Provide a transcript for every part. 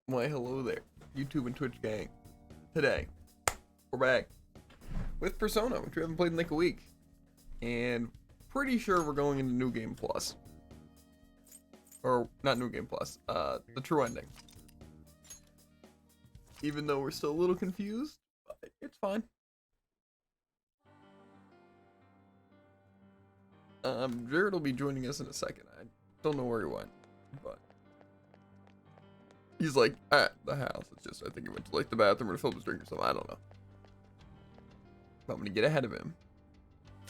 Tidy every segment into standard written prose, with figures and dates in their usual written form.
Why, hello there, YouTube and Twitch gang. Today, we're back with Persona, which we haven't played in like a week. And pretty sure we're going into New Game Plus. Or, not New Game Plus, the true ending. Even though we're still a little confused, but it's fine. Jared will be joining us in a second. I don't know where he went, but he's like at the house. It's just, I think he went to like the bathroom or to fill up his drink or something. I don't know. But I'm gonna get ahead of him.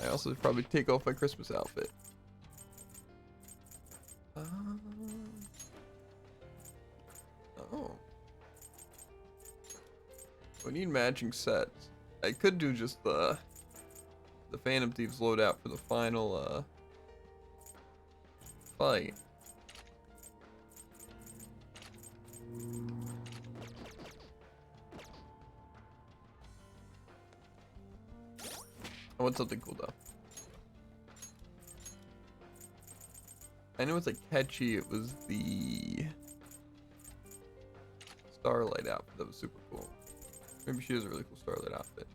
I also should probably take off my Christmas outfit. Oh. We need matching sets. I could do just the Phantom Thieves loadout for the final fight. I want something cool though. I know it's like catchy. It was the Starlight outfit that was super cool. Maybe she has a really cool Starlight outfit.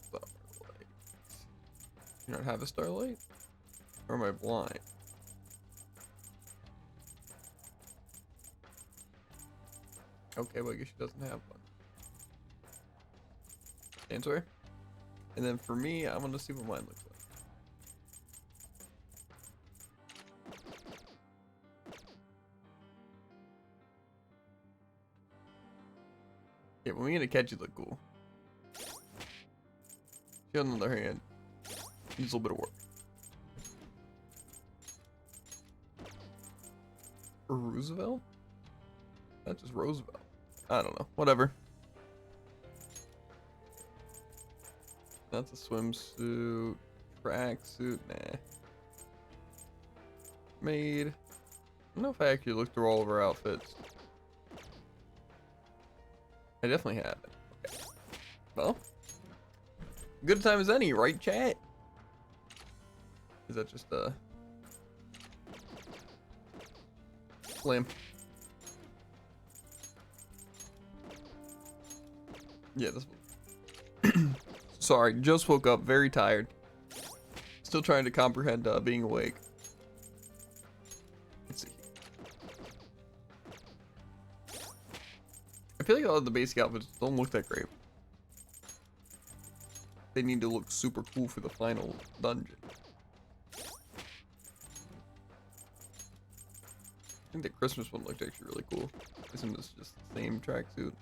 Starlight. You don't have a Starlight? Or am I blind? Okay, well I guess she doesn't have one. Answer. And then for me, I want to see what mine looks like. Yeah, when we get a catchy look cool. She, on the other hand, needs a little bit of work. Or Roosevelt? That's just Roosevelt. I don't know. Whatever. That's a swimsuit. Tracksuit. Nah. Made. I don't know if I actually looked through all of her outfits. I definitely haven't. Okay. Well. Good time as any, right, chat? Is that just a lamp? Yeah, this one. Sorry, just woke up, very tired. Still trying to comprehend being awake. Let's see. I feel like a lot of the basic outfits don't look that great. They need to look super cool for the final dungeon. I think the Christmas one looked actually really cool. This one is just the same tracksuit.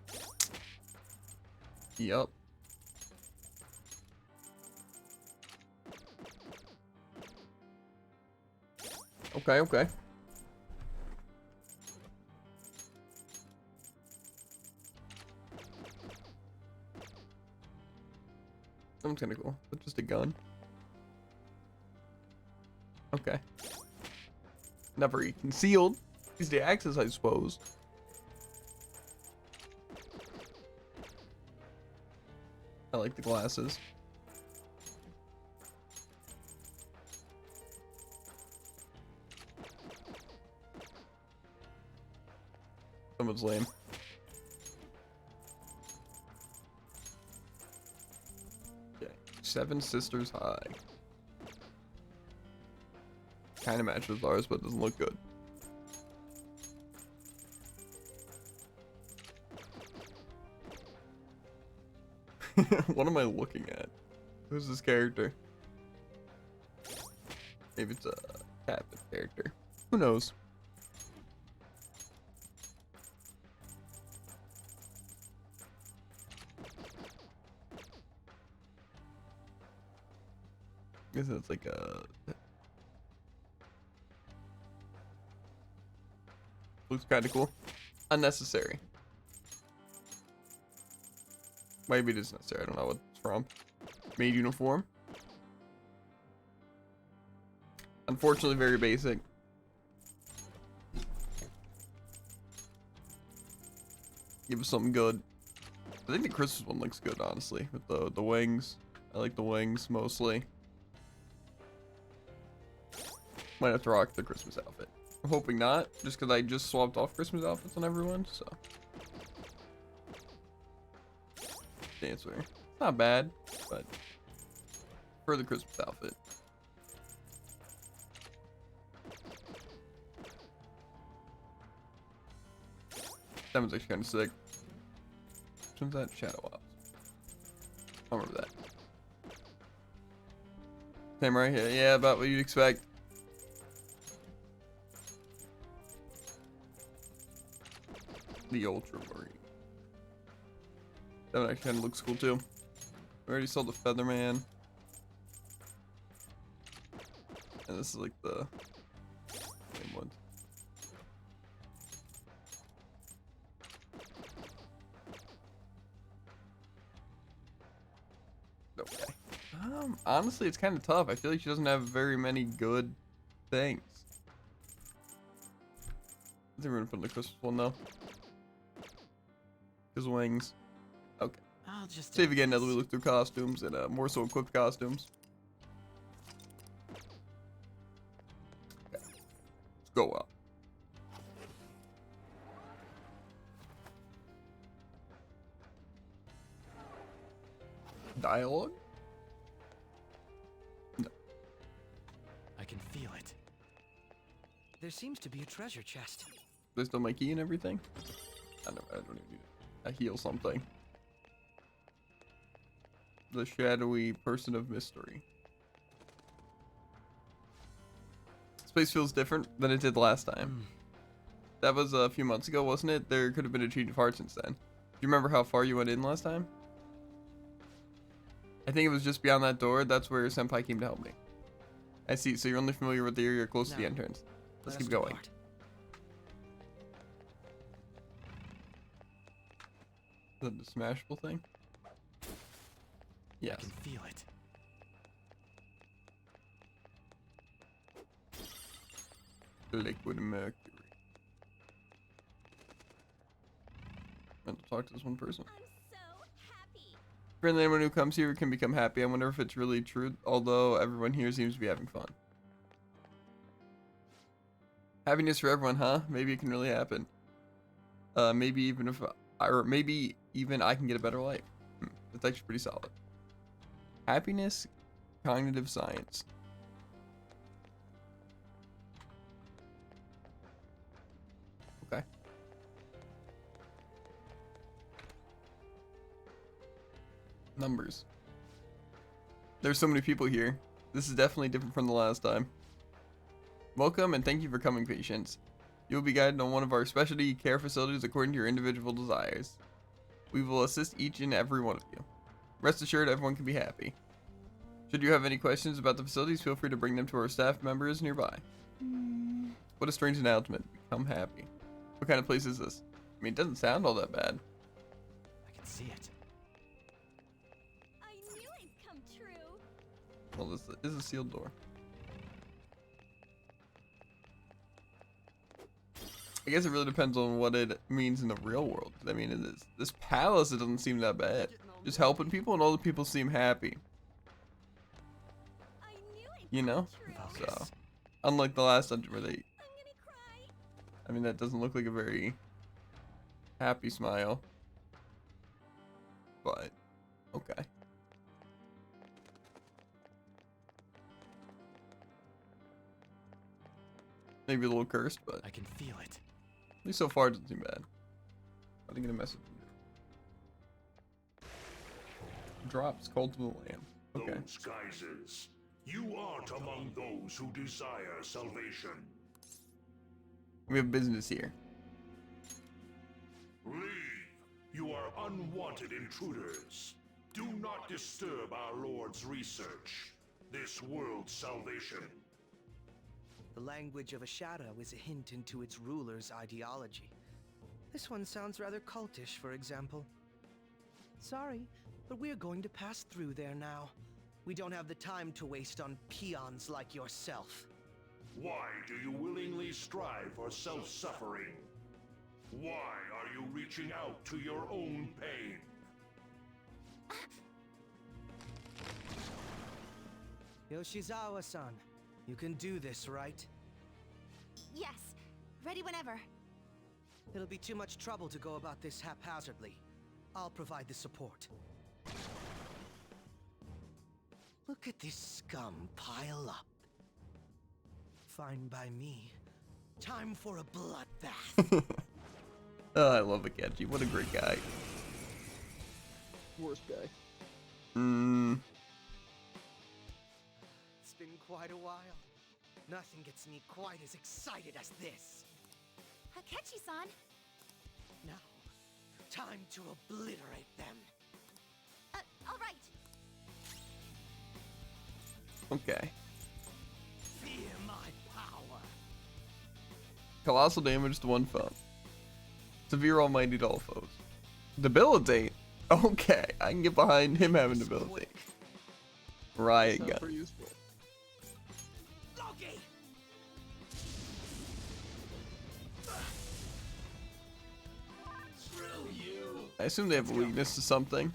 Yup. Okay, okay. That one's kinda cool. But just a gun. Okay. Not very concealed. Easy to access, I suppose. I like the glasses. Someone's lame. Okay. 7 Sisters High. Kind of matches ours, but doesn't look good. What am I looking at? Who's this character? Maybe it's a captive character. Who knows? I guess it's like a... Looks kind of cool. Unnecessary. Maybe it is necessary. I don't know what it's from. Maid uniform. Unfortunately, very basic. Give us something good. I think the Christmas one looks good, honestly, with the wings. I like the wings mostly. Might have to rock the Christmas outfit. I'm hoping not, just because I just swapped off Christmas outfits on everyone, so. Dancewear. It's not bad, but for the Christmas outfit. That one's actually kind of sick. Which one's that? Shadow Ops. I remember that. Same right here. Yeah, about what you'd expect. The Ultramarine. That one actually kind of looks cool too. We already saw the Featherman. And this is like the same one. Okay. Honestly, it's kind of tough. I feel like she doesn't have very many good things. I think we're gonna put in the Christmas one though. His wings. Okay. I'll just Save again as we look through costumes and more so equipped costumes. Okay. Let's go up. Dialogue? No. I can feel it. There seems to be a treasure chest. There's still my key and everything. I don't even need it. I heal something. The shadowy person of mystery. This place feels different than it did last time. That was a few months ago, wasn't it? There could have been a change of heart since then. Do you remember how far you went in last time? I think it was just beyond that door. That's where Senpai came to help me. I see. So you're only familiar with the area close to the entrance. Let's keep going. Is that the smashable thing? Yes. I can feel it. Liquid mercury. I'm going to talk to this one person. I'm so happy. Apparently anyone who comes here can become happy. I wonder if it's really true, although everyone here seems to be having fun. Happiness for everyone, huh? Maybe it can really happen. Maybe even if maybe even I can get a better life. That's actually pretty solid. Happiness, cognitive science. Okay. Numbers. There's so many people here. This is definitely different from the last time. Welcome and thank you for coming, patients. You will be guided on one of our specialty care facilities according to your individual desires. We will assist each and every one of you. Rest assured, everyone can be happy. Should you have any questions about the facilities, feel free to bring them to our staff members nearby. What a strange announcement. Become happy. What kind of place is this? I mean, it doesn't sound all that bad. I can see it. I knew it'd come true. Well, this is a sealed door. I guess it really depends on what it means in the real world. I mean, in this palace, it doesn't seem that bad. Just helping people, and all the people seem happy. I knew it'd You know? come true. So, unlike the last dungeon where they, I'm gonna cry. I mean, that doesn't look like a very happy smile. But, okay. Maybe a little cursed, but I can feel it. at least so far it doesn't seem bad. I didn't get a message. Drops called to the lamb. Okay. Those guises. You aren't among those who desire salvation. We have business here. Leave. You are unwanted intruders. Do not disturb our Lord's research. This world's salvation. The language of a shadow is a hint into its ruler's ideology. This one sounds rather cultish, for example. Sorry, but we're going to pass through there now. We don't have the time to waste on peons like yourself. Why do you willingly strive for self-suffering? Why are you reaching out to your own pain? Yoshizawa-san, You can do this, right? Yes. Ready whenever. It'll be too much trouble to go about this haphazardly. I'll provide the support. Look at this scum pile up. Fine by me. Time for a bloodbath. Oh, I love Akechi. What a great guy. Worst guy. It's been quite a while. Nothing gets me quite as excited as this. Akechi-san. Now, time to obliterate them. All right. Okay. Fear my power. Colossal damage to one foe. Severe almighty to all foes. Debilitate? Okay, I can get behind him having debilitate. Riot Sounds gun. pretty useful. Loki! I assume they have a weakness to something.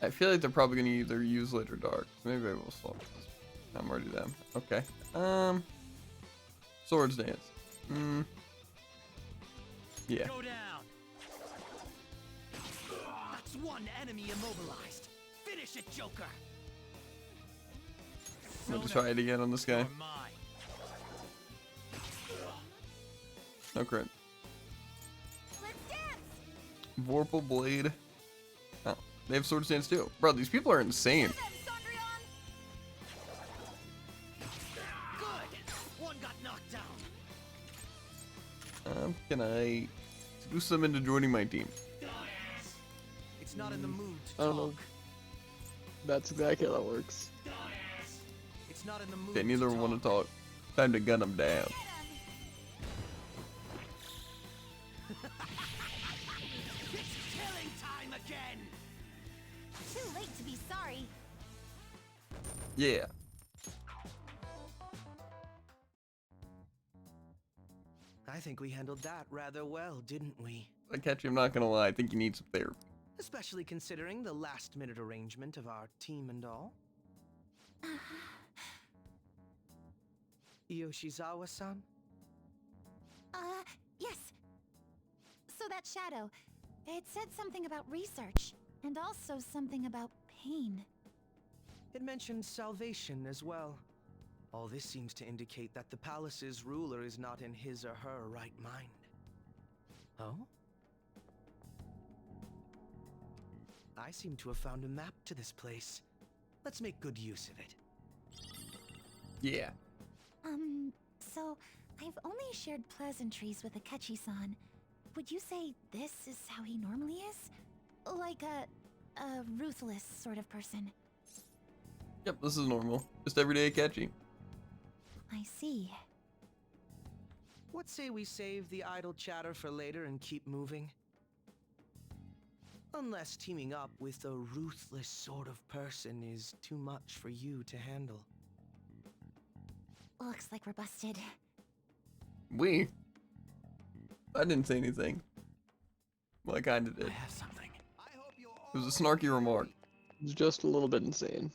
I feel like they're probably gonna either use light or dark. So maybe I will swap this. I'm already them. Okay. Swords dance. Yeah. Go down. That's one enemy immobilized. Finish it, Joker. I'm gonna try it again on this guy. You're mine. No crit. Let's dance. Vorpal blade. Oh, they have swords dance too. Bro, these people are insane. Them, Sondrian. Good. One got knocked down. Can I seduce them into joining my team? It's not in the mood to I don't know. talk. That's exactly how that works. It's not in the mood Okay, neither to want to talk. talk. Time to gun them down. Get 'em. It's killing time again. Too late to be sorry. Yeah. I think we handled that rather well, didn't we? Akechi, I'm not gonna lie. I think you need some therapy. Especially considering the last-minute arrangement of our team and all. Yoshizawa-san? Yes. So that shadow, it said something about research, and also something about pain. It mentioned salvation as well. All this seems to indicate that the palace's ruler is not in his or her right mind. Oh? I seem to have found a map to this place. Let's make good use of it. Yeah. So I've only shared pleasantries with Akechi-san. Would you say this is how he normally is? Like a ruthless sort of person? Yep, this is normal. Just everyday Akechi. I see. What say we save the idle chatter for later and keep moving? Unless teaming up with a ruthless sort of person is too much for you to handle. Looks like we're busted. We? I didn't say anything. Well, I kinda did. I have something. It was a snarky remark. It's just a little bit insane.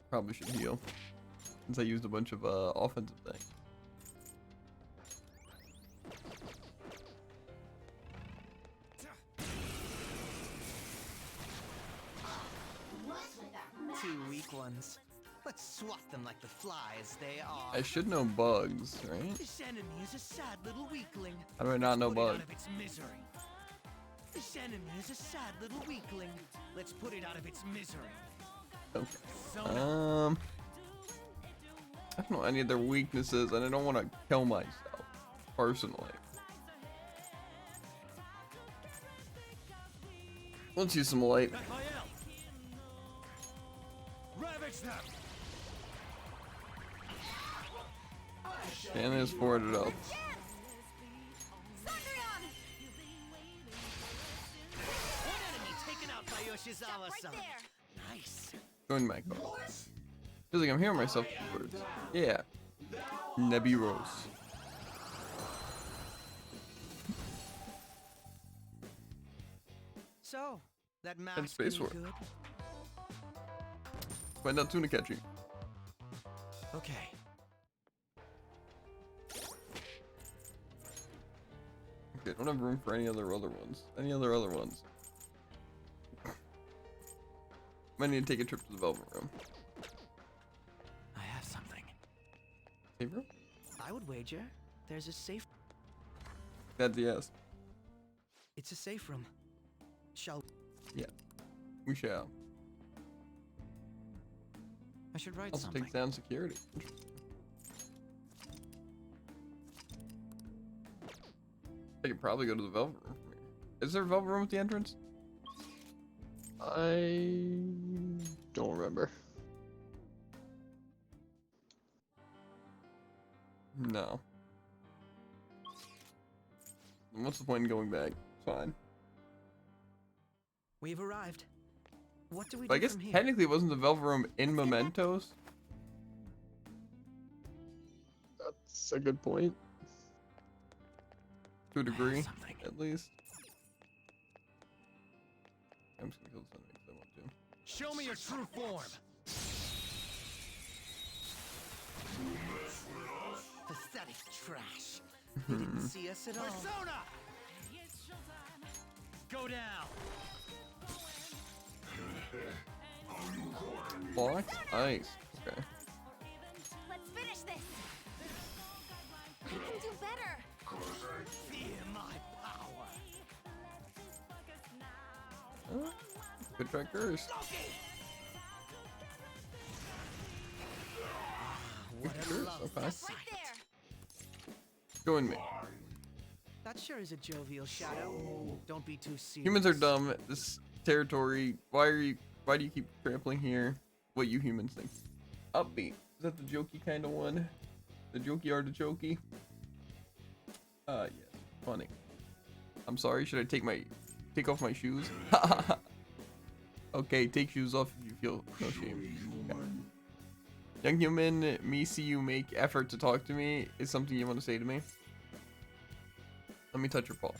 Probably should heal. Since I used a bunch of offensive things. Two weak ones. Let's swat them like the flies they are. I should know bugs, right? This enemy is a sad little weakling. How do I not know Put it out bugs? of its misery. This enemy is a sad little weakling. Let's put it out of its misery. Okay. So I don't know any of their weaknesses, and I don't want to kill myself, personally. Let's use some light. Raphael! Ravage them! And it's forwarded up. Sondrian! one enemy taken out by Stop right Yoshizawa-san. there! Nice. Join my call. Feels like I'm hearing myself words. Yeah. Nebiros. So, that mask Space any War. good? Find out tuna catching. Okay. Okay, I don't have room for any other ones. Any other ones? Might need to take a trip to the Velvet Room. I have something. Hey, bro? I would wager there's a safe. That's a yes. It's a safe room. Shall Yeah. We shall. I should write Also something. takes down security. I could probably go to the Velvet Room from here. Is there a Velvet Room at the entrance? I don't remember. No. What's the point in going back? It's fine. we've arrived. What do we But I do guess from here? technically it wasn't the Velvet Room in Mementos. That's a good point. To a degree, something. at least. I'm just gonna kill this enemy because I want to. Show me your true form. Pathetic trash. They didn't see us at all. Persona! Go down. Blocks? Nice. Okay. Let's finish this. I can do better. Fear my power. Good try curse. What a Curse, lovely okay. sight. Right there. Join me. That sure is a jovial shadow. Don't be too serious. Humans are dumb. This territory. Why do you keep trampling here? What you humans think? Upbeat. Is that the jokey kind of one? The jokey artichokey? Yeah. Funny. I'm sorry. Should I take off my shoes? Okay, take shoes off if you feel no shame. Okay. Young human, me see you make effort to talk to me. Is something you want to say to me? Let me touch your paw.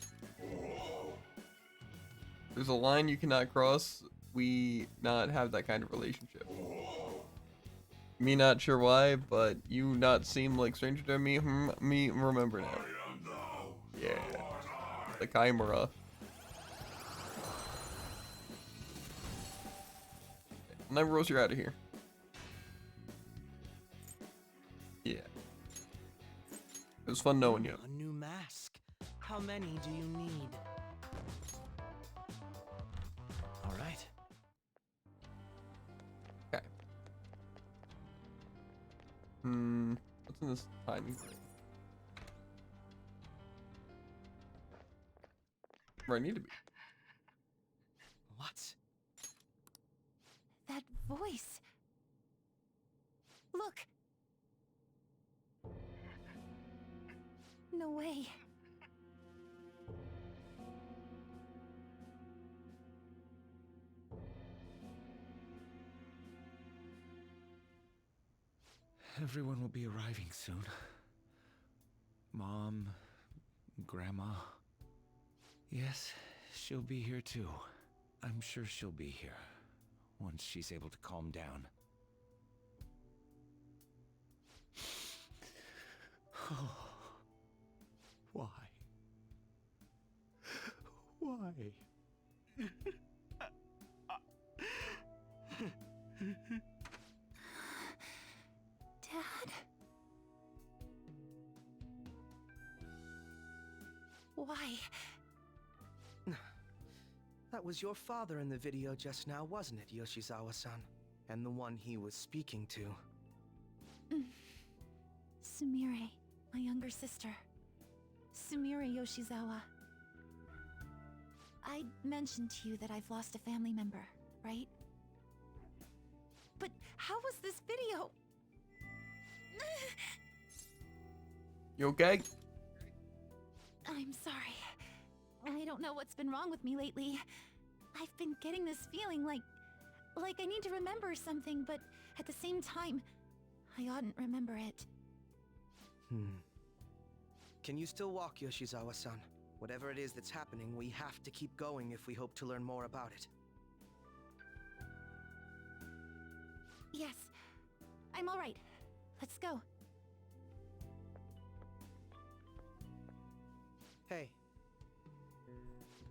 There's a line you cannot cross. We not have that kind of relationship. Me not sure why, but you not seem like stranger to me. Me remember now. Yeah. The Chimera. Never you're out of here. Yeah. It was fun knowing you. A new mask. How many do you need? All right. Okay. What's in this tiny thing? Where I need to be. What? That voice. Look. No way. Everyone will be arriving soon. Mom, Grandma. Yes, she'll be here too. I'm sure she'll be here once she's able to calm down. Why? Why? Dad? Why? That was your father in the video just now, wasn't it, Yoshizawa-san? And the one he was speaking to. Sumire, my younger sister. Sumire Yoshizawa. I mentioned to you that I've lost a family member, right? But how was this video? You okay? I'm sorry. I don't know what's been wrong with me lately. I've been getting this feeling like Like I need to remember something, but at the same time, I oughtn't remember it. Can you still walk, Yoshizawa-san? Whatever it is that's happening, we have to keep going if we hope to learn more about it. Yes, I'm all right. Let's go. Hey.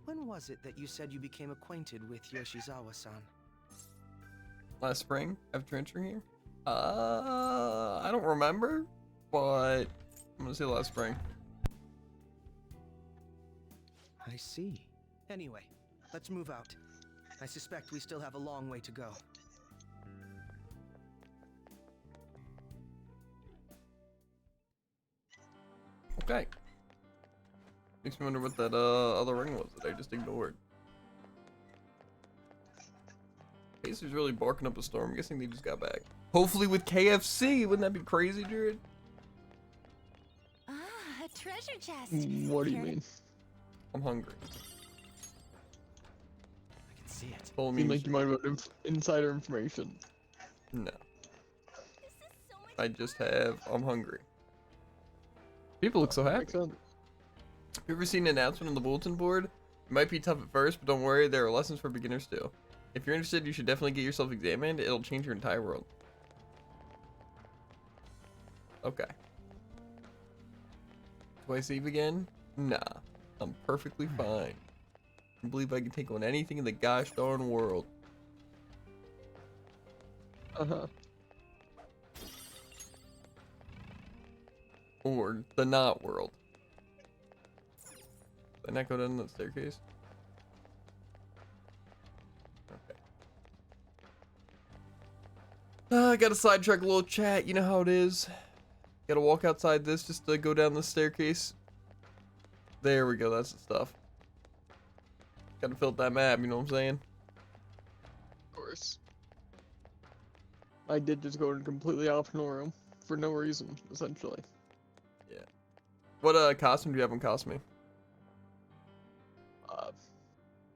When was it that you said you became acquainted with Yoshizawa-san? Last spring, after entering here? I don't remember, but I'm gonna say last spring. I see. Anyway, let's move out. I suspect we still have a long way to go. Okay. Makes me wonder what that other ring was that I just ignored. Pacers really barking up a storm. I'm guessing they just got back. Hopefully with KFC. Wouldn't that be crazy, Jared? Ah, a treasure chest. What do you Here- mean? I'm hungry. I can see it. Told You me. mean like you might have insider information? No. This is so much I just have. I'm hungry. People look so happy. Makes sense. Have you ever seen an announcement on the bulletin board? It might be tough at first, but don't worry, there are lessons for beginners too. If you're interested, you should definitely get yourself examined. It'll change your entire world. Okay. Do I save again? Nah. I'm perfectly fine. I believe I can take on anything in the gosh darn world. Uh-huh. Or the not world. Did I not go down the staircase? Okay. I gotta sidetrack a little chat. You know how it is. Gotta walk outside this just to go down the staircase. There we go. That's the stuff. Gotta fill out that map. You know what I'm saying? Of course. I did just go in a completely optional room for no reason, essentially. What costume do you have on Cosme?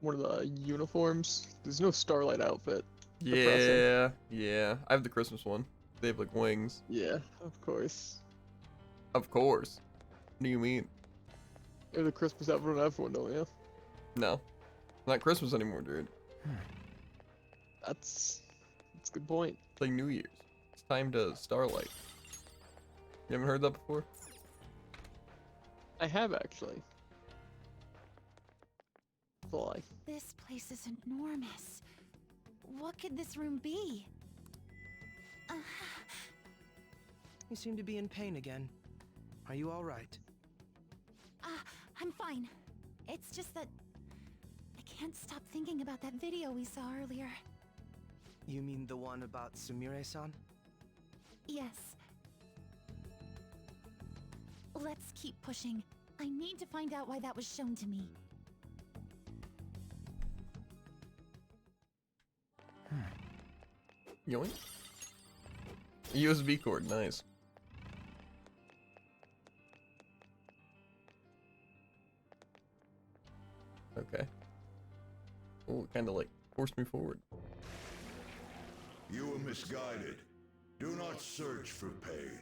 One of the uniforms. There's no Starlight outfit. Yeah, yeah. I have the Christmas one. They have like wings. Yeah, of course. Of course. What do you mean? You have the Christmas outfit on everyone, don't you? No. Not Christmas anymore, dude. That's a good point. It's like New Year's. It's time to Starlight. You haven't heard that before? I have actually. Fly. This place is enormous. What could this room be? You seem to be in pain again. Are you all right? I'm fine. It's just that I can't stop thinking about that video we saw earlier. You mean the one about Sumire-san? Yes. Let's keep pushing. I need to find out why that was shown to me. Yoink. USB cord, nice. Okay. Oh, it kind of like forced me forward. You were misguided. Do not search for pain.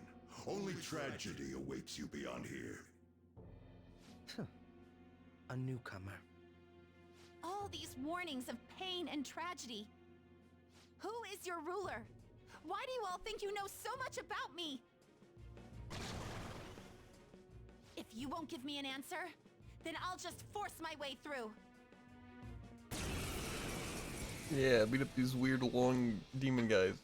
Only tragedy awaits you beyond here. A newcomer. All these warnings of pain and tragedy. Who is your ruler? Why do you all think you know so much about me? If you won't give me an answer, then I'll just force my way through. Yeah, beat up these weird long demon guys.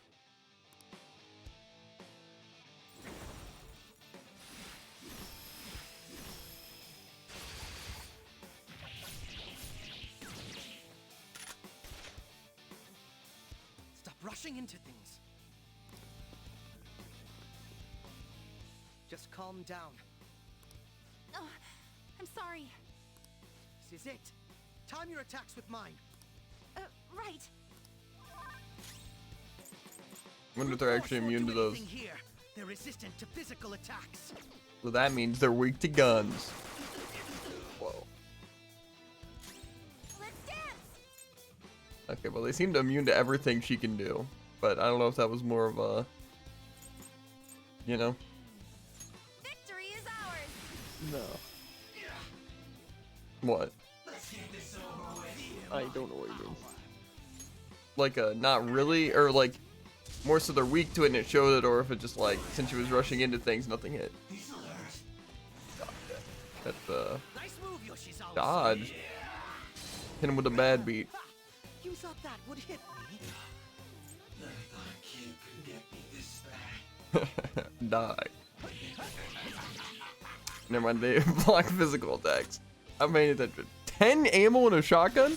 Stop rushing into things. Just calm down. Oh, I'm sorry. This is it. Time your attacks with mine. Right. Wonder if they're actually Force won't immune to do those. anything here. They're resistant to physical attacks. So that means they're weak to guns. Whoa. Let's dance! Okay, well, they seem to immune to everything she can do. But I don't know if that was more of a... You know? Victory is ours! No. What? I don't know what you mean. Like a not really? Or like more so they're weak to it and it showed it, or if it just like, since she was rushing into things, nothing hit. That's Nice move, Yoshizawa. dodge. Hit him with a bad beat. You thought that would hit me? Die. Never mind, they block physical attacks. I'm paying attention. 10 ammo in a shotgun?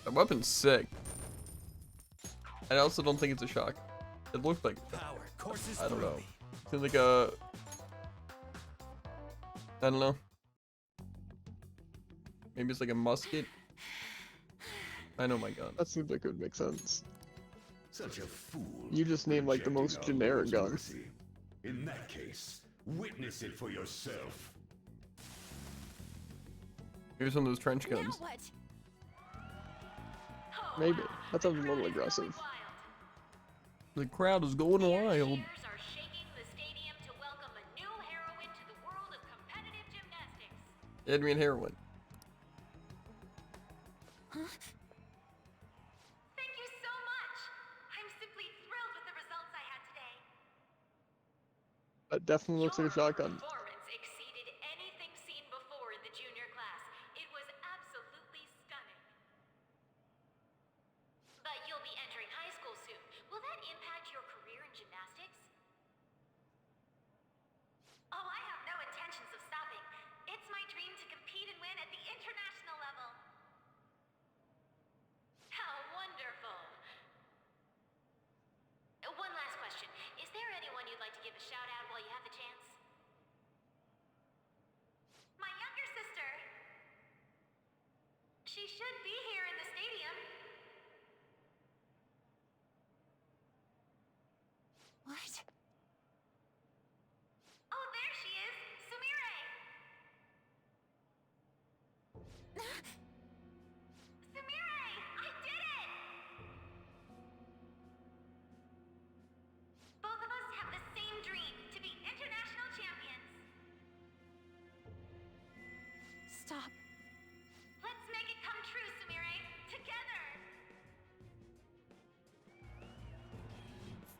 That weapon's sick. I also don't think it's a shotgun. It looks like I don't know. Seems like a... I don't know. Maybe it's like a musket. I know my gun. That seems like it would make sense. Such a fool. You just named like the most rejecting our generic Lord's gun. mercy. In that case, witness it for yourself. Here's one of those trench Now guns. what? Maybe. That sounds a little aggressive. The crowd is going wild. Cheers are shaking the stadium to welcome a new heroine to the world of competitive gymnastics. Adrian Heroin. Thank you so much. I'm simply thrilled with the results I had today. That definitely looks like a shotgun. Performance exceeded anything seen before in the junior class. It was absolutely stunning. But you'll be entering high school soon. Will that impact your career in gymnastics? Oh, I have no intentions of stopping. It's my dream to compete and win at the international level. How wonderful. One last question. Is there anyone you'd like to give a shout out while you have the chance? My younger sister. She should be here in the stadium. What? Oh, there she is. Sumire. Sumire, I did it! Both of us have the same dream, to be international champions. Stop. Let's make it come true, Sumire. Together!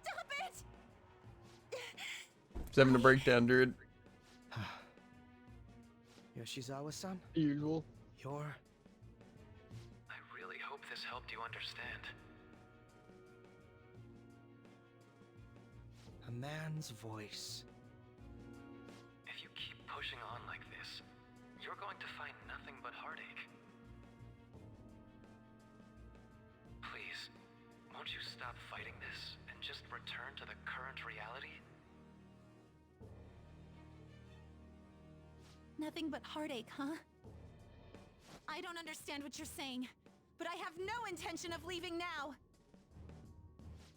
Stop it! He's having a breakdown, dude. Yoshizawa-san, Usual. you're... I really hope this helped you understand. a man's voice. If you keep pushing on like this, you're going to find nothing but heartache. Please, won't you stop fighting this and just return to the current reality? Nothing but heartache, huh? I don't understand what you're saying, but I have no intention of leaving now.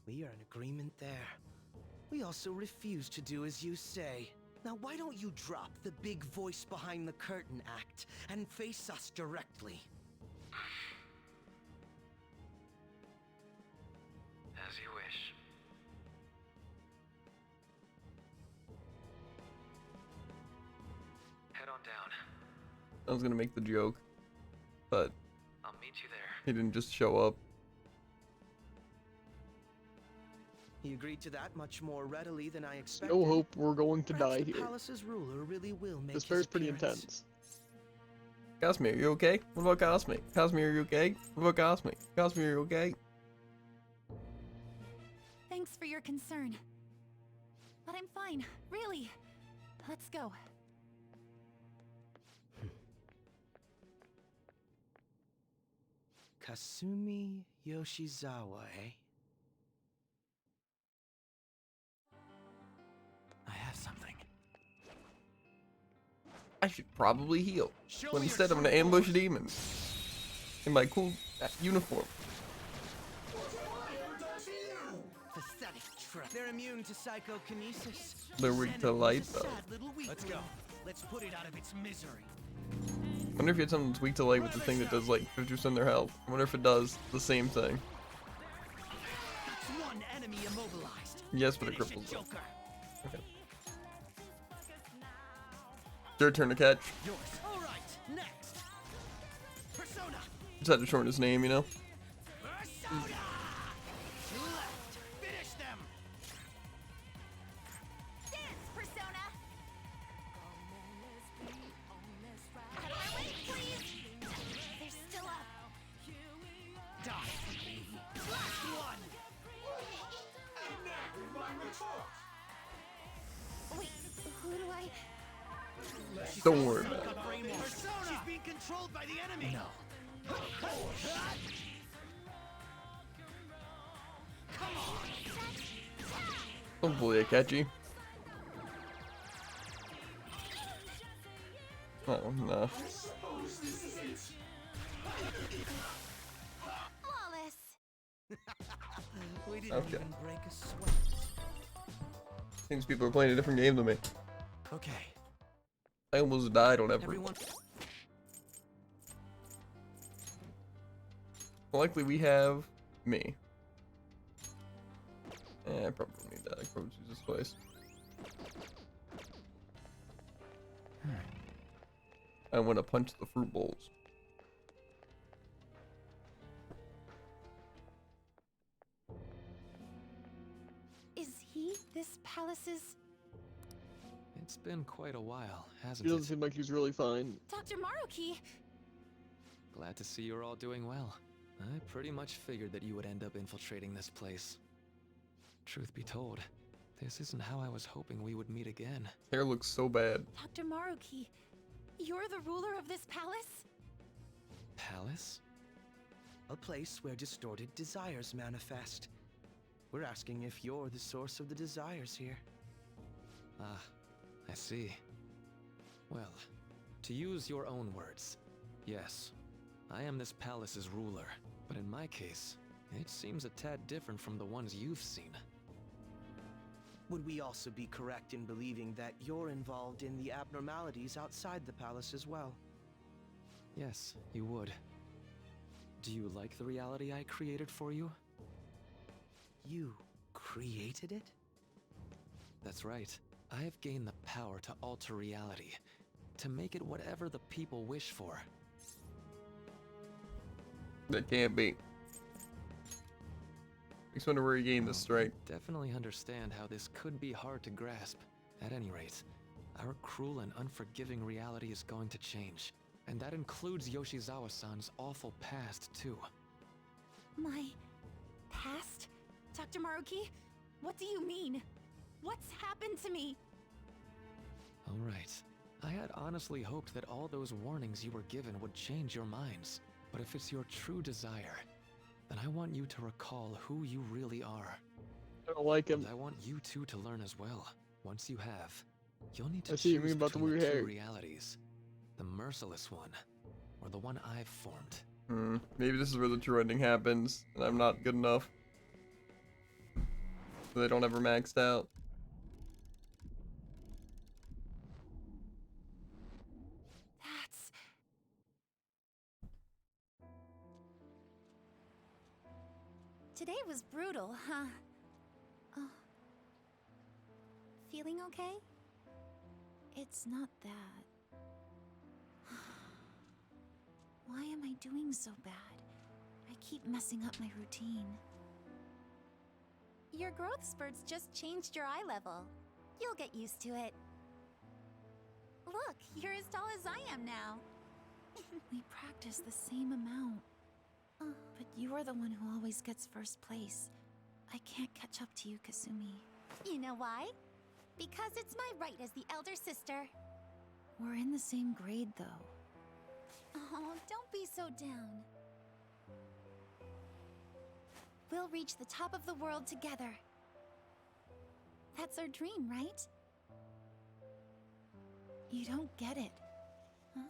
We are in agreement there. We also refuse to do as you say. Now why don't you drop the big voice behind the curtain act and face us directly? As you wish. Head on down. I was gonna make the joke, but I'll meet you there. he didn't just show up. He agreed to that much more readily than I expected. No hope we're going to Perhaps die the here. palace's ruler really will make This his fair's pretty appearance. intense. Cosme, are you okay? What about Cosme? Cosme, are you okay? What about Cosme? Cosme, are you okay? Thanks for your concern. But I'm fine, really. Let's go. Kasumi Yoshizawa, eh? I have something. I should probably heal. Show But me your instead, I'm true gonna ambush form. demons. In my cool uniform. Pathetic trap. They're immune to psychokinesis. They're weak to light, though. Let's go. Let's put it out of its misery. wonder if you had something tweaked to like with the thing that does like 50% of their health. I wonder if it does the same thing. That's one enemy immobilized. Yes, but it Finish cripples it. Joker. Okay. Your turn to catch. Yours. All right. Next. Persona. Just had to shorten his name, you know? Persona. You left. Finish them. Dance, Persona! Out of my way, please! They're still up. Die. Last one. Wait, who do I... Don't worry about it. Got brainwashed. Persona. She's being controlled by the enemy. No. Come on. Hopefully I catch you. Oh no. Flawless! We didn't Okay. even break a sweat. Seems people are playing a different game than me. Okay. I almost died on every. Everyone. Likely we have me. I probably don't need that. I probably choose this twice. I want to punch the fruit bowls. Is he this palace's... It's been quite a while, He hasn't doesn't it? seem like he's really fine. Dr. Maruki? Glad to see you're all doing well. I pretty much figured that you would end up infiltrating this place. Truth be told, this isn't how I was hoping we would meet again. Hair looks so bad. Dr. Maruki, you're the ruler of this palace? Palace? A place where distorted desires manifest. We're asking if you're the source of the desires here. Ah, I see. Well, to use your own words, yes, I am this palace's ruler, but in my case, it seems a tad different from the ones you've seen. Would we also be correct in believing that you're involved in the abnormalities outside the palace as well? Yes, you would. Do you like the reality I created for you? You created it? That's right. I have gained the power to alter reality, to make it whatever the people wish for. That can't be. Makes me wonder where he gained this strength. Definitely understand how this could be hard to grasp. At any rate, our cruel and unforgiving reality is going to change. And that includes Yoshizawa-san's awful past, too. My... past? Dr. Maruki? What do you mean? What's happened to me? Alright. I had honestly hoped that all those warnings you were given would change your minds. But if it's your true desire, then I want you to recall who you really are. I don't like him. And I want you two to learn as well. Once you have, you'll need to I see you choose mean about the between weird two hair. realities. The merciless one, or the one I've formed. Maybe this is where the true ending happens, and I'm not good enough. So they don't ever maxed out. That's... Today was brutal, huh? Oh. Feeling okay? It's not that. Why am I doing so bad? I keep messing up my routine. Your growth spurts just changed your eye level. You'll get used to it. Look, you're as tall as I am now. We practice the same amount. But you're the one who always gets first place. I can't catch up to you, Kasumi. You know why? Because it's my right as the elder sister. We're in the same grade, though. Oh, don't be so down. We'll reach the top of the world together. That's our dream, right? You don't get it. Huh?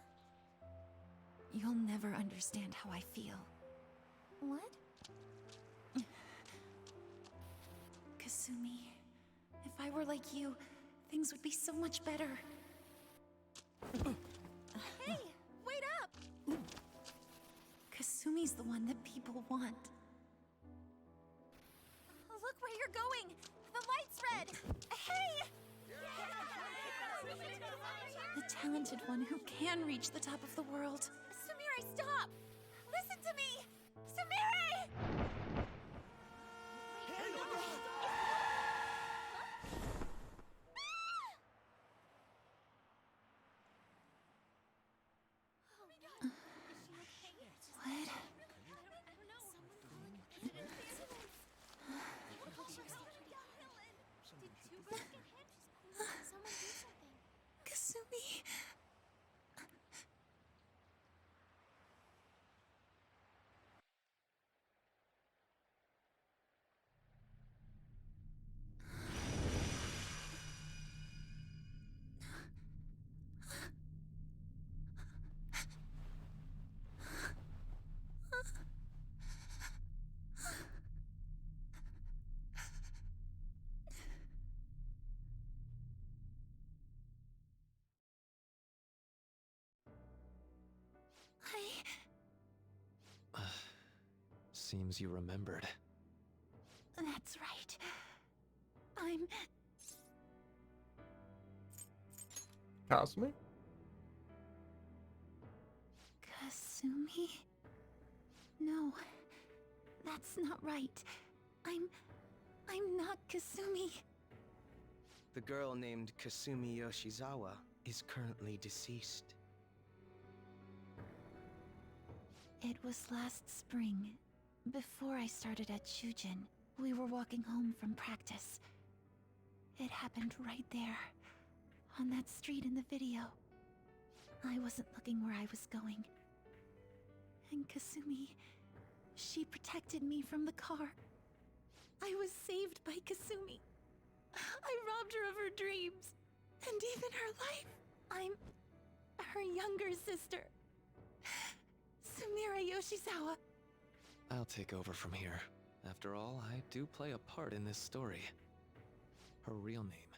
You'll never understand how I feel. What? Kasumi, if I were like you, things would be so much better. Hey, wait up! one that people want. Look where you're going! The light's red! Hey! The talented one who can reach the top of the world. Sumire, stop! Listen to me! Sumire! What? Kasumi. Seems you remembered. That's right. I'm... Kasumi? Kasumi? No, that's not right. I'm not Kasumi. The girl named Kasumi Yoshizawa is currently deceased. It was last spring, before I started at Shujin. We were walking home from practice. It happened right there, on that street in the video. I wasn't looking where I was going. And Kasumi, she protected me from the car. I was saved by Kasumi. I robbed her of her dreams, and even her life. I'm her younger sister, Sumire Yoshizawa. I'll take over from here. After all, I do play a part in this story. Her real name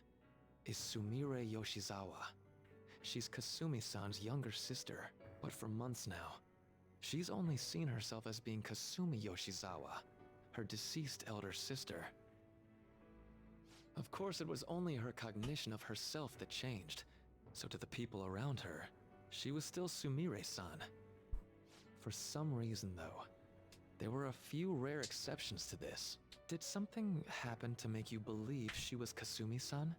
is Sumire Yoshizawa. She's Kasumi-san's younger sister, but for months now, she's only seen herself as being Kasumi Yoshizawa, her deceased elder sister. Of course, it was only her cognition of herself that changed, so to the people around her, she was still Sumire-san. For some reason, though, there were a few rare exceptions to this. Did something happen to make you believe she was Kasumi-san?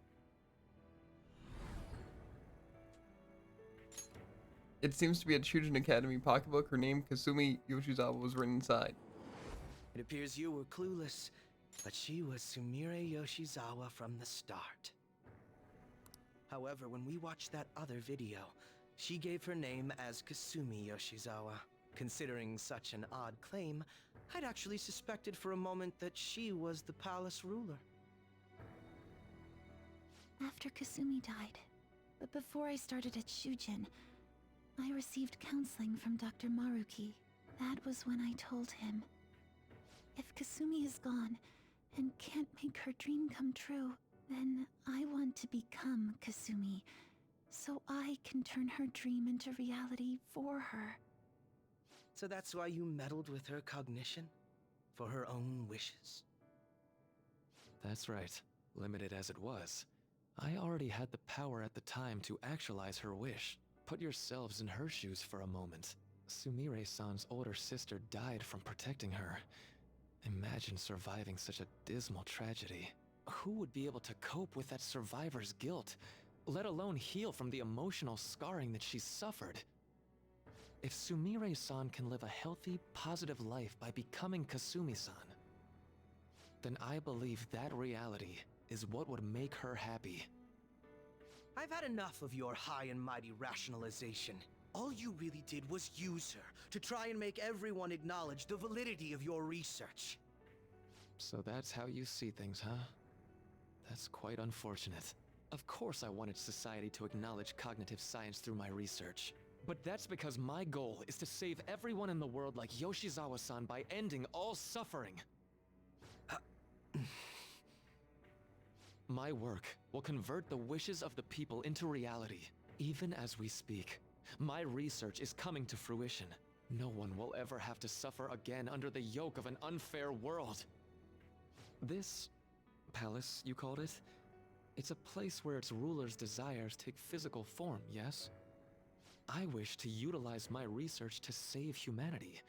It seems to be a Shujin Academy pocketbook. Her name, Kasumi Yoshizawa, was written inside. It appears you were clueless, but she was Sumire Yoshizawa from the start. However, when we watched that other video, she gave her name as Kasumi Yoshizawa. Considering such an odd claim, I'd actually suspected for a moment that she was the palace ruler. After Kasumi died, but before I started at Shujin, I received counseling from Dr. Maruki. That was when I told him, if Kasumi is gone and can't make her dream come true, then I want to become Kasumi, so I can turn her dream into reality for her. So that's why you meddled with her cognition? For her own wishes? That's right. Limited as it was, I already had the power at the time to actualize her wish. Put yourselves in her shoes for a moment. Sumire-san's older sister died from protecting her. Imagine surviving such a dismal tragedy. Who would be able to cope with that survivor's guilt, let alone heal from the emotional scarring that she suffered? If Sumire-san can live a healthy, positive life by becoming Kasumi-san, then I believe that reality is what would make her happy. I've had enough of your high and mighty rationalization. All you really did was use her to try and make everyone acknowledge the validity of your research. So that's how you see things, huh? That's quite unfortunate. Of course I wanted society to acknowledge cognitive science through my research. But that's because my goal is to save everyone in the world like Yoshizawa-san by ending all suffering. My work will convert the wishes of the people into reality, even as we speak. My research is coming to fruition. No one will ever have to suffer again under the yoke of an unfair world. This palace, you called it? It's a place where its ruler's desires take physical form, yes? I wish to utilize my research to save humanity.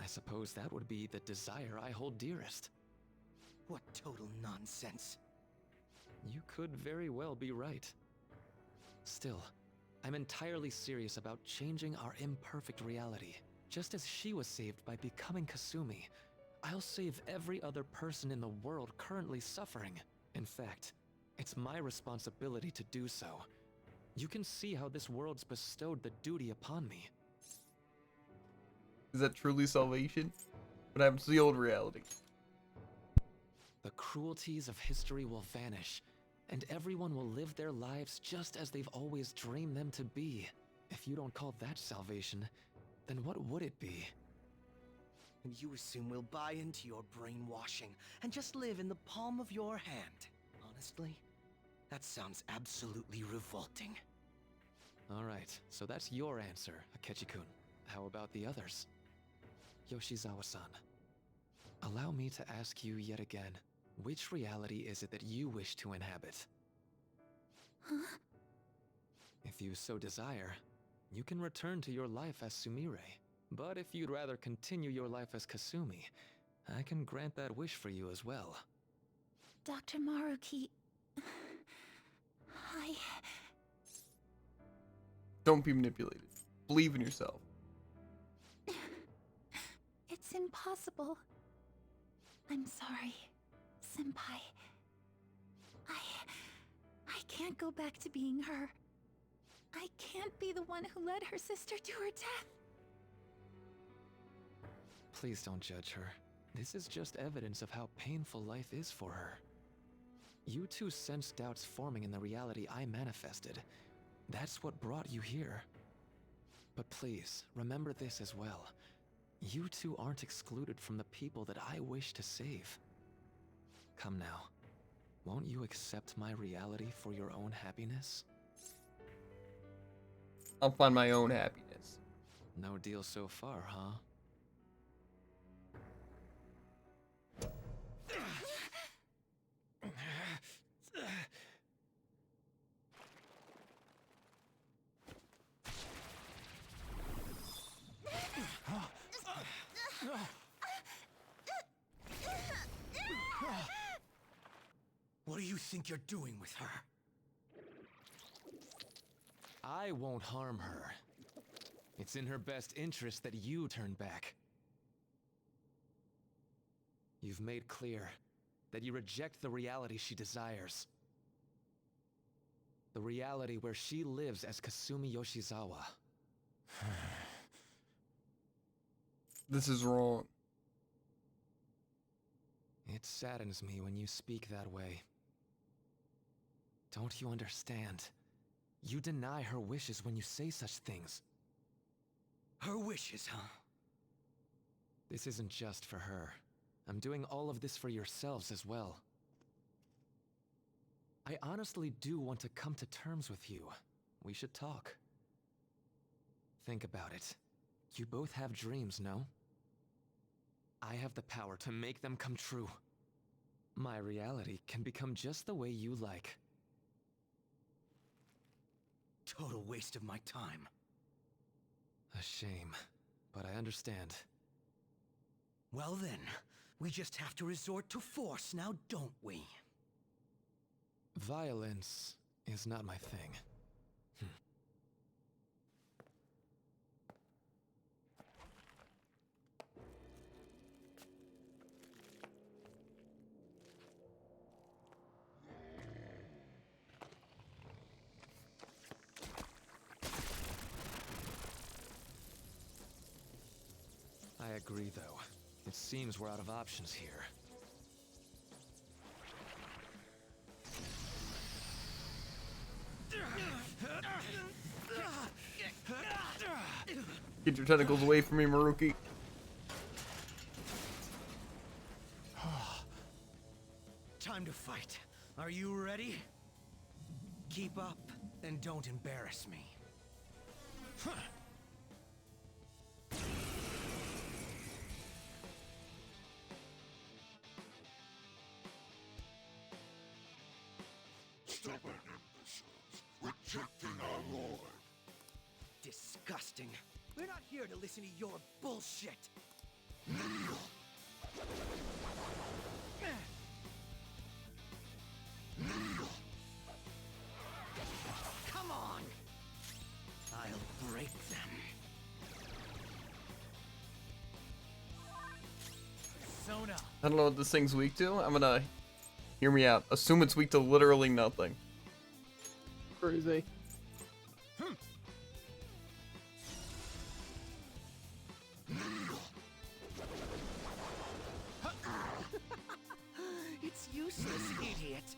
I suppose that would be the desire I hold dearest. What total nonsense. You could very well be right. Still, I'm entirely serious about changing our imperfect reality. Just as she was saved by becoming Kasumi, I'll save every other person in the world currently suffering. In fact, it's my responsibility to do so. You can see how this world's bestowed the duty upon me. Is that truly salvation? What happens to the old reality? The cruelties of history will vanish, and everyone will live their lives just as they've always dreamed them to be. If you don't call that salvation, then what would it be? And you assume we'll buy into your brainwashing and just live in the palm of your hand. Honestly, that sounds absolutely revolting. Alright, so that's your answer, Akechi-kun. How about the others? Yoshizawa-san, allow me to ask you yet again, which reality is it that you wish to inhabit? Huh? If you so desire, you can return to your life as Sumire. But if you'd rather continue your life as Kasumi, I can grant that wish for you as well. Dr. Maruki... Don't be manipulated. Believe in yourself. It's impossible. I'm sorry, Senpai. I can't go back to being her. I can't be the one who led her sister to her death. Please don't judge her. This is just evidence of how painful life is for her. You two sensed doubts forming in the reality I manifested. That's what brought you here. But please, remember this as well. You two aren't excluded from the people that I wish to save. Come now. Won't you accept my reality for your own happiness? I'll find my own happiness. No deal so far, huh? What do you think you're doing with her? I won't harm her. It's in her best interest that you turn back. You've made clear that you reject the reality she desires. The reality where she lives as Kasumi Yoshizawa. This is wrong. It saddens me when you speak that way. Don't you understand? You deny her wishes when you say such things. Her wishes, huh? This isn't just for her. I'm doing all of this for yourselves as well. I honestly do want to come to terms with you. We should talk. Think about it. You both have dreams, no? I have the power to make them come true. My reality can become just the way you like. Total waste of my time. A shame, but I understand. Well then, we just have to resort to force now, don't we? Violence is not my thing. I agree, though. It seems we're out of options here. Get your tentacles away from me, Maruki. Time to fight. Are you ready? Keep up, and don't embarrass me. Stubborn imbeciles, rejecting our lord. Disgusting. We're not here to listen to your bullshit. Kneel! Kneel! Come on! I'll break them. Persona! I don't know what this thing's weak to. I'm gonna hear me out. Assume it's weak to literally nothing. Crazy. It's useless, idiot.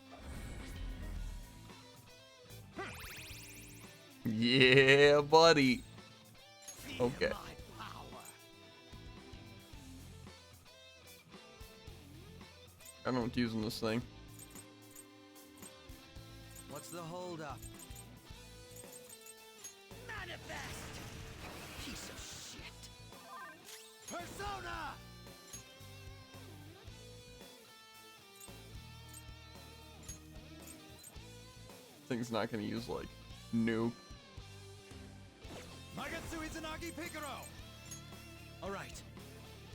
Yeah, buddy. Feel Okay. my power. I don't know what to use in this thing. What's the holdup? Manifest! Piece of shit. Persona! Thing's not gonna use like nuke. Magatsu Izanagi Picaro! Alright.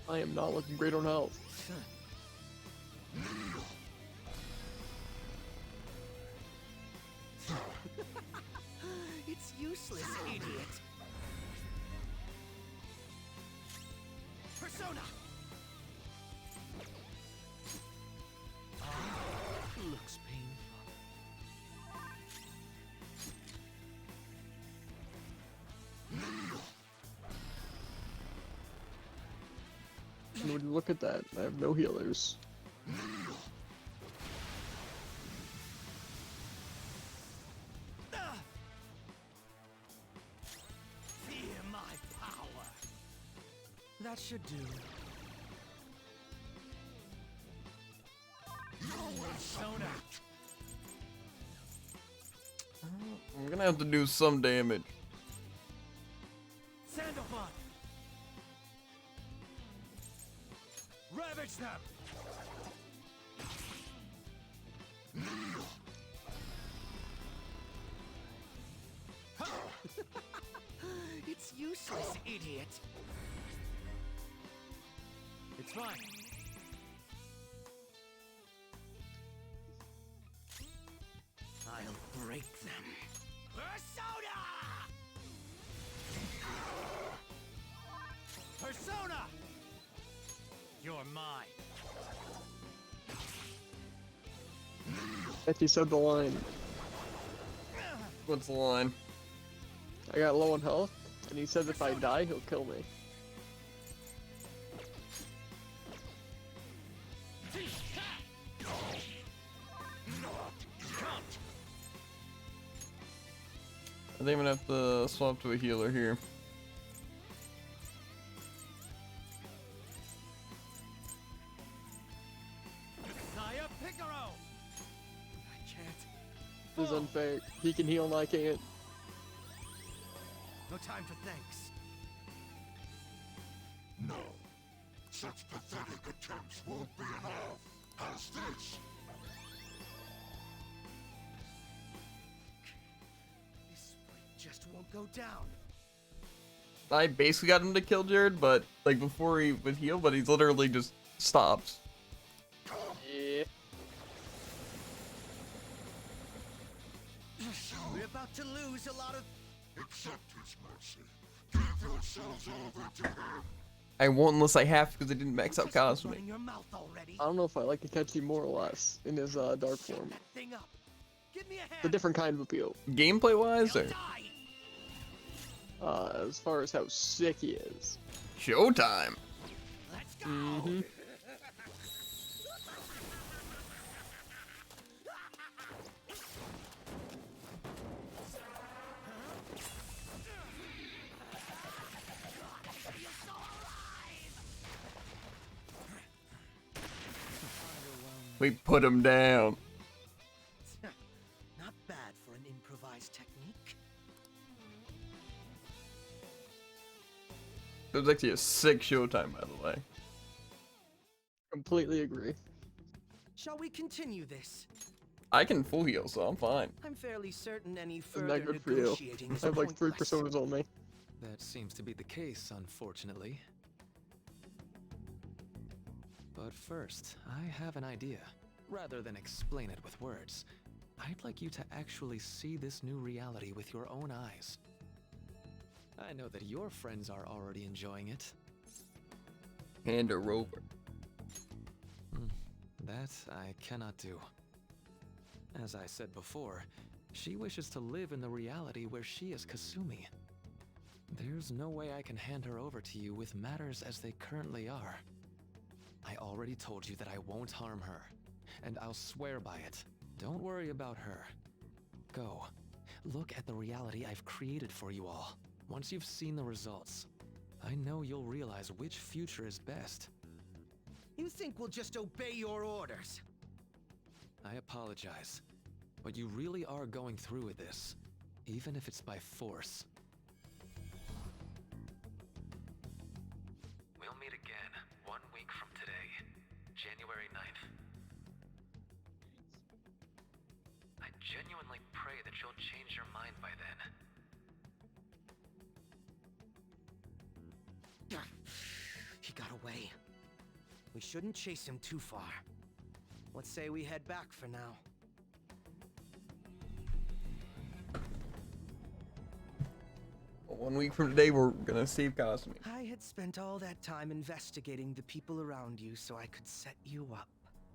I am not looking great on health. It's useless, idiot. Persona! Looks painful. And when you look at that, I have no healers. Fear my power. That should do. Persona! I'm gonna have to do some damage. Sandalphon! Ravage them! It's useless, idiot. It's fine. I'll break them. Persona! Persona! You're mine. Becky said the line. What's the line? I got low on health, and he said if I die, he'll kill me. I think I'm gonna have to swap to a healer here. Saya Picaro! I can't. This is unfair. He can heal and I can't. No time for thanks. No. Such pathetic attempts won't be enough. How's this? This fight just won't go down. I basically got him to kill Jared, but like before he would heal, but he's literally just stops. Yeah. We're about to lose a lot of. Accept his mercy. Give yourselves over to him. I won't unless I have to because I didn't max out Just quit Cosmic. running your mouth already. I don't know if I like Akechi more or less in his dark form. That thing up. Give me a hand. It's a different kind of appeal. Gameplay wise, He'll or die. As far as how sick he is. Showtime. Let's go. Mm-hmm. We put him down. Not bad for an improvised technique. It was actually a sick Showtime, by the way. Completely agree. Shall we continue this? I can full heal, so I'm fine. I'm fairly certain any Isn't further that good for you? negotiating is I have like 3 pointless. personas on me. That seems to be the case, unfortunately. But first, I have an idea. Rather than explain it with words, I'd like you to actually see this new reality with your own eyes. I know that your friends are already enjoying it. Hand her over. That I cannot do. As I said before, she wishes to live in the reality where she is Kasumi. There's no way I can hand her over to you with matters as they currently are. I already told you that I won't harm her, and I'll swear by it. Don't worry about her. Go. Look at the reality I've created for you all. Once you've seen the results, I know you'll realize which future is best. You think we'll just obey your orders? I apologize, but you really are going through with this, even if it's by force. We'll meet again 1 week from today, January 9th. I genuinely pray that you'll change your mind by then. He got away. We shouldn't chase him too far. Let's say we head back for now. Well, 1 week from today, we're gonna save Kasumi. I had spent all that time investigating the people around you so I could set you up.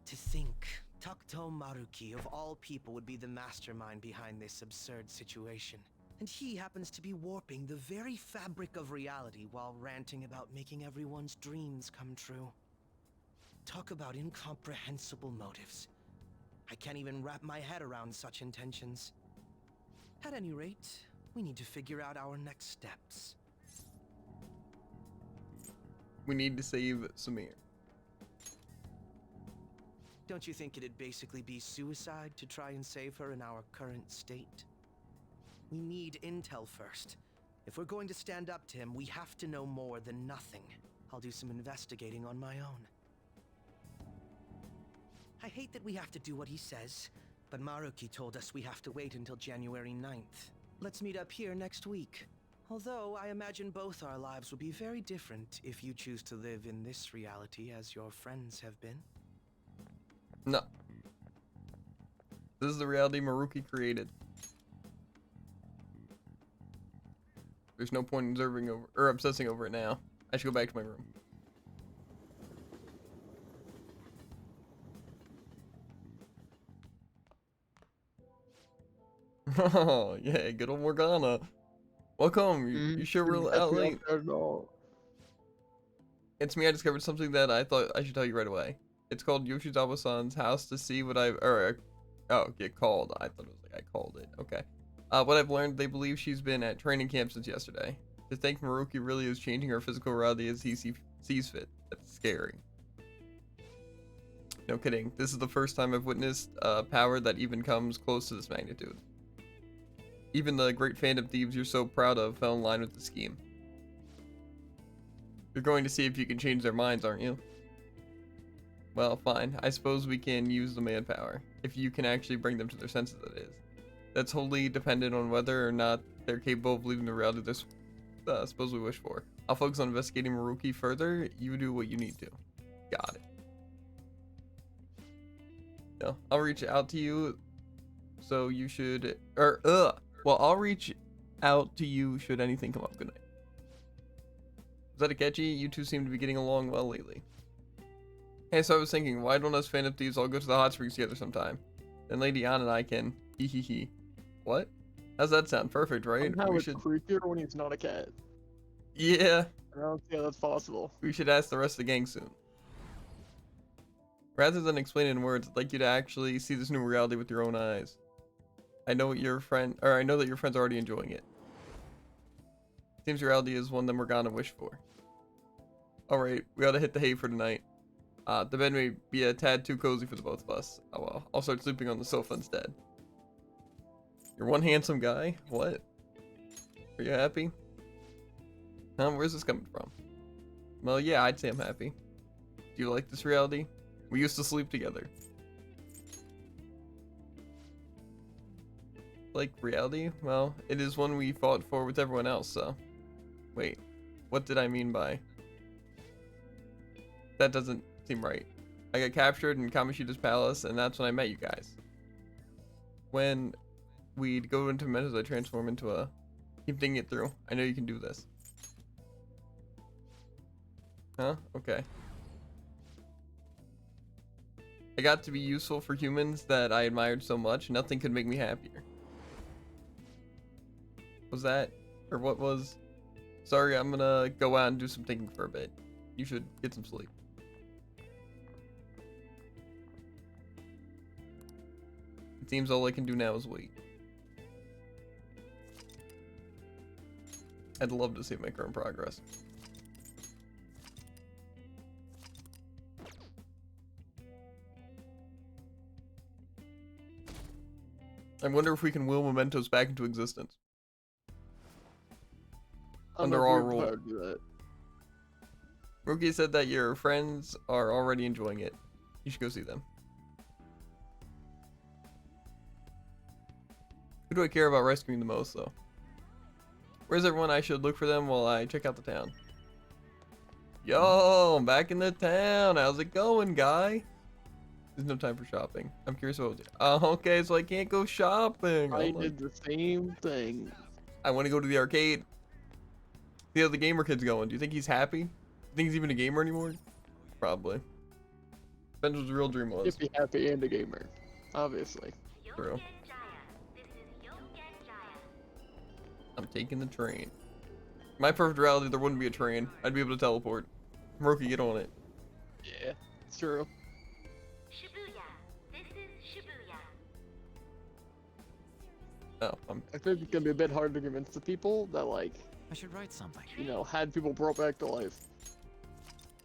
To think, Takuto Maruki of all people would be the mastermind behind this absurd situation. And he happens to be warping the very fabric of reality while ranting about making everyone's dreams come true. Talk about incomprehensible motives. I can't even wrap my head around such intentions. At any rate, we need to figure out our next steps. We need to save Samir. Don't you think it'd basically be suicide to try and save her in our current state? We need intel first. If we're going to stand up to him, we have to know more than nothing. I'll do some investigating on my own. I hate that we have to do what he says, but Maruki told us we have to wait until January 9th. Let's meet up here next week. Although I imagine both our lives will be very different if you choose to live in this reality as your friends have been. No. This is the reality Maruki created. There's no point in observing over or obsessing over it now. I should go back to my room. Oh, yeah, good old Morgana. Welcome. You sure we're out late? It's me. I discovered something that I thought I should tell you right away. It's called Yoshizawa-san's house to see what get called. I thought it was like I called it. Okay. What I've learned, they believe she's been at training camp since yesterday. To think Maruki really is changing her physical reality as he sees fit. That's scary. No kidding. This is the first time I've witnessed power that even comes close to this magnitude. Even the great Phantom Thieves you're so proud of fell in line with the scheme. You're going to see if you can change their minds, aren't you? Well, fine. I suppose we can use the manpower. If you can actually bring them to their senses, that is. That's wholly dependent on whether or not they're capable of leaving the reality they're supposedly wish for. I'll focus on investigating Maruki further. You do what you need to. Got it. No, I'll reach out to you. So you should, well, I'll reach out to you should anything come up. Good night. Is that Akechi? You two seem to be getting along well lately. Hey, so I was thinking, why don't us Phantom Thieves all go to the hot springs together sometime? Then Lady Ann and I can, hee. What? How's that sound? Perfect, right? Somehow it's creepier when he's not a cat. Yeah. I don't see how that's possible. We should ask the rest of the gang soon. Rather than explain it in words, I'd like you to actually see this new reality with your own eyes. I know that your friends are already enjoying it. Seems reality is one that Morgana wished for. Alright, we ought to hit the hay for tonight. The bed may be a tad too cozy for the both of us. Oh well, I'll start sleeping on the sofa instead. You're one handsome guy? What? Are you happy? Where's this coming from? Well, yeah, I'd say I'm happy. Do you like this reality? We used to sleep together. like reality? Well, it is one we fought for with everyone else, so. Wait, what did I mean by? That doesn't seem right. I got captured in Kamoshida's palace, and that's when I met you guys. When we'd go into Mementos, I transform into a... Keep thinking it through. I know you can do this. Huh? Okay. I got to be useful for humans that I admired so much. Nothing could make me happier. Was that? Or what was? Sorry, I'm gonna go out and do some thinking for a bit. You should get some sleep. It seems all I can do now is wait. I'd love to see my current progress. I wonder if we can will Mementos back into existence. I don't know Under if our we're rule. allowed to do that. Rookie said that your friends are already enjoying it. You should go see them. Who do I care about rescuing the most, though? Where's everyone? I should look for them while I check out the town. Yo, I'm back in the town. How's it going, guy? There's no time for shopping. I'm curious what. Okay, so I can't go shopping. I did the same thing. I want to go to the arcade. See how the gamer kid's going. Do you think he's happy? Do you think he's even a gamer anymore? Probably. Depends what his real dream was. If be happy and a gamer, obviously. True. I'm taking the train. My perfect reality, there wouldn't be a train. I'd be able to teleport. Hiroki, get on it. Yeah, it's true. Shibuya. This is Shibuya. Oh, I think it's gonna be a bit hard to convince the people that, like, I should write something. you know, had people brought back to life.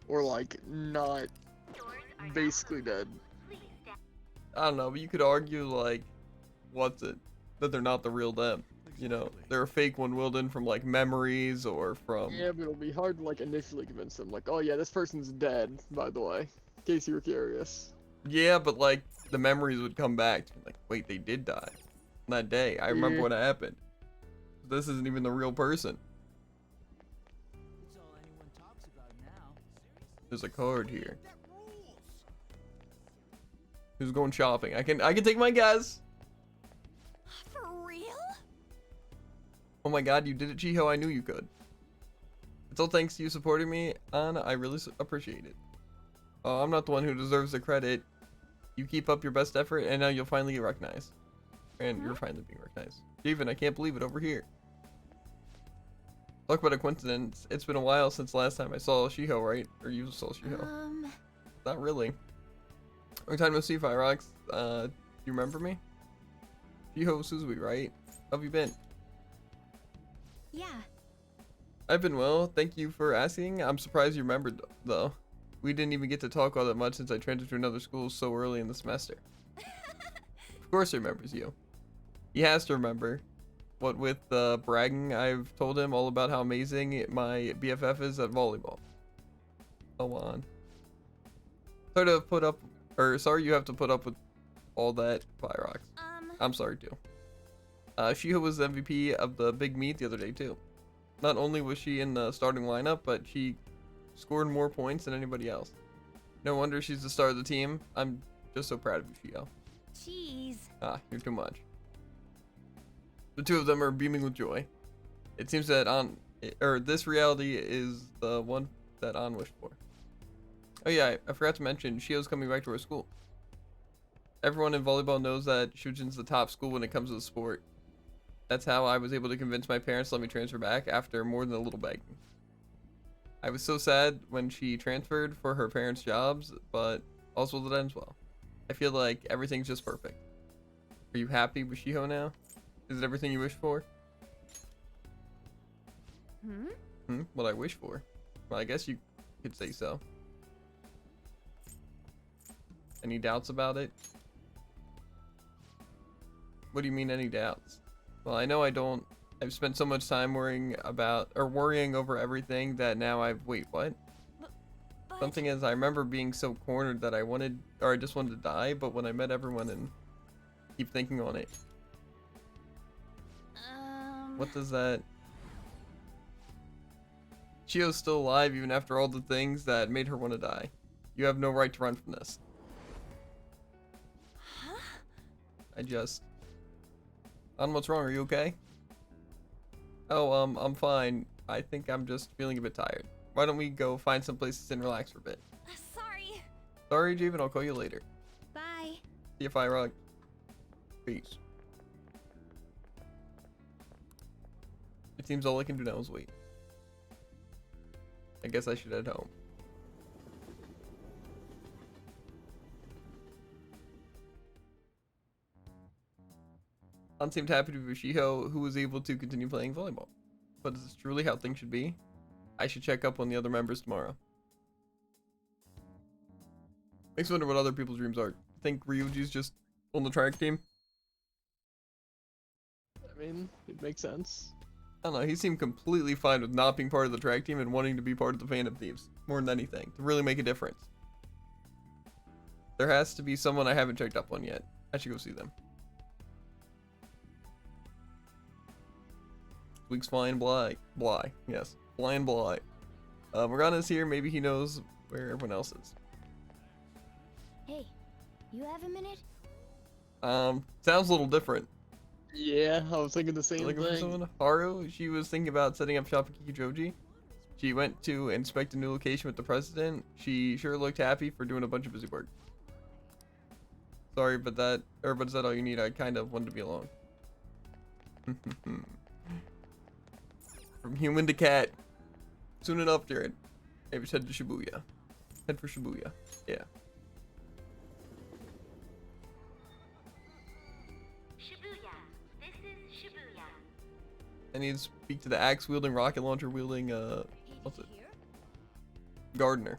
Or, like, not basically dead. I don't know, but you could argue, like, what's it? That they're not the real them. You know, they're a fake one willed in from, like, memories or from... Yeah, but it'll be hard to, like, initially convince them. Like, oh yeah, this person's dead, by the way. In case you were curious. Yeah, but, like, the memories would come back. Like, wait, they did die. That day. I remember Yeah. what happened. This isn't even the real person. There's a card here. Who's going shopping? I can take my guess. For real? Oh my god, you did it, Chiho. I knew you could. It's all thanks to you supporting me, Anna. I really appreciate it. Oh, I'm not the one who deserves the credit. You keep up your best effort, and now you'll finally get recognized. And you're finally being recognized. Steven, I can't believe it over here. Talk about a coincidence. It's been a while since last time I saw Shiho, right? Or you saw Shiho. Not really. Long time no see, Firefox. Do you remember me? Shiho Suzui, right? How have you been? Yeah. I've been well. Thank you for asking. I'm surprised you remembered, though. We didn't even get to talk all that much since I transferred to another school so early in the semester. Of course he remembers you. He has to remember. What with the bragging, I've told him all about how amazing my BFF is at volleyball. Go on. Sorry you have to put up with all that, Pyrox. I'm sorry too. Shiho was the MVP of the big meet the other day too. Not only was she in the starting lineup, but she scored more points than anybody else. No wonder she's the star of the team. I'm just so proud of you, Shiho. Jeez. Ah, you're too much. The two of them are beaming with joy. It seems that this reality is the one that An wished for. Oh yeah, I forgot to mention, Shio's coming back to our school. Everyone in volleyball knows that Shujin's the top school when it comes to the sport. That's how I was able to convince my parents to let me transfer back after more than a little begging. I was so sad when she transferred for her parents' jobs, but also that ends well. I feel like everything's just perfect. Are you happy with Shiho now? Is it everything you wish for? What I wish for? Well, I guess you could say so. Any doubts about it? What do you mean, any doubts? Well, I know I don't. I've spent so much time worrying over everything that now wait, what? But Something is, I remember being so cornered that I just wanted to die, but when I met everyone and keep thinking on it. What does that... Chio's still alive even after all the things that made her want to die. You have no right to run from this. Huh? I don't know what's wrong, are you okay? Oh, I'm fine. I think I'm just feeling a bit tired. Why don't we go find some places and relax for a bit? Sorry. Sorry, Javen, I'll call you later. Bye. See you, Firog. Peace. It seems all I can do now is wait. I guess I should head home. Han seemed happy to be with Shiho, who was able to continue playing volleyball. But is this truly how things should be? I should check up on the other members tomorrow. Makes me wonder what other people's dreams are. Think Ryuji's just on the track team? I mean, it makes sense. I don't know, he seemed completely fine with not being part of the track team and wanting to be part of the Phantom Thieves, more than anything, to really make a difference. There has to be someone I haven't checked up on yet. I should go see them. Week's flying Bly. Yes, flying Bly. Morgana's here, maybe he knows where everyone else is. Hey, you have a minute? Sounds a little different. Yeah, I was thinking the same Looking for thing. someone? Haru, she was thinking about setting up shop at Kikijoji. She went to inspect a new location with the president. She sure looked happy for doing a bunch of busy work. Sorry, but is that all you need? I kind of wanted to be alone. From human to cat. Soon enough, Jared. Maybe head to Shibuya. Head for Shibuya. Yeah. Shibuya. This is Shibuya. I need to speak to the axe wielding, rocket launcher wielding, what's it? Gardener.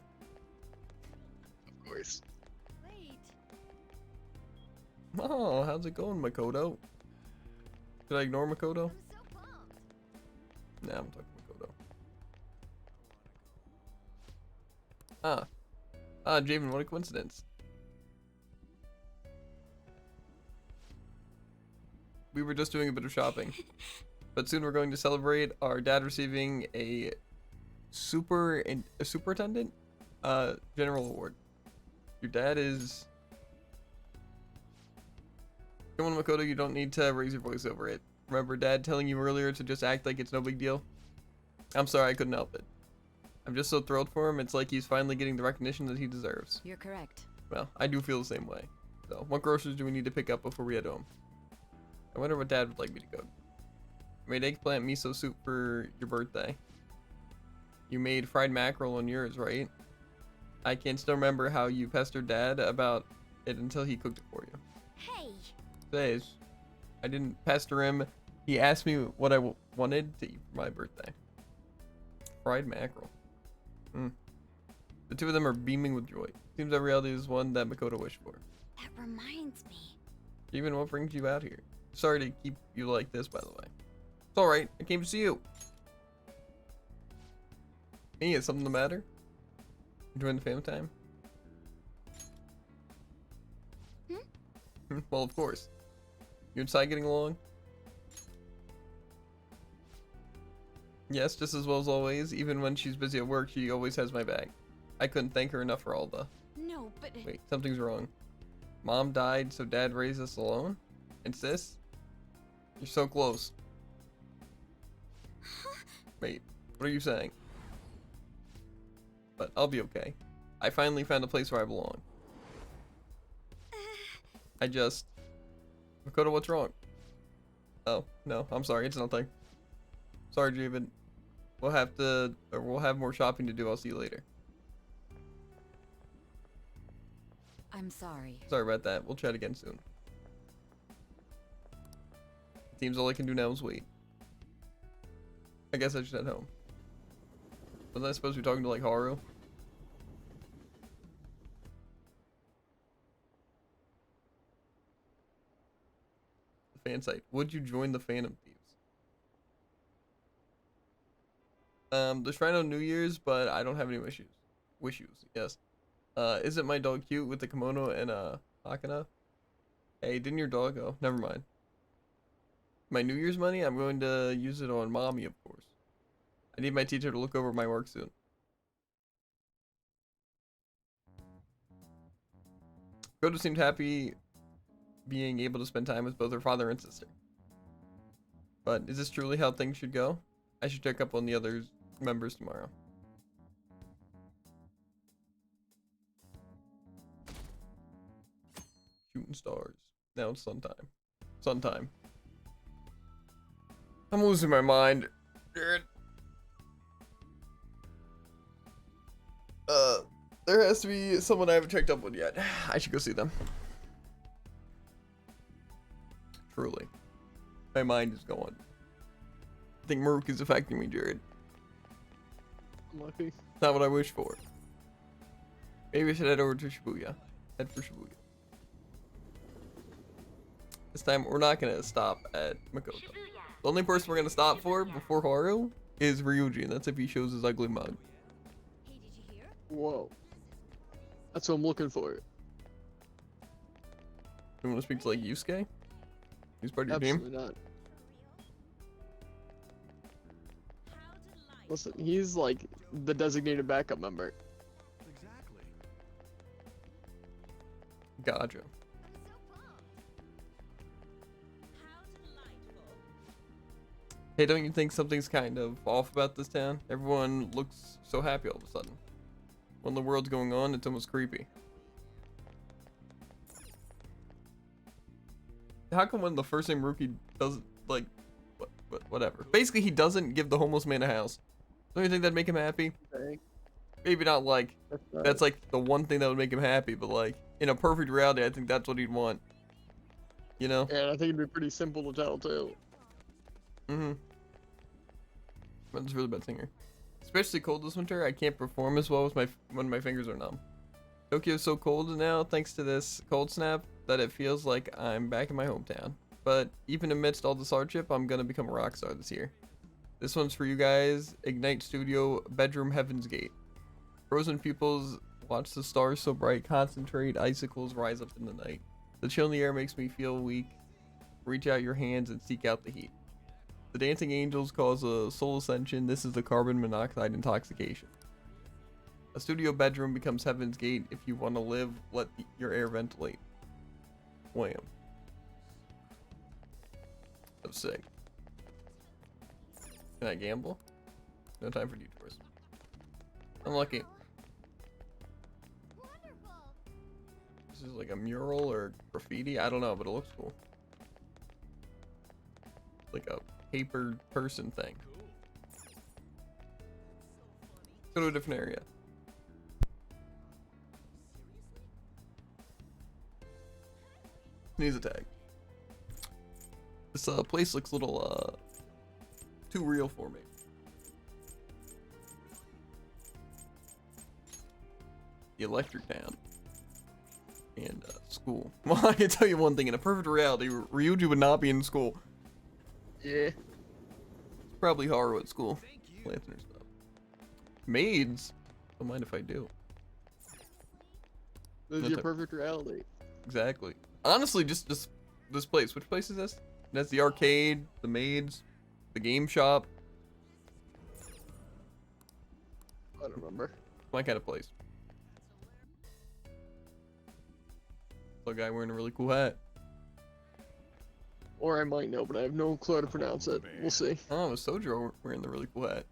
Of course. Wait. Oh, how's it going, Makoto? Did I ignore Makoto? I'm so pumped. Nah, I'm talking Makoto. Javen, what a coincidence. We were just doing a bit of shopping. But soon we're going to celebrate our dad receiving a superintendent general award. Your dad is... Come on, Makoto, you don't need to raise your voice over it. Remember Dad telling you earlier to just act like it's no big deal? I'm sorry, I couldn't help it. I'm just so thrilled for him. It's like he's finally getting the recognition that he deserves. You're correct. Well, I do feel the same way. So, what groceries do we need to pick up before we head home? I wonder what Dad would like me to go. I made eggplant miso soup for your birthday. You made fried mackerel on yours, right? I can still remember how you pestered Dad about it until he cooked it for you. Hey. Says, I didn't pester him. He asked me what I wanted to eat for my birthday. Fried mackerel. The two of them are beaming with joy. Seems that reality is one that Makoto wished for. That reminds me. Even what brings you out here? Sorry to keep you like this, by the way. It's alright, I came to see you. Me, is something the matter? Enjoying the family time? Well, of course. You and Sai getting along? Yes, just as well as always. Even when she's busy at work, she always has my back. I couldn't thank her enough for all the... No, but... Wait, something's wrong. Mom died, so Dad raised us alone? And sis? You're so close. Wait, what are you saying? But I'll be okay. I finally found a place where I belong. I just... Makoto, what's wrong? Oh, no, I'm sorry, it's nothing. Sorry, Javen. We'll have more shopping to do. I'll see you later. I'm sorry. Sorry about that. We'll chat again soon. Seems all I can do now is wait. I guess I should head home. Wasn't I supposed to be talking to, like, Haru? The fan site. Would you join the Phantom Thieves? The Shrine on New Year's, but I don't have any wishes. Yes. Isn't my dog cute with the kimono and Hakana? Hey, didn't your dog go? Never mind. My New Year's money, I'm going to use it on mommy, of course. I need my teacher to look over my work soon. Goto seemed happy being able to spend time with both her father and sister. But is this truly how things should go? I should check up on the other members tomorrow. Shooting stars. Now it's sun time. Sun time. I'm losing my mind. Dude. There has to be someone I haven't checked up on yet. I should go see them. Truly. My mind is going. I think Maruk is affecting me, Jared. Lucky. Not what I wish for. Maybe I should head over to Shibuya. Head for Shibuya. This time, we're not going to stop at Makoto. The only person we're going to stop for before Haru is Ryuji, and that's if he shows his ugly mug. Whoa. That's what I'm looking for. You want to speak to, like, Yusuke? He's part of your team? Absolutely not. Listen, he's like the designated backup member. Gotcha. Hey, don't you think something's kind of off about this town? Everyone looks so happy all of a sudden. When the world's going on, it's almost creepy. How come when the first thing Rookie does, like, whatever. Basically, he doesn't give the homeless man a house. Don't you think that'd make him happy? Maybe not like, that's like the one thing that would make him happy, but like, in a perfect reality, I think that's what he'd want. You know? And I think it'd be pretty simple to tell, too. Mm-hmm. That's a really bad singer. Especially cold this winter, I can't perform as well with when my fingers are numb. Tokyo's so cold now, thanks to this cold snap, that it feels like I'm back in my hometown. But even amidst all this hardship, I'm gonna become a rock star this year. This one's for you guys. Ignite Studio, Bedroom Heaven's Gate. Frozen pupils watch the stars so bright, concentrate, icicles rise up in the night. The chill in the air makes me feel weak. Reach out your hands and seek out the heat. The dancing angels cause a soul ascension. This is the carbon monoxide intoxication. A studio bedroom becomes heaven's gate. If you want to live, let your air ventilate. Wham. So sick. Can I gamble? No time for detours. Unlucky. This is like a mural or graffiti. I don't know, but it looks cool. Like a paper person thing. Go to a different area. Needs a tag. This place looks a little too real for me. The Electric Town. And school. Well, I can tell you one thing. In a perfect reality, Ryuji would not be in school. Yeah. It's probably Haru at school. Planting her stuff. Maids? Don't mind if I do. This is your perfect reality. Exactly. Honestly, just this place. Which place is this? That's the arcade, the maids, the game shop. I don't remember. My kind of place. A guy wearing a really cool hat. Or I might know, but I have no clue how to pronounce it. We'll see. Oh, it was Sojo wearing the really cool hat.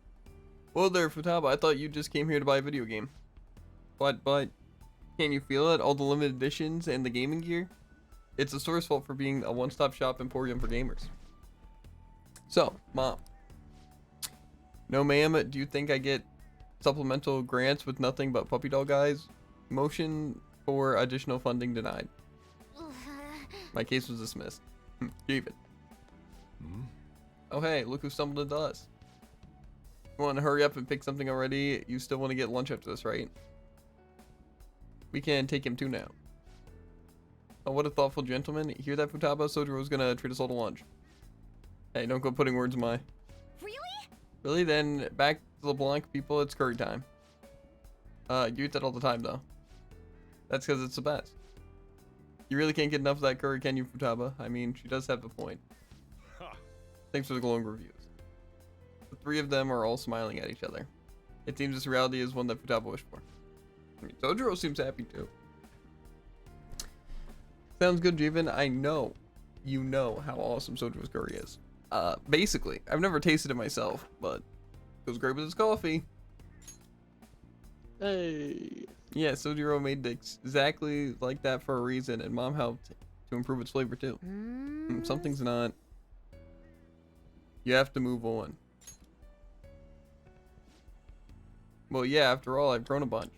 Well there, Futaba, I thought you just came here to buy a video game. But, can you feel it? All the limited editions and the gaming gear? It's the store's fault for being a one-stop shop emporium for gamers. So, Mom. No ma'am, do you think I get supplemental grants with nothing but puppy dog eyes? Motion for additional funding denied. My case was dismissed. David. Oh hey, look who stumbled into us. You want to hurry up and pick something already? You still want to get lunch after this, right? We can take him too now. Oh, what a thoughtful gentleman. Hear that, Futaba? Sojiro's gonna treat us all to lunch. Hey, don't go putting words in my... Really? Really? Then back to LeBlanc, people, it's curry time. You eat that all the time, though. That's because it's the best. You really can't get enough of that curry, can you, Futaba? I mean, she does have the point. Thanks for the glowing reviews. The three of them are all smiling at each other. It seems this reality is one that Futaba wished for. I mean, Sojiro seems happy too. Sounds good, Jeevan. I know you know how awesome Sojiro's curry is. Basically, I've never tasted it myself, but it goes great with his coffee. Hey. Yeah, Sojiro made it exactly like that for a reason, and Mom helped to improve its flavor too. Something's not. You have to move on. Well, yeah, after all, I've grown a bunch.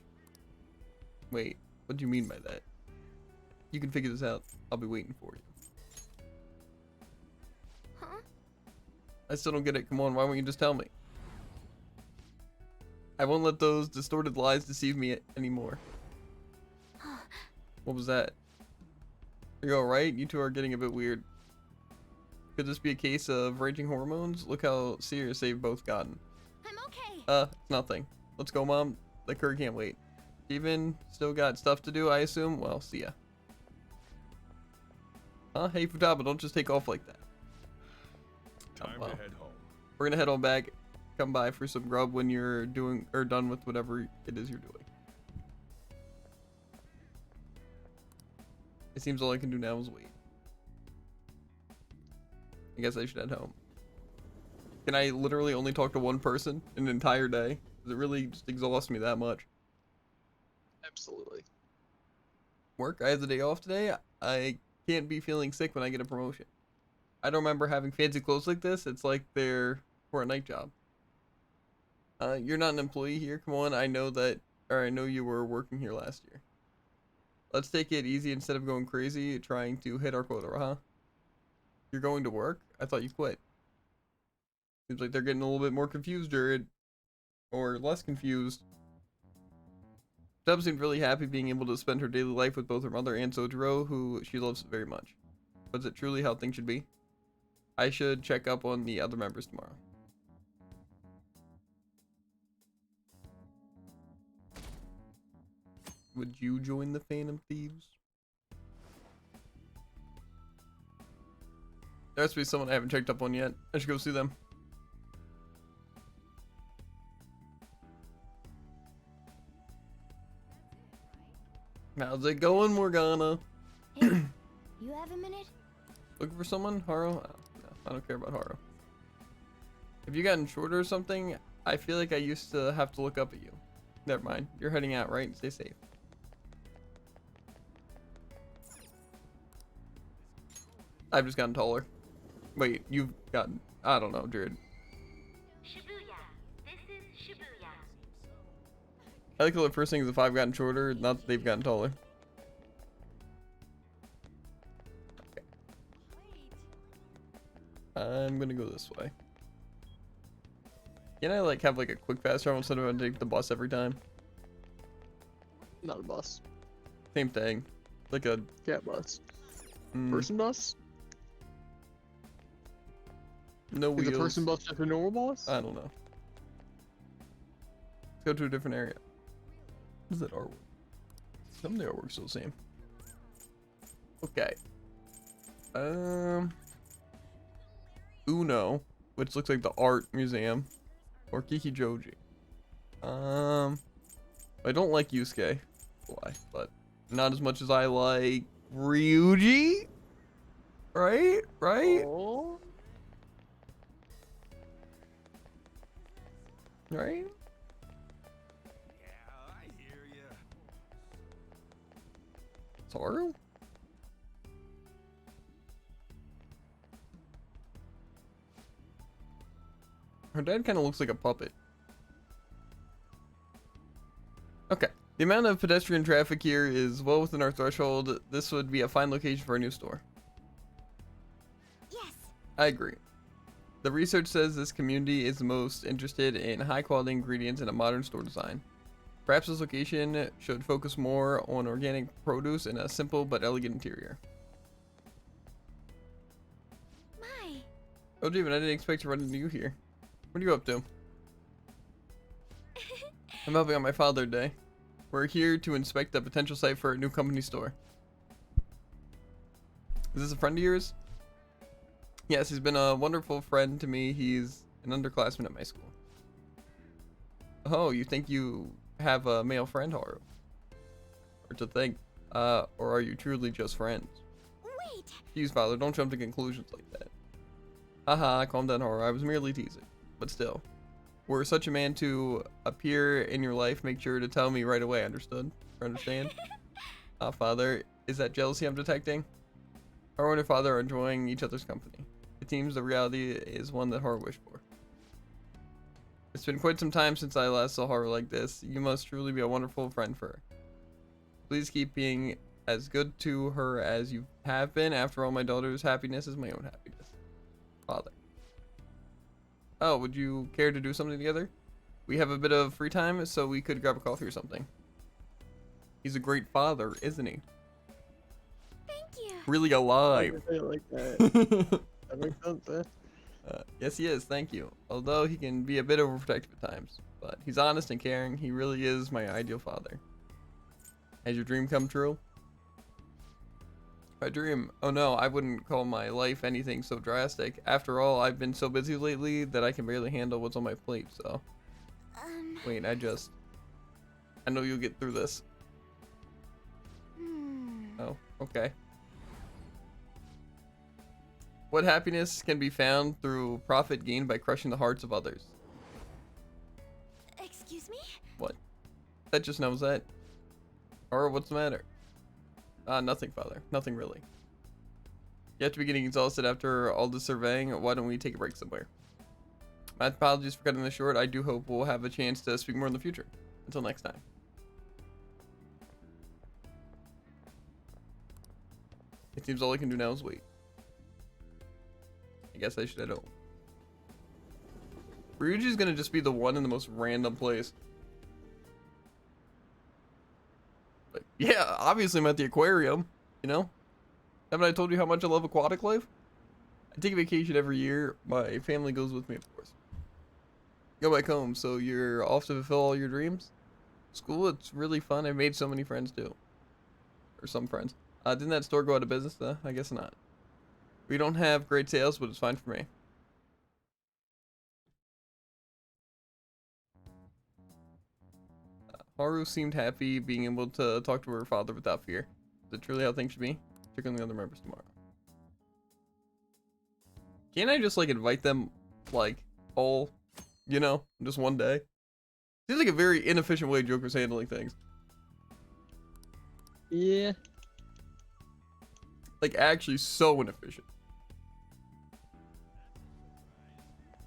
Wait, what do you mean by that? You can figure this out. I'll be waiting for you. Huh? I still don't get it. Come on, why won't you just tell me? I won't let those distorted lies deceive me anymore. What was that? Are you alright? You two are getting a bit weird. Could this be a case of raging hormones? Look how serious they've both gotten. I'm okay. It's nothing. Let's go, Mom. The curry can't wait. Even still got stuff to do, I assume? Well, see ya. Hey, Futaba, don't just take off like that. Time to head home. We're gonna head on back. Come by for some grub when you're doing or done with whatever it is you're doing. It seems all I can do now is wait. I guess I should head home. Can I literally only talk to one person an entire day? Does it really just exhaust me that much? Absolutely. Work? I have the day off today. I can't be feeling sick when I get a promotion. I don't remember having fancy clothes like this. It's like they're for a night job. You're not an employee here. Come on, I know that, or I know you were working here last year. Let's take it easy instead of going crazy trying to hit our quota, huh? You're going to work? I thought you quit. Seems like they're getting a little bit more confused, Jared. Or less confused. Dub seemed really happy being able to spend her daily life with both her mother and Sojiro, who she loves very much. Was it truly how things should be? I should check up on the other members tomorrow. Would you join the Phantom Thieves? There has to be someone I haven't checked up on yet. I should go see them. How's it going, Morgana? Hey, you have a minute? Looking for someone? Haro? Oh, no, I don't care about Haro. Have you gotten shorter or something? I feel like I used to have to look up at you. Never mind. You're heading out, right? Stay safe. I've just gotten taller. Wait, you've gotten... I don't know, Jared. Shibuya. This is Shibuya. I like how the first thing is if I've gotten shorter, not that they've gotten taller. Okay. I'm gonna go this way. Can I like have like a quick fast travel instead of having to take the bus every time? Not a bus. Same thing. Like a Cat bus. mm, Person bus? no Is wheels. a person bus just a normal bus? I don't know. Let's go to a different area. What is that artwork? Some of the artwork's still the same. Okay. Uno, which looks like the art museum, or Kikijoji. I don't like Yusuke. Why? But not as much as I like Ryuji. Right? Right? Oh. Right? Yeah, I hear ya. Toru? Her dad kind of looks like a puppet. Okay. The amount of pedestrian traffic here is well within our threshold. This would be a fine location for a new store. Yes. I agree. The research says this community is most interested in high quality ingredients and a modern store design. Perhaps this location should focus more on organic produce and a simple but elegant interior. My. Oh, Jeevan, I didn't expect to run into you here. What are you up to? I'm helping out my father today. We're here to inspect the potential site for a new company store. Is this a friend of yours? Yes, he's been a wonderful friend to me. He's an underclassman at my school. Oh, you think you have a male friend, Haru? Or to think, or are you truly just friends? Wait! Jeez, father, don't jump to conclusions like that. Haha, calm down, Haru. I was merely teasing. But still, were such a man to appear in your life, make sure to tell me right away, understood? Or understand? Father, is that jealousy I'm detecting? Haru and her father are enjoying each other's company. It seems the reality is one that Haru wished for. It's been quite some time since I last saw Haru like this. You must truly be a wonderful friend for her. Please keep being as good to her as you have been. After all, my daughter's happiness is my own happiness. Father. Oh, would you care to do something together? We have a bit of free time, so we could grab a coffee or something. He's a great father, isn't he? Thank you. Really alive. I like that. That makes sense, eh? Yes, he is. Thank you. Although he can be a bit overprotective at times, but he's honest and caring. He really is my ideal father. Has your dream come true? My dream? Oh no, I wouldn't call my life anything so drastic. After all, I've been so busy lately that I can barely handle what's on my plate, so. Wait, I know you'll get through this. Oh, okay. What happiness can be found through profit gained by crushing the hearts of others? Excuse me? What? That just knows that. Or what's the matter? Nothing, father. Nothing really. You have to be getting exhausted after all the surveying. Why don't we take a break somewhere? My apologies for cutting this short. I do hope we'll have a chance to speak more in the future. Until next time. It seems all I can do now is wait. I guess I should head home. Ryuji's gonna just be the one in the most random place. Like, yeah, obviously I'm at the aquarium, you know? Haven't I told you how much I love aquatic life? I take a vacation every year. My family goes with me, of course. Go back home, so you're off to fulfill all your dreams? School, it's really fun. I've made so many friends too. Or some friends. Didn't that store go out of business though? I guess not. We don't have great sales, but it's fine for me. Haru seemed happy being able to talk to her father without fear. Is it truly how things should be? Check on the other members tomorrow. Can't I just like invite them like all, you know, just one day? Seems like a very inefficient way Joker's handling things. Yeah. Like actually so inefficient.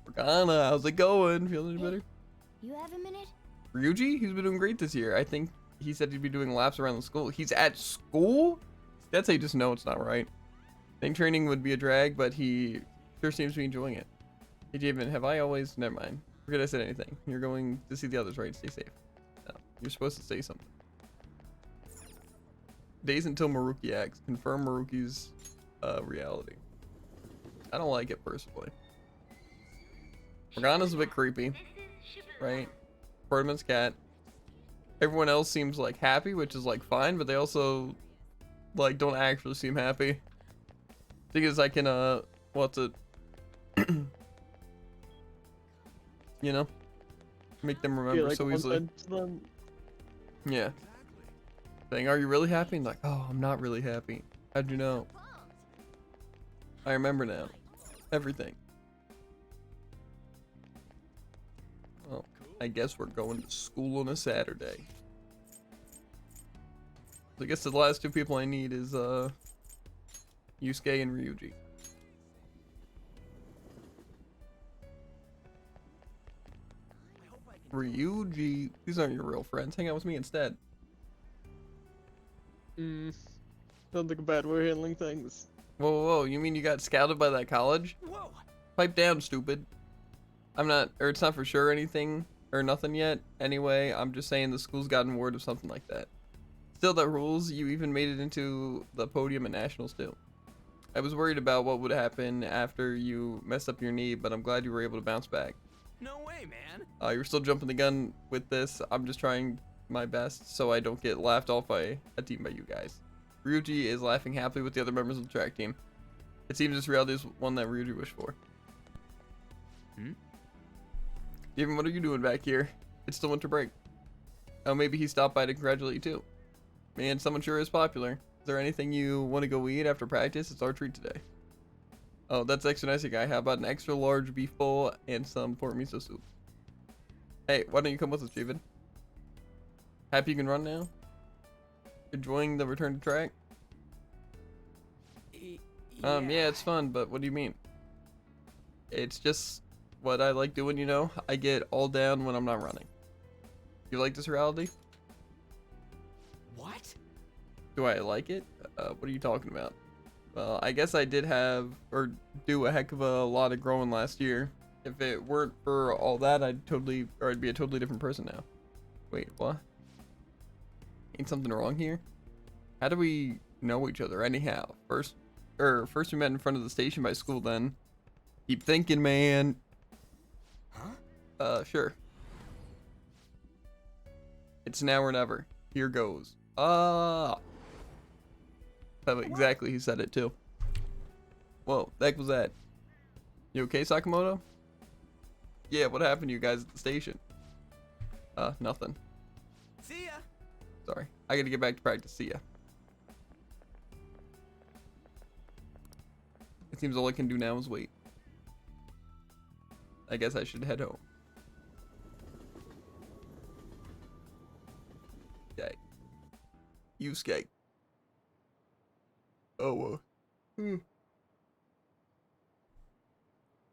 Morgana, how's it going? Feeling any better? You have a minute? Ryuji? He's been doing great this year. I think he said he'd be doing laps around the school. He's at school? That's how you just know it's not right. I think training would be a drag, but he sure seems to be enjoying it. Hey, Javen, have I always... Never mind. Forget I said anything. You're going to see the others, right? Stay safe. No, you're supposed to say something. Days until Maruki acts. Confirm Maruki's reality. I don't like it personally. Morgana's a bit creepy, right? Birdman's cat. Everyone else seems like happy, which is like fine, but they also like don't actually seem happy. Thing is, I can what's it? You know, make them remember like so easily. Yeah. Saying, "Are you really happy?" And like, "Oh, I'm not really happy." How'd you know? I remember now. Everything. Well, I guess we're going to school on a Saturday. I guess the last two people I need is Yusuke and Ryuji. Ryuji, these aren't your real friends. Hang out with me instead. Sounds like a bad way of handling things. Whoa, whoa, whoa, you mean you got scouted by that college? Whoa! Pipe down, stupid. I'm not, or it's not for sure anything, or nothing yet. Anyway, I'm just saying the school's gotten word of something like that. Still, that rules. You even made it into the podium at nationals too. I was worried about what would happen after you messed up your knee, but I'm glad you were able to bounce back. No way, man. You're still jumping the gun with this. I'm just trying my best so I don't get laughed off by a team by you guys. Ryuji is laughing happily with the other members of the track team. It seems this reality is one that Ryuji wished for. Even what are you doing back here? It's the winter break. Oh, maybe he stopped by to congratulate you too. Man, someone sure is popular. Is there anything you want to go eat after practice? It's our treat today. Oh, that's extra nice, guy. How about an extra large beef bowl and some pork miso soup? Hey, why don't you come with us, Javen? Happy you can run now? Enjoying the return to track? Yeah, it's fun, but what do you mean? It's just what I like doing, you know? I get all down when I'm not running. You like this reality? What? Do I like it? What are you talking about? Well, I guess I did have, or do a heck of a lot of growing last year. If it weren't for all that, I'd be a totally different person now. Wait, what? Ain't something wrong here? How do we know each other anyhow? First we met in front of the station by school then. Keep thinking, man. Huh? Sure. It's now or never. Here goes. Exactly, he said it too. Whoa, the heck was that? You okay, Sakamoto? Yeah, what happened to you guys at the station? Nothing. See ya. Sorry, I gotta get back to practice. See ya. It seems all I can do now is wait. I guess I should head home. Okay. Yusuke. Oh,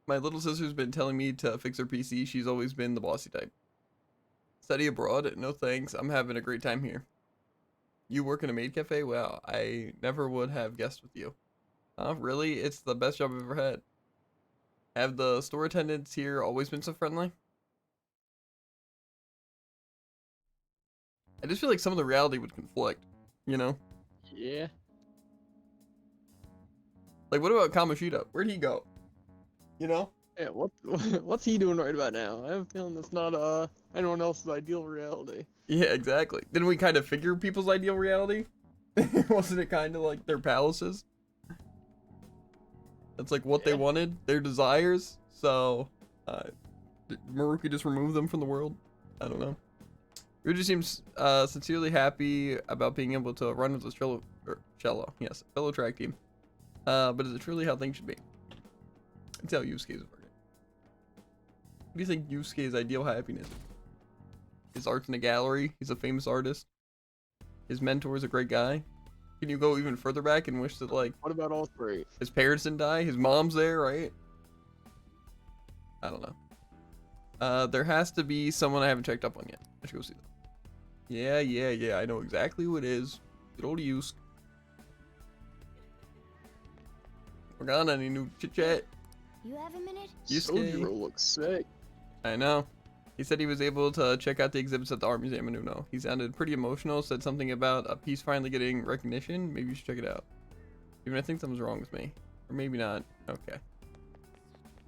My little sister's been telling me to fix her PC. She's always been the bossy type. Study abroad? No thanks. I'm having a great time here. You work in a maid cafe? Wow, I never would have guessed with you. Really? It's the best job I've ever had. Have the store attendants here always been so friendly? I just feel like some of the reality would conflict, you know? Yeah. Like, what about Kamoshida? Where'd he go? You know? Yeah, what's he doing right about now? I have a feeling that's not anyone else's ideal reality. Yeah, exactly. Didn't we kind of figure people's ideal reality? Wasn't it kind of like their palaces? That's like what they wanted, their desires. So, did Maruki just remove them from the world? I don't know. Ryuji seems sincerely happy about being able to run with his cello. Yes, fellow track team. But is it truly how things should be? That's how Yusuke's working. What do you think Yusuke's ideal happiness is? His art's in a gallery. He's a famous artist. His mentor is a great guy. Can you go even further back and wish that, like... What about all three? His parents didn't die? His mom's there, right? I don't know. There has to be someone I haven't checked up on yet. I should go see them. Yeah. I know exactly who it is. Good old Yusuke. Morgana, any new chit-chat? You have a minute? Yusuke. Sojiro looks sick. I know. He said he was able to check out the exhibits at the Art Museum in Uno. He sounded pretty emotional, said something about a piece finally getting recognition. Maybe you should check it out. Even I think something's wrong with me. Or maybe not. Okay.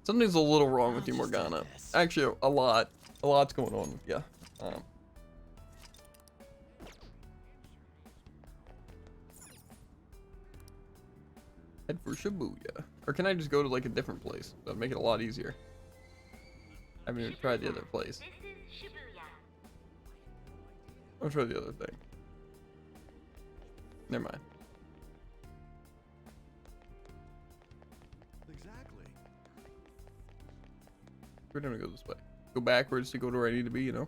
Something's a little wrong with you, Morgana. Actually, a lot. A lot's going on with you. Head for Shibuya. Or can I just go to like a different place? That'd make it a lot easier. I haven't even tried the other place. I'll try the other thing. Never mind. Exactly. We're gonna go this way. Go backwards to go to where I need to be, you know?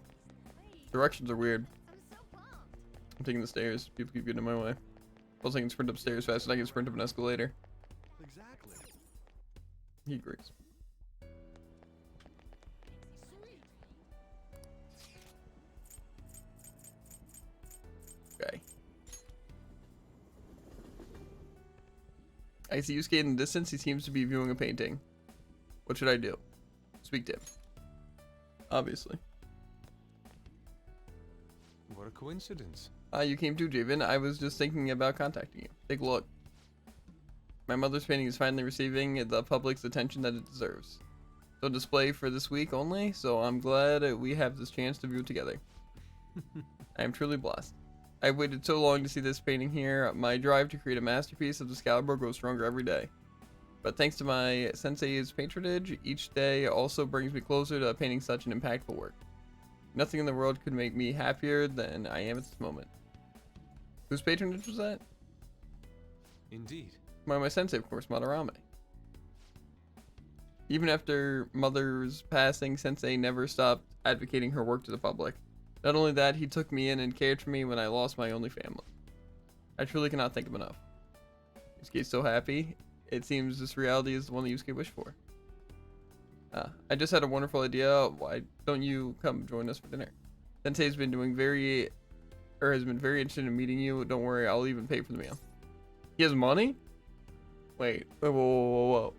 Directions are weird. I'm taking the stairs. People keep getting in my way. Plus I can sprint upstairs faster than I can sprint up an escalator. Exactly. He agrees. Okay. I see Yusuke in the distance. He seems to be viewing a painting. What should I do? Speak to him. Obviously. What a coincidence. You came too, Javen. I was just thinking about contacting you. Take a look. My mother's painting is finally receiving the public's attention that it deserves. So display for this week only, so I'm glad we have this chance to view it together. I am truly blessed. I've waited so long to see this painting here. My drive to create a masterpiece of Excalibur grows stronger every day. But thanks to my sensei's patronage, each day also brings me closer to painting such an impactful work. Nothing in the world could make me happier than I am at this moment. Whose patronage was that? Indeed. My sensei, of course, Madarame. Even after Mother's passing, Sensei never stopped advocating her work to the public. Not only that, he took me in and cared for me when I lost my only family. I truly cannot thank him enough. Yusuke's so happy. It seems this reality is the one that Yusuke wished for. I just had a wonderful idea. Why don't you come join us for dinner? Sensei has been has been very interested in meeting you. Don't worry, I'll even pay for the meal. He has money? Wait, whoa.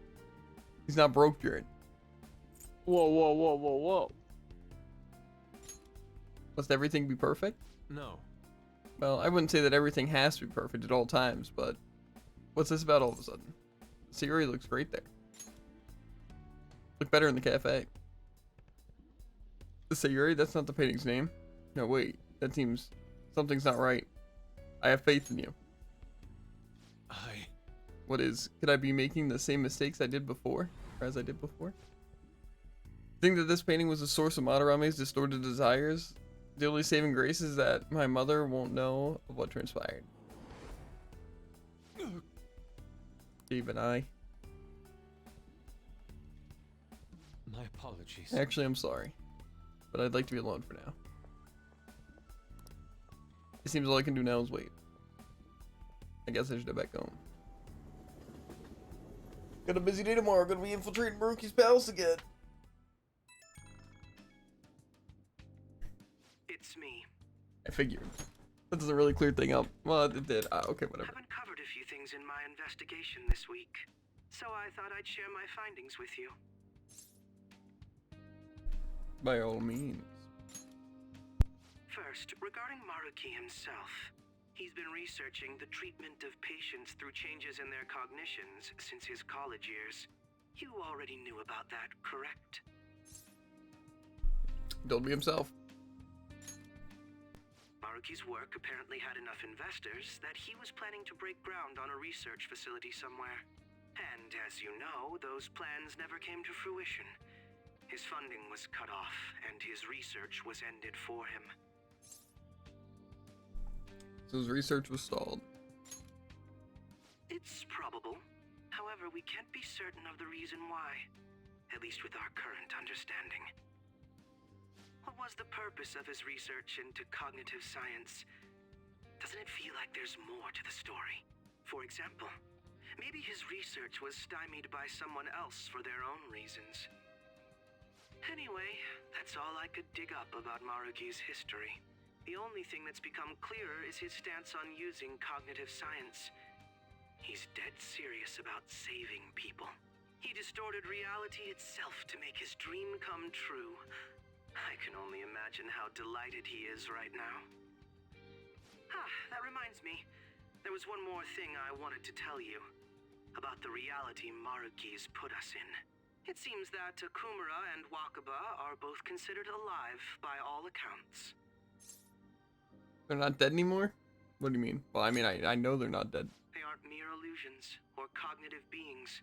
He's not broke, Jared. Whoa. Must everything be perfect? No. Well, I wouldn't say that everything has to be perfect at all times, but what's this about all of a sudden? Sayuri looks great there. Look better in the cafe. Sayuri? That's not the painting's name. No, wait. That seems... something's not right. I have faith in you. What is? Could I be making the same mistakes I did before? Or as I did before? Think that this painting was the source of Madarame's distorted desires? The only saving grace is that my mother won't know of what transpired. Even I. My apologies. Actually, I'm sorry. But I'd like to be alone for now. It seems all I can do now is wait. I guess I should head back home. Got a busy day tomorrow. Gonna be infiltrating Maruki's palace again. It's me. I figured. That doesn't really clear thing up. Well, it did. Okay, whatever. Haven't covered a few things in my investigation this week, so I thought I'd share my findings with you. By all means. First, regarding Maruki himself. He's been researching the treatment of patients through changes in their cognitions since his college years. You already knew about that, correct? Told me himself. Maruki's work apparently had enough investors that he was planning to break ground on a research facility somewhere. And as you know, those plans never came to fruition. His funding was cut off, and his research was ended for him. So his research was stalled. It's probable. However, we can't be certain of the reason why. At least with our current understanding. What was the purpose of his research into cognitive science? Doesn't it feel like there's more to the story? For example, maybe his research was stymied by someone else for their own reasons. Anyway, that's all I could dig up about Maruki's history. The only thing that's become clearer is his stance on using cognitive science. He's dead serious about saving people. He distorted reality itself to make his dream come true. I can only imagine how delighted he is right now. That reminds me. There was one more thing I wanted to tell you. About the reality Maruki's put us in. It seems that Kumura and Wakaba are both considered alive by all accounts. They're not dead anymore? What do you mean? Well, I mean, I know they're not dead. They aren't mere illusions or cognitive beings.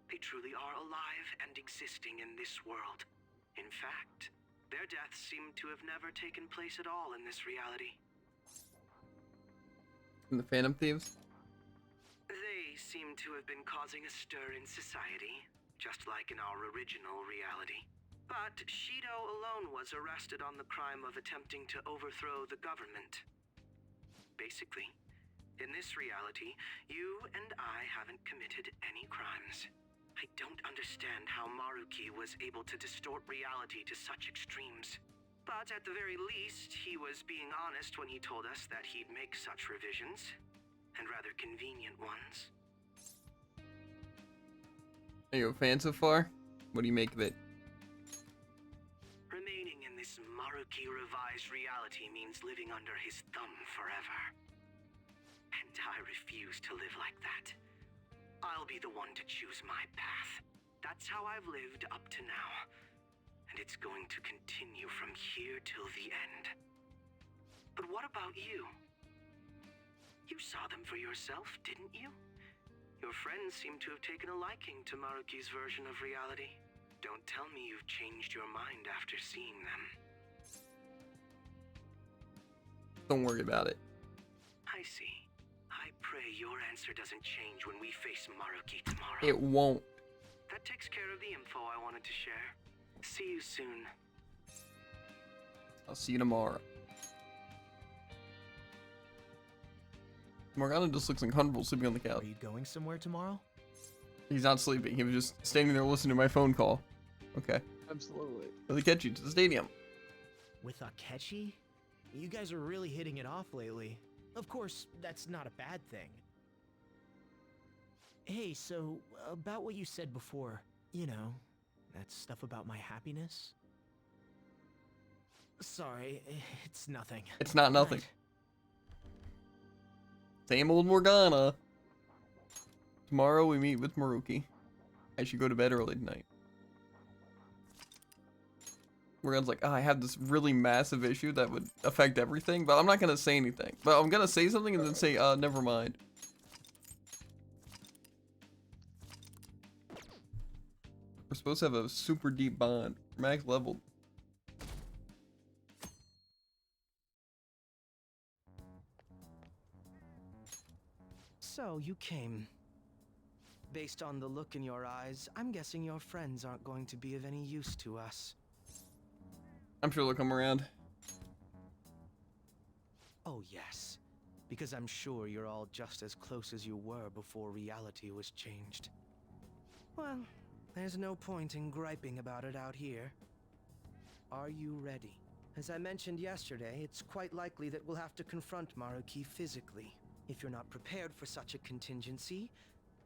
They truly are alive and existing in this world. In fact, their deaths seem to have never taken place at all in this reality. And the Phantom Thieves? They seem to have been causing a stir in society, just like in our original reality. But Shido alone was arrested on the crime of attempting to overthrow the government. Basically, in this reality, you and I haven't committed any crimes. I don't understand how Maruki was able to distort reality to such extremes. But at the very least, he was being honest when he told us that he'd make such revisions, and rather convenient ones. Are you a fan so far? What do you make of it? Remaining in this Maruki revised reality means living under his thumb forever. And I refuse to live like that. I'll be the one to choose my path. That's how I've lived up to now. And it's going to continue from here till the end. But what about you? You saw them for yourself, didn't you? Your friends seem to have taken a liking to Maruki's version of reality. Don't tell me you've changed your mind after seeing them. Don't worry about it. I see. I pray your answer doesn't change when we face Maruki tomorrow. It won't. That takes care of the info I wanted to share. See you soon. I'll see you tomorrow. Morgana just looks uncomfortable sleeping on the couch. Are you going somewhere tomorrow? He's not sleeping. He was just standing there listening to my phone call. Okay. Absolutely. Let me catch you to the stadium. With Akechi? You guys are really hitting it off lately. Of course, that's not a bad thing. Hey, so, about what you said before, you know, that stuff about my happiness? Sorry, it's nothing. It's not nothing. Right. Same old Morgana. Tomorrow we meet with Maruki. I should go to bed early tonight. Morgana's like, oh, I have this really massive issue that would affect everything, but I'm not gonna say anything. But I'm gonna say something and then say, never mind. We're supposed to have a super deep bond. Max leveled. So, you came. Based on the look in your eyes, I'm guessing your friends aren't going to be of any use to us. I'm sure they'll come around. Oh, yes. Because I'm sure you're all just as close as you were before reality was changed. Well, there's no point in griping about it out here. Are you ready? As I mentioned yesterday, it's quite likely that we'll have to confront Maruki physically. If you're not prepared for such a contingency,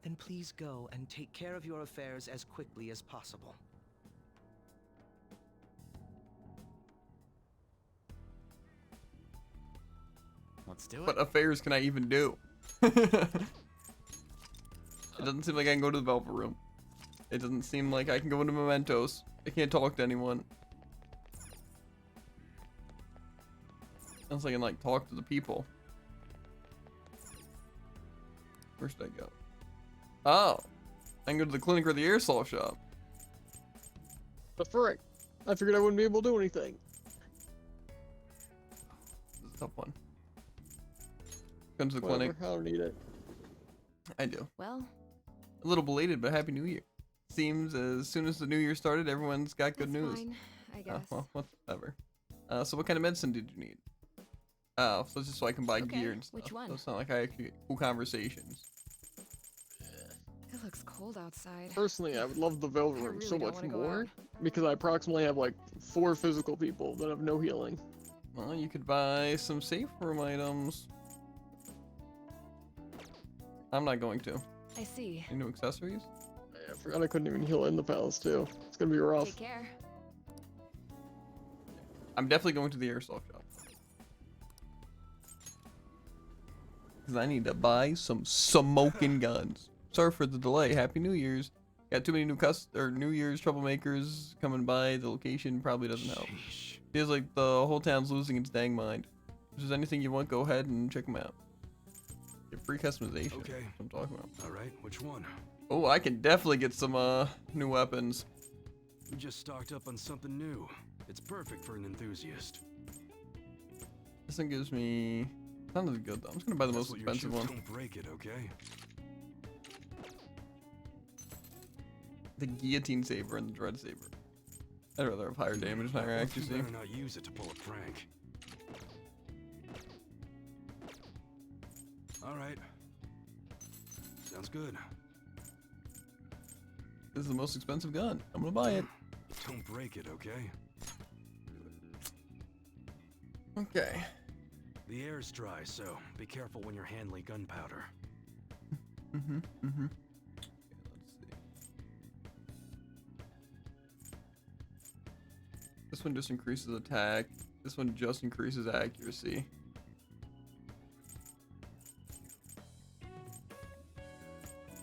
then please go and take care of your affairs as quickly as possible. Let's do it. What affairs can I even do? It doesn't seem like I can go to the Velvet Room. It doesn't seem like I can go into Mementos. I can't talk to anyone. Unless I can like talk to the people. Where should I go? Oh, I can go to the clinic or the airsoft shop. The frick? I figured I wouldn't be able to do anything. This is a tough one. Come to the Whatever, clinic. I don't need it. I do. Well, A little belated, but Happy New Year. Seems as soon as the New Year started, everyone's got good that's news. fine, I guess. Well, whatever. So what kind of medicine did you need? Oh, so it's just so I can buy Okay, gear and stuff. which one? So it's not like I actually get cool conversations. It looks cold outside. Personally, I would love the Velvet I Room really so don't much wanna go more out. because I approximately have like 4 physical people that have no healing. Well, you could buy some safe room items. I'm not going to. I see. Any new accessories? I forgot I couldn't even heal in the palace too. It's gonna be rough. Take care. I'm definitely going to the airsoft shop. Because I need to buy some smoking guns. Sorry for the delay. Happy New Year's. Got too many New Year's troublemakers coming by. The location probably doesn't help. Sheesh. Feels like the whole town's losing its dang mind. If there's anything you want, go ahead and check them out. Get free customization. Okay. That's what I'm talking about. All right, which one? Oh, I can definitely get some new weapons. We just stocked up on something new. It's perfect for an enthusiast. This one gives me... None of the good though. I'm just gonna buy the most That's what your expensive shoes one. Don't break it, okay? The guillotine saber and the dread saber. I'd rather have higher damage and higher You accuracy. better not use it to pull a prank. All right. Sounds good. This is the most expensive gun. I'm gonna buy it. Don't break it, okay? Okay. The air's dry, so be careful when you're handling gunpowder. Okay, let's see. This one just increases attack. This one just increases accuracy.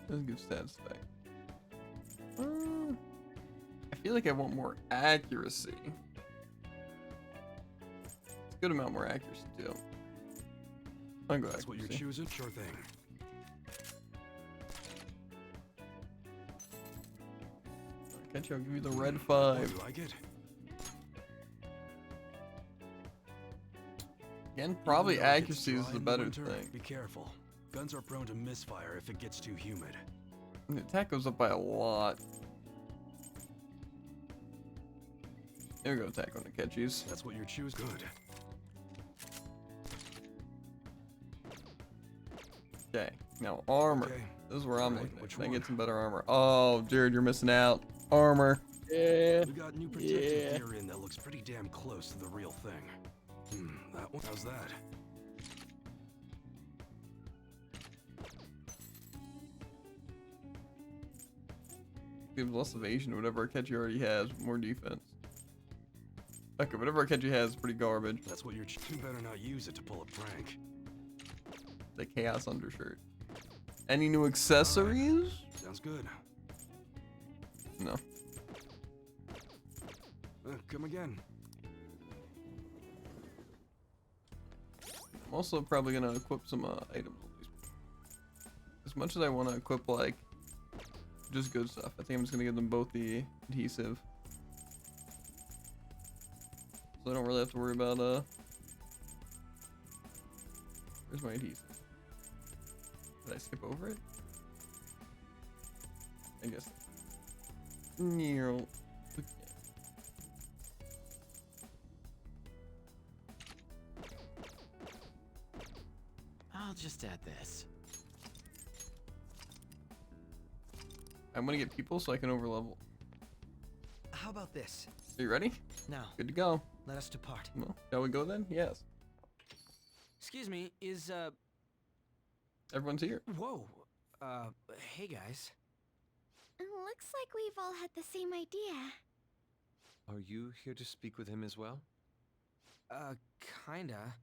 Doesn't give stats back. I feel like I want more accuracy. It's a good amount more accuracy too. I'll go That's what you're accuracy. choosing? Sure thing. Catch you, I'll give you the red 5. You like it? Again, probably Even though it gets accuracy is dry the in better winter, thing. Be careful. Guns are prone to misfire if it gets too humid. The attack goes up by a lot. There we go, attack on the catchies. That's what you're choosing. Good. Okay, now armor. Okay. This is where I'm Right, looking at. which Can I one? get some better armor? Oh, Jared, you're missing out. Armor. Yeah. We got new protective Yeah. gear in that looks pretty damn close to the real thing. That one. How's that? Gives less evasion, whatever Akechi already has, more defense. Okay, whatever Akechi has is pretty garbage. That's what you're. You better not use it to pull a prank. The Chaos Undershirt. Any new accessories? Sounds good. No. Come again. I'm also probably gonna equip some items. As much as I want to equip like just good stuff, I think I'm just gonna give them both the adhesive, so I don't really have to worry about where's my adhesive? Did I skip over it? I guess. Neural. I'll just add this. I'm gonna get people so I can overlevel. How about this? Are you ready? Now, Good to go. let us depart. Well, shall we go then? Yes. Excuse me, is, Everyone's here. whoa. Hey guys. Looks like we've all had the same idea. Are you here to speak with him as well? Kinda.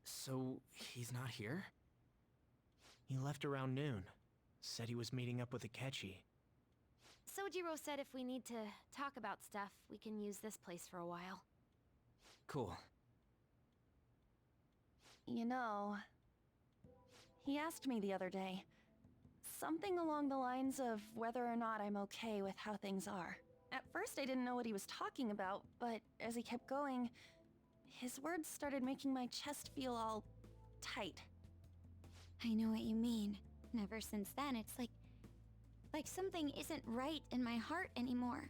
So, he's not here? He left around noon. Said he was meeting up with Akechi. Sojiro said if we need to talk about stuff, we can use this place for a while. Cool. You know, he asked me the other day, something along the lines of whether or not I'm okay with how things are. At first I didn't know what he was talking about, but as he kept going, his words started making my chest feel all tight. I know what you mean. And ever since then, it's like something isn't right in my heart anymore.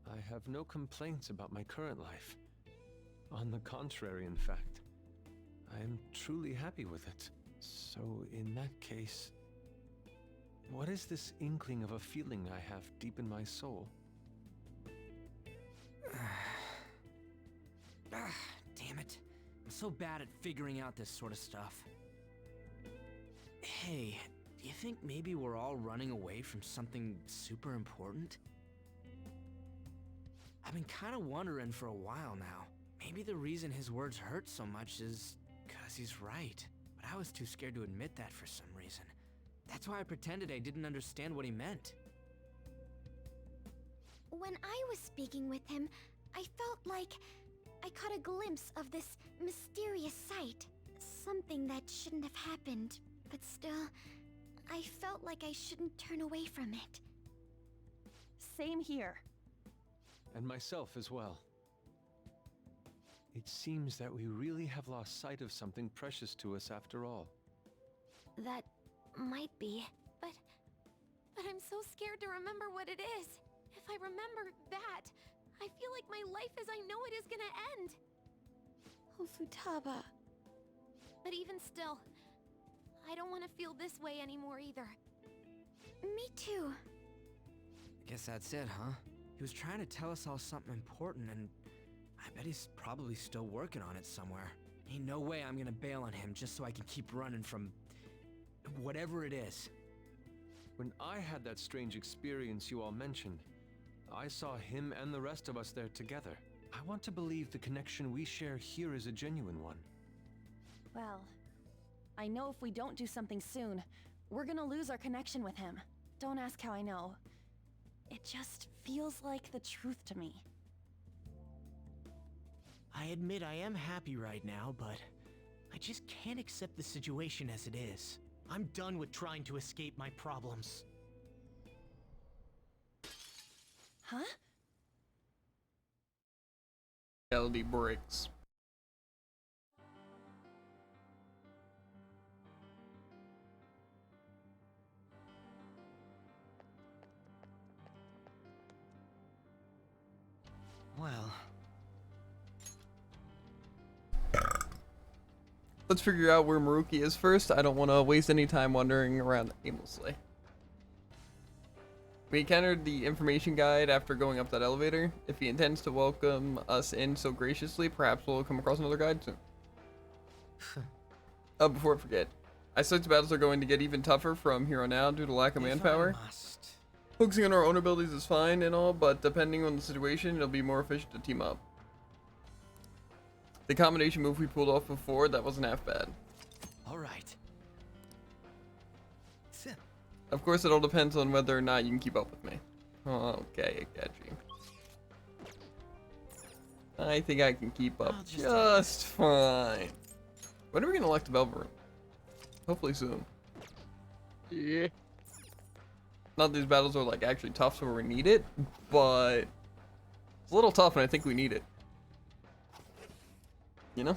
I have no complaints about my current life. On the contrary, in fact. I am truly happy with it. So, in that case, what is this inkling of a feeling I have deep in my soul? Damn it. I'm so bad at figuring out this sort of stuff. Hey, do you think maybe we're all running away from something super important? I've been kind of wondering for a while now. Maybe the reason his words hurt so much is 'cause he's right. But I was too scared to admit that for some reason. That's why I pretended I didn't understand what he meant. When I was speaking with him, I felt like I caught a glimpse of this mysterious sight. Something that shouldn't have happened, but still, I felt like I shouldn't turn away from it. Same here. And myself as well. It seems that we really have lost sight of something precious to us after all. That might be, But I'm so scared to remember what it is. If I remember that, I feel like my life as I know it is gonna end. Oh, Futaba. But even still, I don't want to feel this way anymore either. Me too. I guess that's it, huh? He was trying to tell us all something important, and I bet he's probably still working on it somewhere. Ain't no way I'm gonna bail on him just so I can keep running from whatever it is. When I had that strange experience you all mentioned, I saw him and the rest of us there together. I want to believe the connection we share here is a genuine one. Well, I know if we don't do something soon, we're gonna lose our connection with him. Don't ask how I know. It just feels like the truth to me. I admit I am happy right now, but I just can't accept the situation as it is. I'm done with trying to escape my problems. Huh? LED bricks. Well, Let's figure out where Maruki is first. I don't want to waste any time wandering around aimlessly. We encountered the information guide after going up that elevator. If he intends to welcome us in so graciously, perhaps we'll come across another guide soon. Oh, before I forget, I suspect the battles are going to get even tougher from here on out due to lack of manpower. Focusing on our own abilities is fine and all, but depending on the situation, it'll be more efficient to team up. The combination move we pulled off before, that wasn't half bad. all right. Of course, it all depends on whether or not you can keep up with me. Okay, I got you. I think I can keep up just fine. When are we gonna elect the Velvet Room? Hopefully soon. Yeah. Not these battles are like actually tough so we need it, but it's a little tough and I think we need it. You know?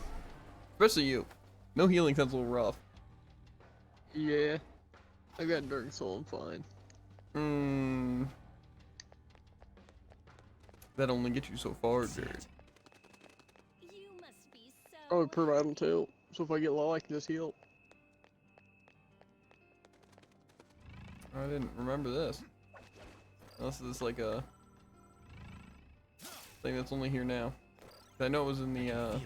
Especially you. No healing sounds a little rough. Yeah. I got Enduring Soul, I'm fine. That only gets you so far, dude. Oh, per battle too. So if I get low, I can just heal. I didn't remember this. Unless this is like a thing that's only here now. I know it was in the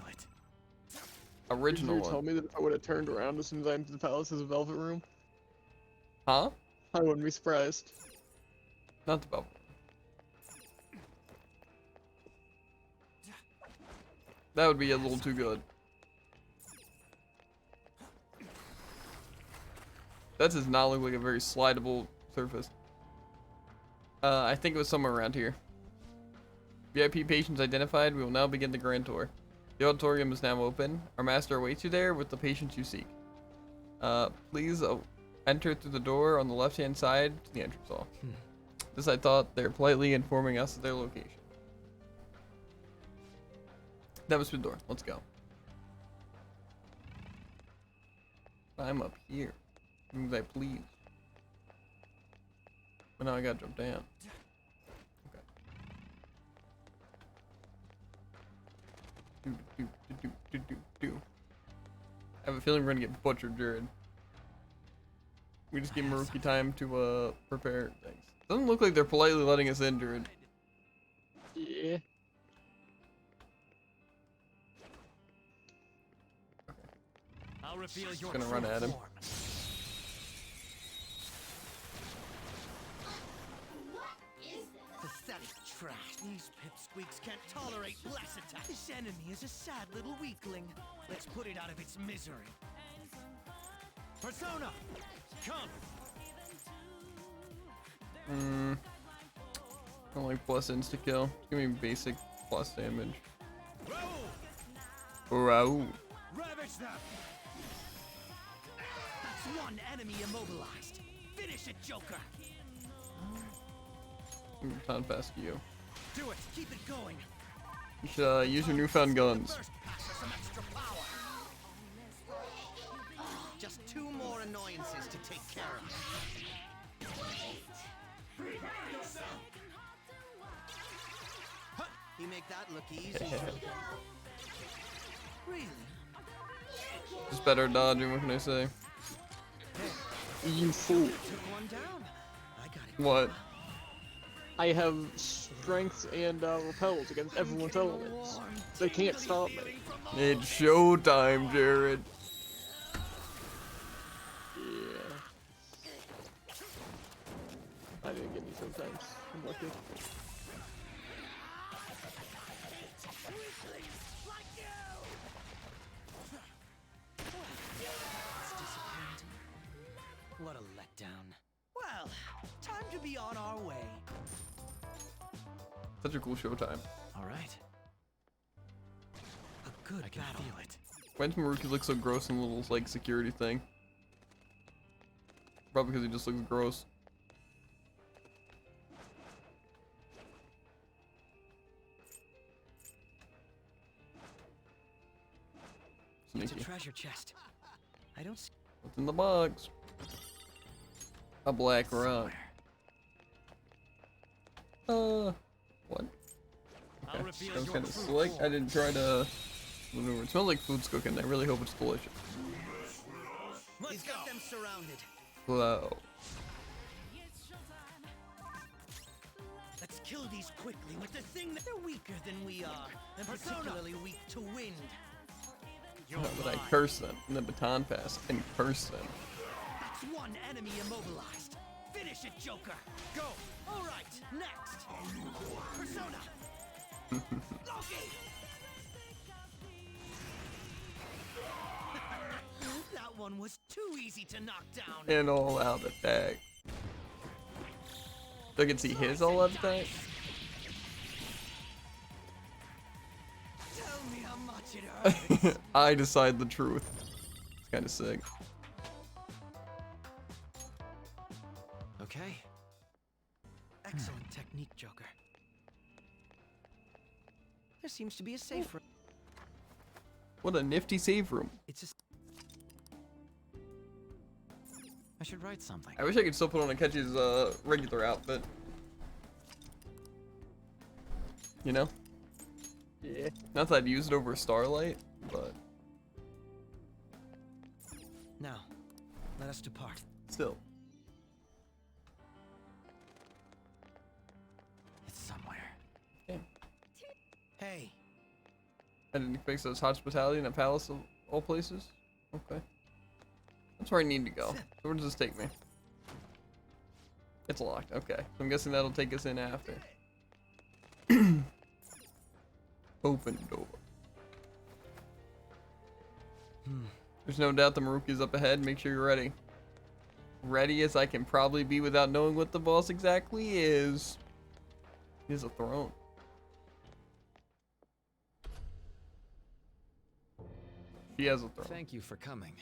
original Did you one. tell me that if I would have turned around as soon as I entered the palace as a Velvet Room? Huh? I wouldn't be surprised. Not the bubble. That would be a little too good. That does not look like a very slidable surface. I think it was somewhere around here. VIP patients identified. We will now begin the grand tour. The auditorium is now open. Our master awaits you there with the patients you seek. Please enter through the door on the left-hand side to the entrance hall. This I thought they're politely informing us of their location. That was the door. Let's go. I'm up here. Move that, please. But now I gotta jump down. Okay. Do. I have a feeling we're gonna get butchered, Jared. We just give Maruki time to prepare things. Doesn't look like they're politely letting us in, Jared. Yeah. I'll reveal your Gonna run at him. Pathetic trash. These pipsqueaks can't tolerate blast attacks. This enemy is a sad little weakling. Let's put it out of its misery. Persona, come. I don't like plus insta kill. Give me basic plus damage. Raoul. Ravage them. That's one enemy immobilized. Finish it, Joker. Time fast to you. Do it. Keep it going. You should use your newfound guns. First pass for some extra power. Just two more annoyances to take care of. Huh, you make that look easy. Really? Just better dodging, what can I say? You fool. Took one down. I got it. What? I have strengths and repels against everyone's elements. They can't stop me. It's showtime, Jared. Yeah. I didn't get me sometimes. I'm lucky. What a letdown. Well, time to be on our way. Such a cool showtime. All right. A good I can battle. feel it. Why does Maruki look so gross in the little like security thing? Probably because he just looks gross. treasure chest. I don't see. What's in the box? A black rock. What? Okay. That was kind of slick. I didn't try to maneuver. It smells like food's cooking. I really hope it's delicious. He's got them surrounded. Glow. Let's kill these quickly with the thing that they're weaker than we are, and particularly weak to wind. But I curse them in the baton pass and curse them. That's one enemy immobilized. Finish it, Joker. Go. All right. Next. Persona. Loki. That one was too easy to knock down. And all out attack. So I can see his all out attack. Tell me how much it hurts. I decide the truth. It's kind of sick. Okay. Excellent technique, Joker. There seems to be a safe room. What a nifty save room. It's just. I should write something. I wish I could still put on Akechi's regular outfit. You know? Yeah. Not that I'd use it over Starlight, but Now, let us depart. still. It's somewhere. Okay. Hey. I didn't expect those hospitality in a palace of all places. Okay. That's where I need to go. So where does this take me? It's locked. Okay. So I'm guessing that'll take us in after. Open door. There's no doubt the Maruki's up ahead. Make sure you're ready. Ready as I can probably be without knowing what the boss exactly is. He has a throne. He has a throne. Thank you for coming.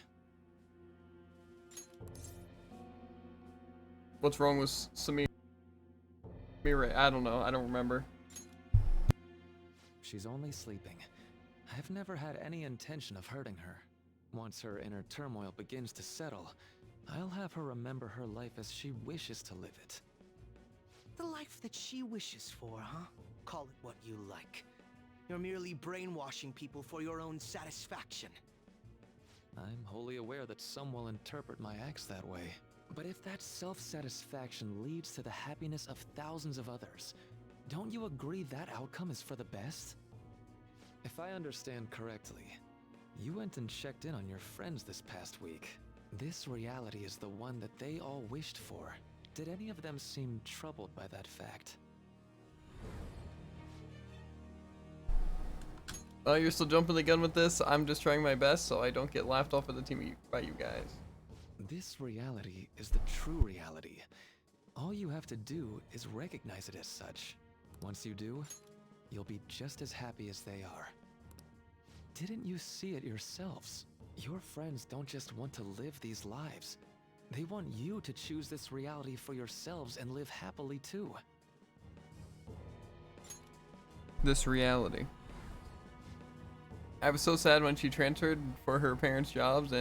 What's wrong with Samira? I don't know. I don't remember. She's only sleeping. I've never had any intention of hurting her. Once her inner turmoil begins to settle, I'll have her remember her life as she wishes to live it. The life that she wishes for, huh? Call it what you like. You're merely brainwashing people for your own satisfaction. I'm wholly aware that some will interpret my acts that way. But if that self-satisfaction leads to the happiness of thousands of others, don't you agree that outcome is for the best? If I understand correctly, you went and checked in on your friends this past week. This reality is the one that they all wished for. Did any of them seem troubled by that fact? You're still jumping the gun with this. I'm just trying my best so I don't get laughed off of the team by you guys. This reality is the true reality. All you have to do is recognize it as such. Once you do, you'll be just as happy as they are. Didn't you see it yourselves? Your friends don't just want to live these lives. They want you to choose this reality for yourselves and live happily too. This reality. I was so sad when she transferred for her parents' jobs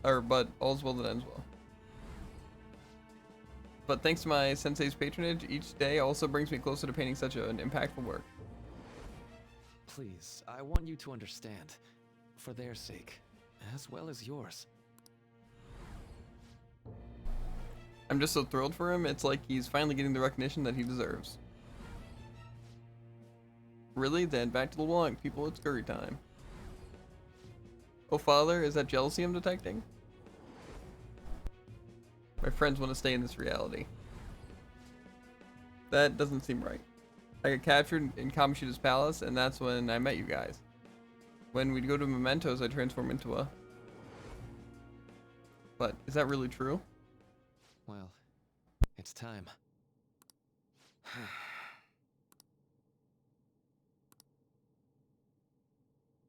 but all's well that ends well. But thanks to my sensei's patronage, each day also brings me closer to painting such an impactful work. Please, I want you to understand. For their sake, as well as yours. I'm just so thrilled for him. It's like he's finally getting the recognition that he deserves. Really? Then back to the log. People, it's curry time. Oh, father, is that jealousy I'm detecting? My friends want to stay in this reality. That doesn't seem right. I got captured in Kamoshida's palace, and that's when I met you guys. When we'd go to Mementos, I transform into a... But, is that really true? Well, it's time.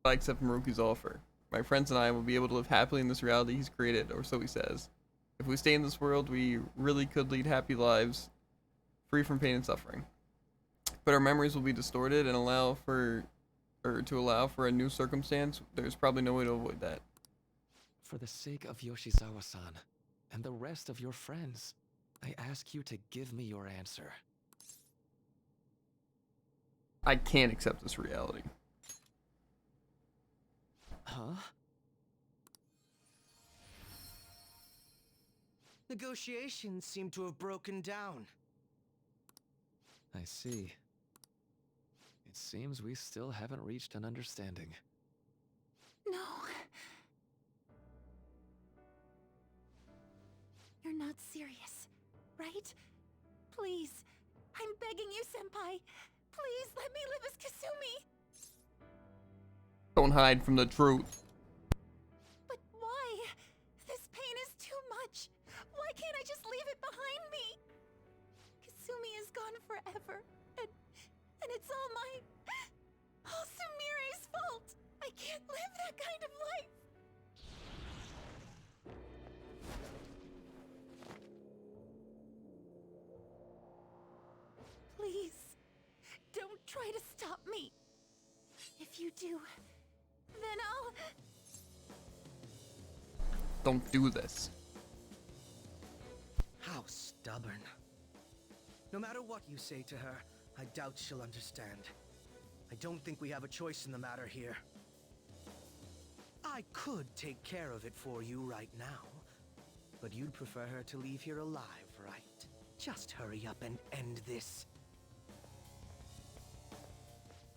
I accept Maruki's offer. My friends and I will be able to live happily in this reality he's created, or so he says. If we stay in this world, we really could lead happy lives, free from pain and suffering. But our memories will be distorted and or to allow for a new circumstance, there's probably no way to avoid that. For the sake of Yoshizawa-san and the rest of your friends, I ask you to give me your answer. I can't accept this reality. Huh? Negotiations seem to have broken down. I see. It seems we still haven't reached an understanding. No. You're not serious, right? Please. I'm begging you, Senpai. Please let me live as Kasumi. Don't hide from the truth. But why? This pain is too much. Why can't I just leave it behind me? Kasumi is gone forever, and it's all Sumire's fault. I can't live that kind of life. Please, don't try to stop me. If you do, then I'll... Don't do this. How stubborn. No matter what you say to her, I doubt she'll understand. I don't think we have a choice in the matter here. I could take care of it for you right now, but you'd prefer her to leave here alive, right? Just hurry up and end this.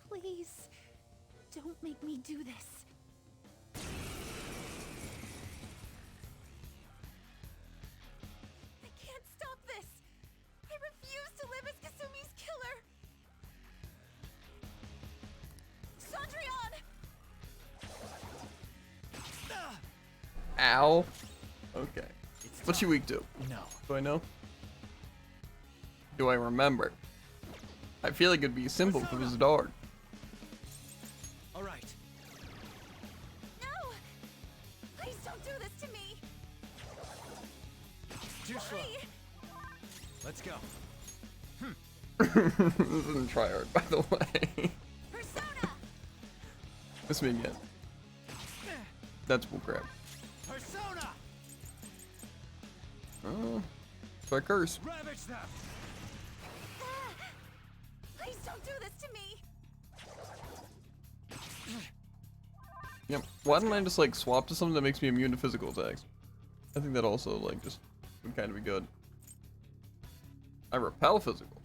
Please, don't make me do this. I can't stop this. I refuse to live as Kasumi's killer. Sondrion! Ow. Okay. What's she weak to? No. Do I know? Do I remember? I feel like it'd be simple if it was a dog. All right. No! Please don't do this to me. Too slow. Let's go. This isn't try hard, by the way. Persona! Miss me again. That's bullcrap. Persona! Oh. So I curse. Ravage them! Please don't do this to me. Yep. Why don't I just like swap to something that makes me immune to physical attacks? I think that also like just would kind of be good. I repel physical.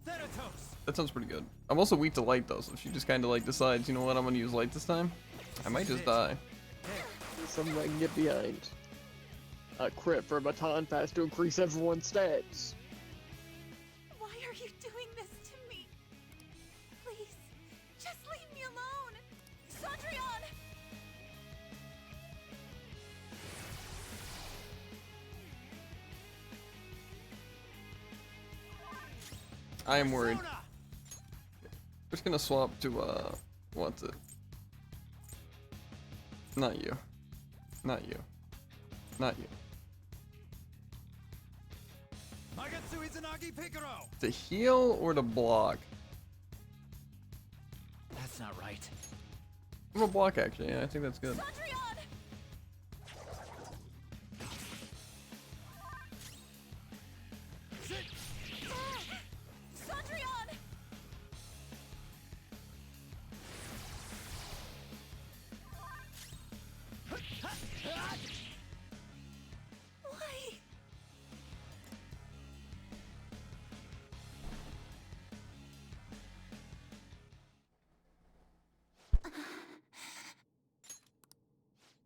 Thanatos! That sounds pretty good. I'm also weak to light though, so if she just kind of like decides, you know what, I'm gonna use light this time, I might just die. Something I can get behind. A crit for baton pass to increase everyone's stats. Why are you doing this to me? Please, just leave me alone. Sondrion! I am worried. We're just gonna swap to what's it? Not you. Not you. Not you. Magatsu Izanagi Picaro! To heal or to block? That's not right. I'm gonna block actually, yeah, I think that's good. Sondrion! Sondrion! Why?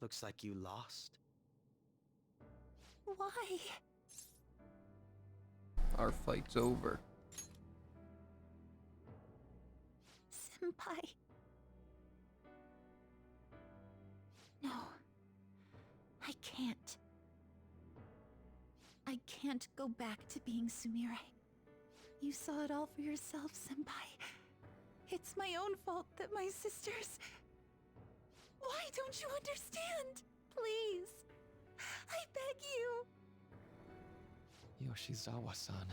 Looks like you lost. Why? Our fight's over. Senpai. No. I can't. I can't go back to being Sumire. You saw it all for yourself, Senpai. It's my own fault that my sisters... Why don't you understand? Please. I beg you. Yoshizawa-san.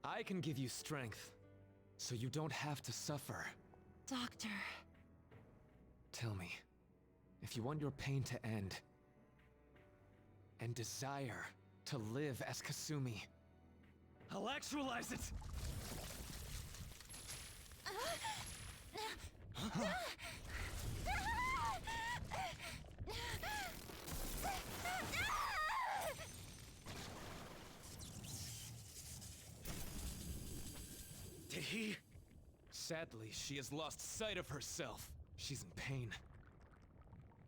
I can give you strength, so you don't have to suffer. Doctor. Tell me, if you want your pain to end, and desire to live as Kasumi, I'll actualize it! Did he? Sadly, she has lost sight of herself. She's in pain.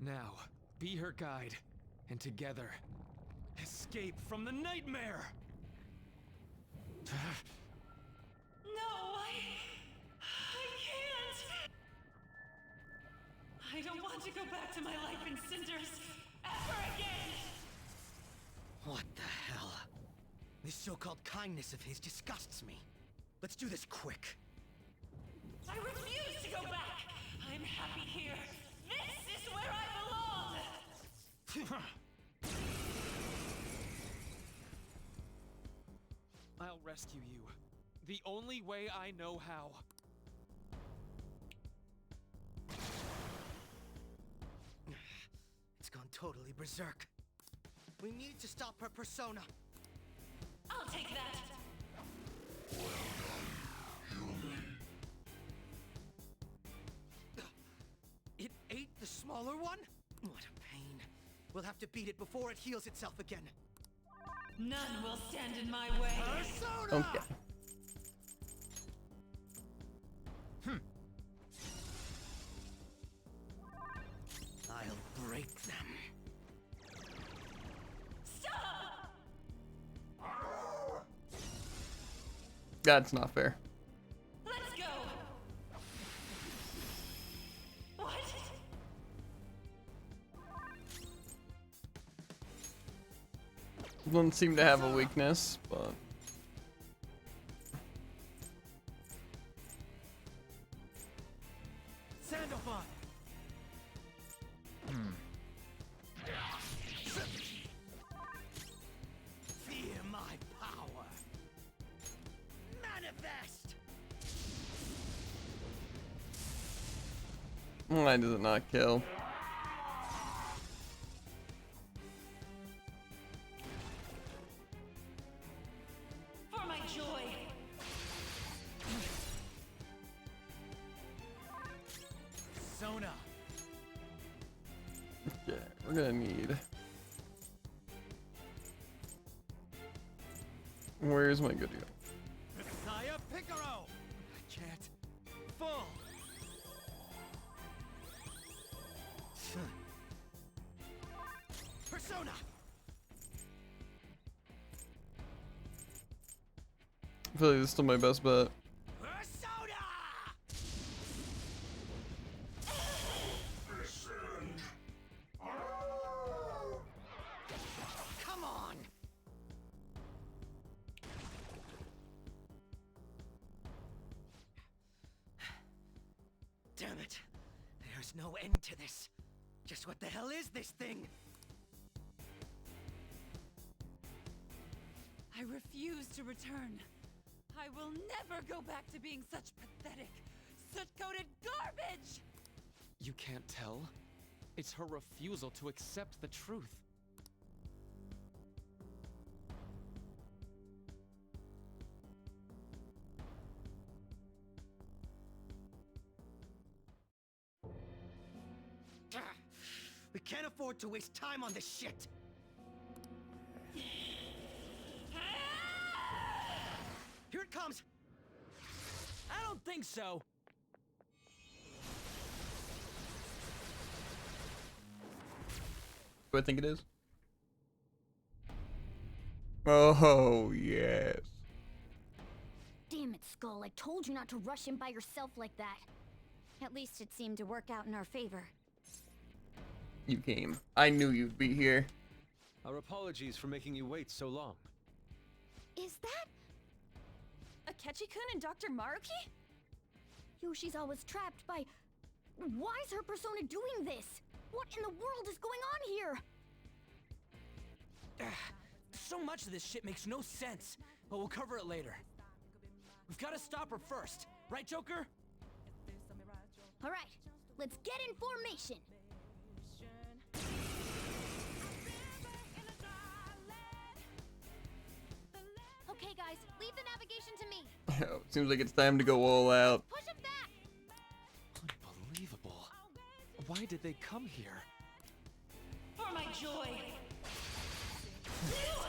Now, be her guide, and together, escape from the nightmare! No, I can't. I don't want to go back to my life in cinders ever again. What the hell? This so-called kindness of his disgusts me. Let's do this quick. I refuse to go back. I'm happy here. This is where I belong. I'll rescue you. The only way I know how. It's gone totally berserk. We need to stop her persona. I'll take that. It ate the smaller one? What a pain. We'll have to beat it before it heals itself again. None will stand in my way. Persona! Okay. I'll break them. Stop! That's not fair. Let's go. What? Doesn't seem to have a weakness, but Sandalphon! Fear my power. Manifest! why does it not kill? For my joy. Sona! Okay, we're gonna need. Where's my good guy? Messiah Picaro! I can't. Full! Persona! I feel like this is still my best bet. Persona! Come on! Damn it. There's no end to this. Just what the hell is this thing? I refuse to return. I will never go back to being such pathetic, soot-coated garbage! You can't tell? It's her refusal to accept the truth. We can't afford to waste time on this shit. Here it comes. I don't think so. Who I think it is? Oh, yes. Damn it, Skull. I told you not to rush in by yourself like that. At least it seemed to work out in our favor. You came. I knew you'd be here. Our apologies for making you wait so long. Is that Akechi-kun and Dr. Maruki? Yoshi's always trapped by... Why is her persona doing this? What in the world is going on here? So much of this shit makes no sense, but we'll cover it later. We've got to stop her first, right, Joker? All right, let's get in formation. Okay, guys, leave the navigation to me. Seems like it's time to go all out. Push him back. Unbelievable. Why did they come here? For my joy.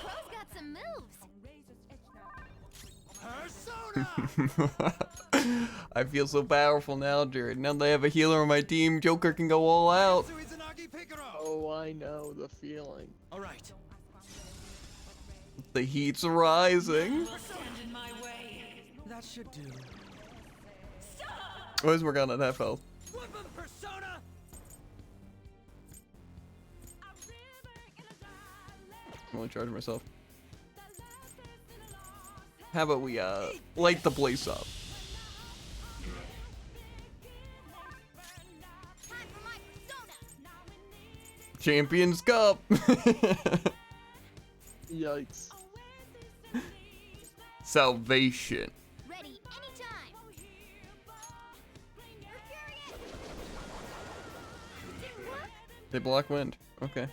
Bro's got some moves. Persona! I feel so powerful now, Jared. Now that I have a healer on my team, Joker can go all out. Oh, I know the feeling. All right. The heat's rising. Stand in my way. That should do. Always work on that half health. Flip him, Persona! I'm only charging myself. How about we light the place up? Champions Cup. Yikes. Salvation. Ready anytime. They block wind. Okay.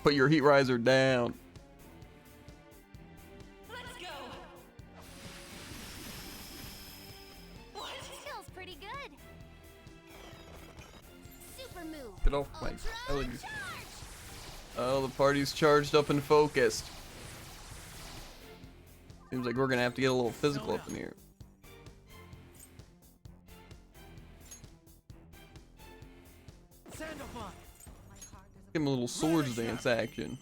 Put your heat riser down. Let's go. What? Feels pretty good. Super move. Get off my LEDs. Oh, the party's charged up and focused. Seems like we're gonna have to get a little physical up in here. Sandalphon. Give him a little swords dance action.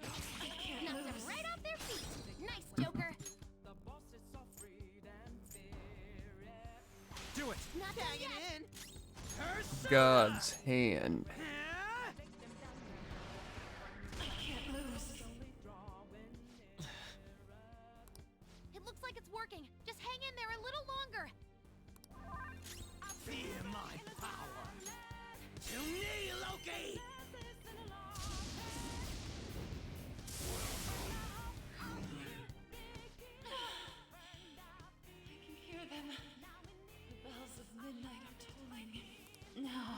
Knocked them right off their feet. Nice, Joker. Do it. Not done yet. In. Persona! God's hand. I can't lose. It looks like it's working. Just hang in there a little longer. Feel my power. To me, Loki! I can hear them. The bells of midnight are tolling. Now,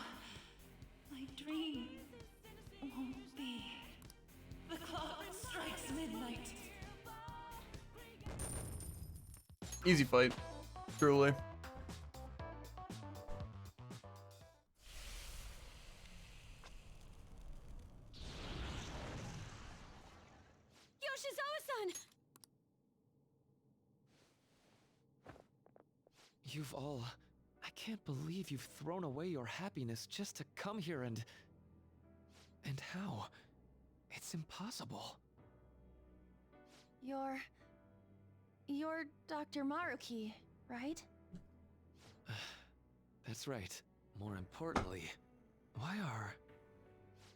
my dream won't be. The clock strikes midnight. Easy fight. Truly. Yoshizawa-san! You've all... I can't believe you've thrown away your happiness just to come here and... And how? It's impossible. You're Dr. Maruki, right? That's right. More importantly, why are...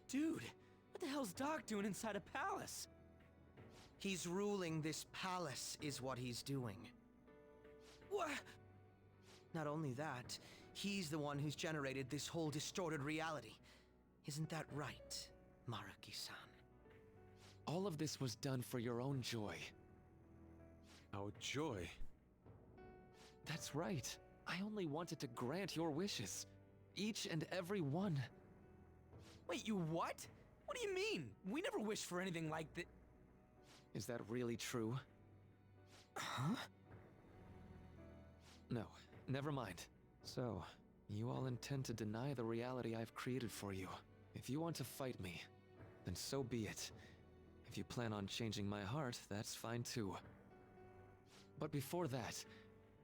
Dude, what the hell's Doc doing inside a palace? He's ruling this palace, is what he's doing. What? Not only that, he's the one who's generated this whole distorted reality. Isn't that right, Maruki-san? All of this was done for your own joy. Our joy? That's right. I only wanted to grant your wishes. Each and every one. Wait, you what? What do you mean? We never wished for anything like that. Is that really true? Huh? No, never mind. So, you all intend to deny the reality I've created for you. If you want to fight me, then so be it. If you plan on changing my heart, that's fine too. But before that,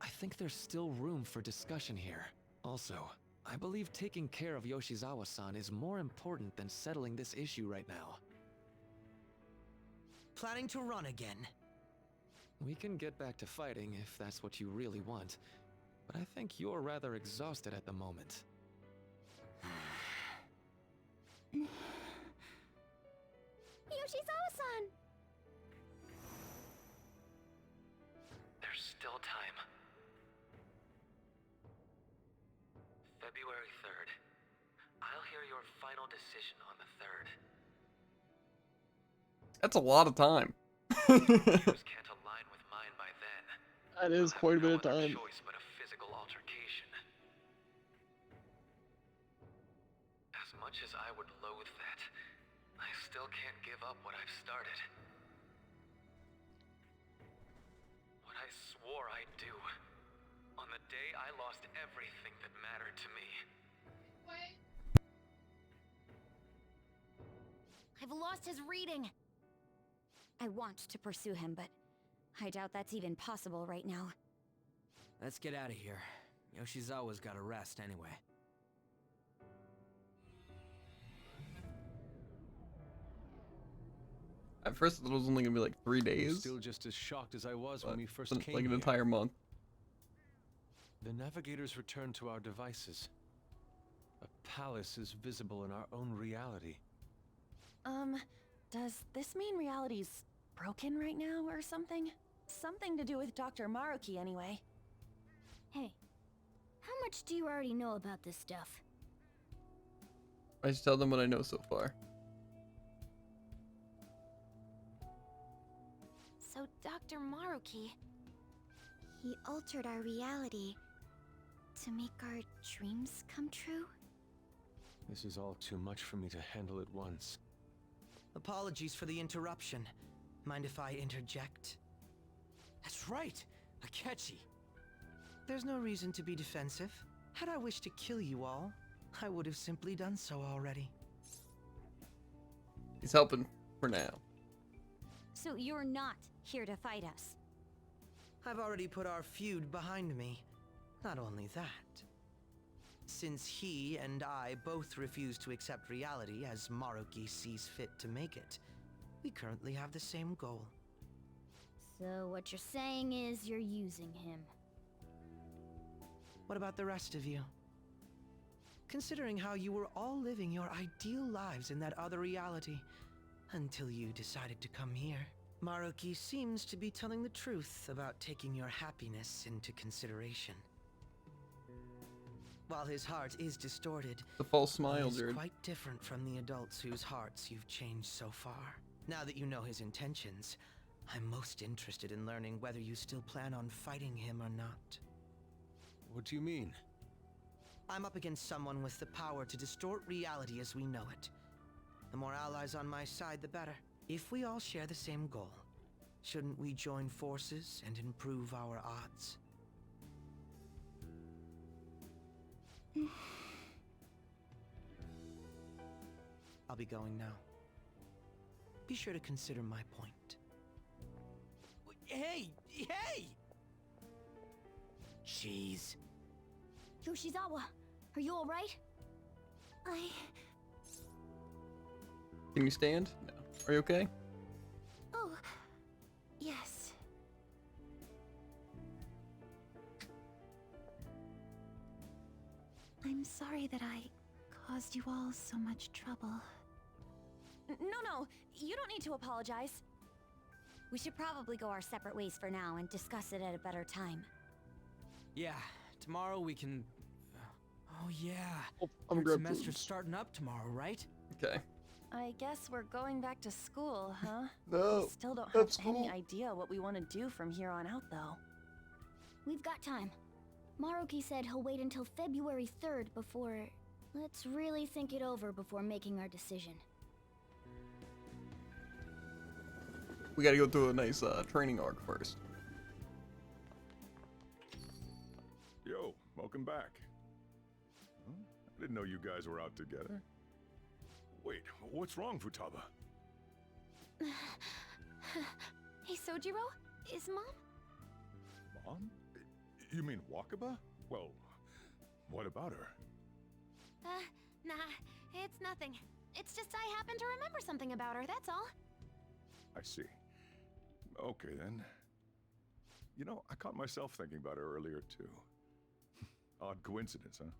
I think there's still room for discussion here. Also, I believe taking care of Yoshizawa-san is more important than settling this issue right now. Planning to run again? We can get back to fighting if that's what you really want, but I think you're rather exhausted at the moment. Yoshizawa-san! There's still time. February 3rd. I'll hear your final decision on the 3rd. That's a lot of time. Yours can't align with mine by then. That is quite a bit of time. Choice but a physical altercation. As much as I would loathe that, I still can't give up what I've started. What I swore I'd do. On the day I lost everything that mattered to me. I've lost his reading. I want to pursue him, but I doubt that's even possible right now. Let's get out of here. Yoshizawa's gotta rest anyway. At first, I thought it was only gonna be like 3 I'm days. still just as shocked as I was when we first Like came an here. entire month. The navigators returned to our devices. A palace is visible in our own reality. Does this mean reality's broken right now or something? Something to do with Dr. Maruki anyway. Hey, how much do you already know about this stuff? I just tell them what I know so far. So, Dr. Maruki... He altered our reality to make our dreams come true? This is all too much for me to handle at once. Apologies for the interruption. Mind if I interject? That's right! Akechi! There's no reason to be defensive. Had I wished to kill you all, I would have simply done so already. He's helping for now. So you're not here to fight us? I've already put our feud behind me. Not only that. Since he and I both refuse to accept reality as Maruki sees fit to make it, we currently have the same goal. So what you're saying is you're using him. What about the rest of you? Considering how you were all living your ideal lives in that other reality, until you decided to come here, Maruki seems to be telling the truth about taking your happiness into consideration. While his heart is distorted, The false smile, he is dude. quite different from the adults whose hearts you've changed so far. Now that you know his intentions, I'm most interested in learning whether you still plan on fighting him or not. What do you mean? I'm up against someone with the power to distort reality as we know it. The more allies on my side, the better. If we all share the same goal, shouldn't we join forces and improve our odds? I'll be going now. Be sure to consider my point. Hey! Hey! Jeez. Yoshizawa, are you alright? Can you stand? No. Are you okay? Oh, yes. I'm sorry that I caused you all so much trouble. No, you don't need to apologize. We should probably go our separate ways for now and discuss it at a better time. Yeah, tomorrow we can... Oh yeah. I'm Third grabbing semester's food. starting up tomorrow, right? Okay. I guess we're going back to school, huh? No, We still don't that's have any cool. idea what we want to do from here on out, though. We've got time. Maruki said he'll wait until February 3rd before... Let's really think it over before making our decision. We gotta go through a nice training arc first. Yo, welcome back. Huh? I didn't know you guys were out together. Wait, what's wrong, Futaba? Hey, Sojiro? Is Mom? Mom? You mean Wakaba? Well, what about her? Nah, it's nothing. It's just I happen to remember something about her, that's all. I see. Okay, then. You know, I caught myself thinking about her earlier, too. Odd coincidence, huh?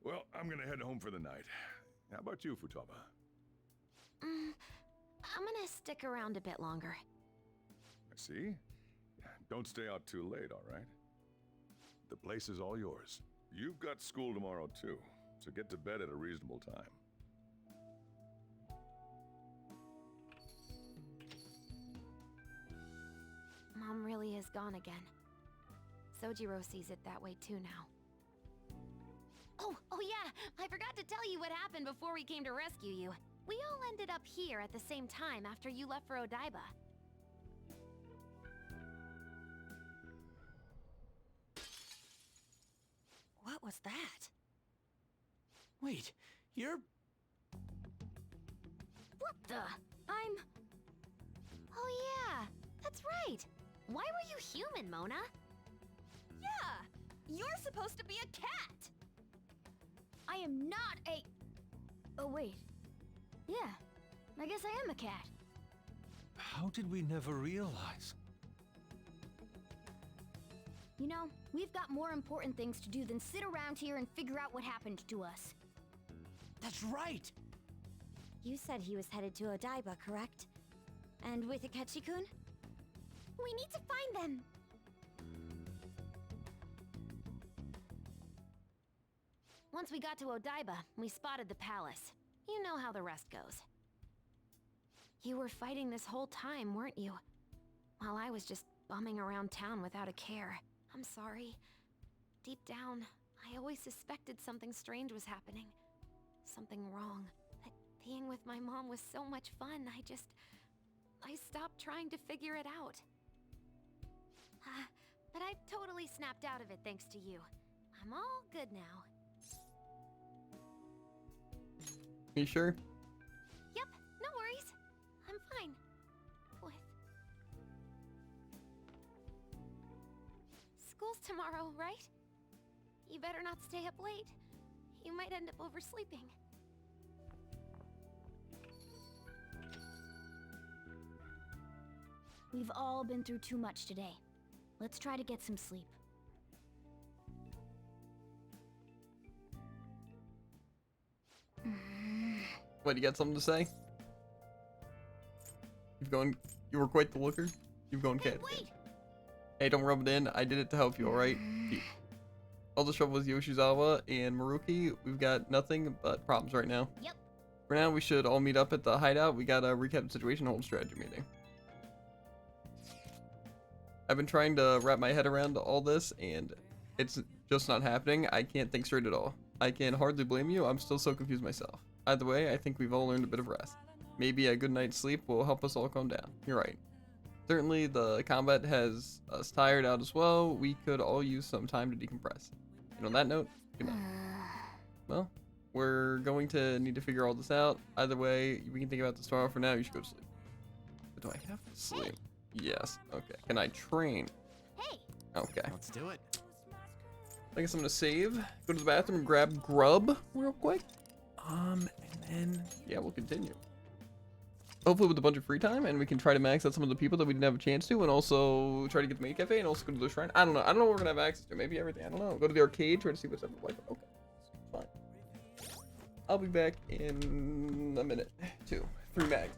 Well, I'm gonna head home for the night. How about you, Futaba? I'm gonna stick around a bit longer. I see. Don't stay out too late, all right? The place is all yours. You've got school tomorrow, too. so get to bed at a reasonable time. Mom really is gone again. Sojiro sees it that way too now. Oh yeah, I forgot to tell you what happened before we came to rescue you. We all ended up here at the same time after you left for Odaiba. What was that? Wait, you're... What the? Oh yeah, that's right. Why were you human, Mona? Yeah! You're supposed to be a cat! I am not a... Oh, wait. Yeah, I guess I am a cat. How did we never realize? You know, we've got more important things to do than sit around here and figure out what happened to us. That's right! You said he was headed to Odaiba, correct? And with Akechi-kun? We need to find them! Once we got to Odaiba, we spotted the palace. You know how the rest goes. You were fighting this whole time, weren't you? While I was just bumming around town without a care. I'm sorry. Deep down, I always suspected something strange was happening. Something wrong. That being with my mom was so much fun, I stopped trying to figure it out. But I've totally snapped out of it thanks to you. I'm all good now. You sure? Yep, no worries. I'm fine. With... School's tomorrow, right? You better not stay up late. You might end up oversleeping. We've all been through too much today. Let's try to get some sleep. What, you got something to say? You were quite the looker. You've gone cat. Wait! Hey, don't rub it in. I did it to help you, alright? All the trouble with Yoshizawa and Maruki, we've got nothing but problems right now. Yep. For now, we should all meet up at the hideout. We gotta recap the situation, hold strategy meeting. I've been trying to wrap my head around all this, and it's just not happening. I can't think straight at all. I can hardly blame you. I'm still so confused myself. Either way, I think we've all earned a bit of rest. Maybe a good night's sleep will help us all calm down. You're right. Certainly, the combat has us tired out as well. We could all use some time to decompress. And on that note, good night. Well, we're going to need to figure all this out. Either way, we can think about this tomorrow. For now, you should go to sleep. But do I have to sleep? Yes. Okay. Can I train? Hey. Okay. Let's do it. I guess I'm gonna save, go to the bathroom, and grab grub real quick. And then, yeah, we'll continue. Hopefully with a bunch of free time, and we can try to max out some of the people that we didn't have a chance to, and also try to get the maid cafe, and also go to the shrine. I don't know what we're gonna have access to. Maybe everything, I don't know. Go to the arcade, try to see what's up with Wi-Fi. Okay, fine. I'll be back in a minute. 2, 3 mags.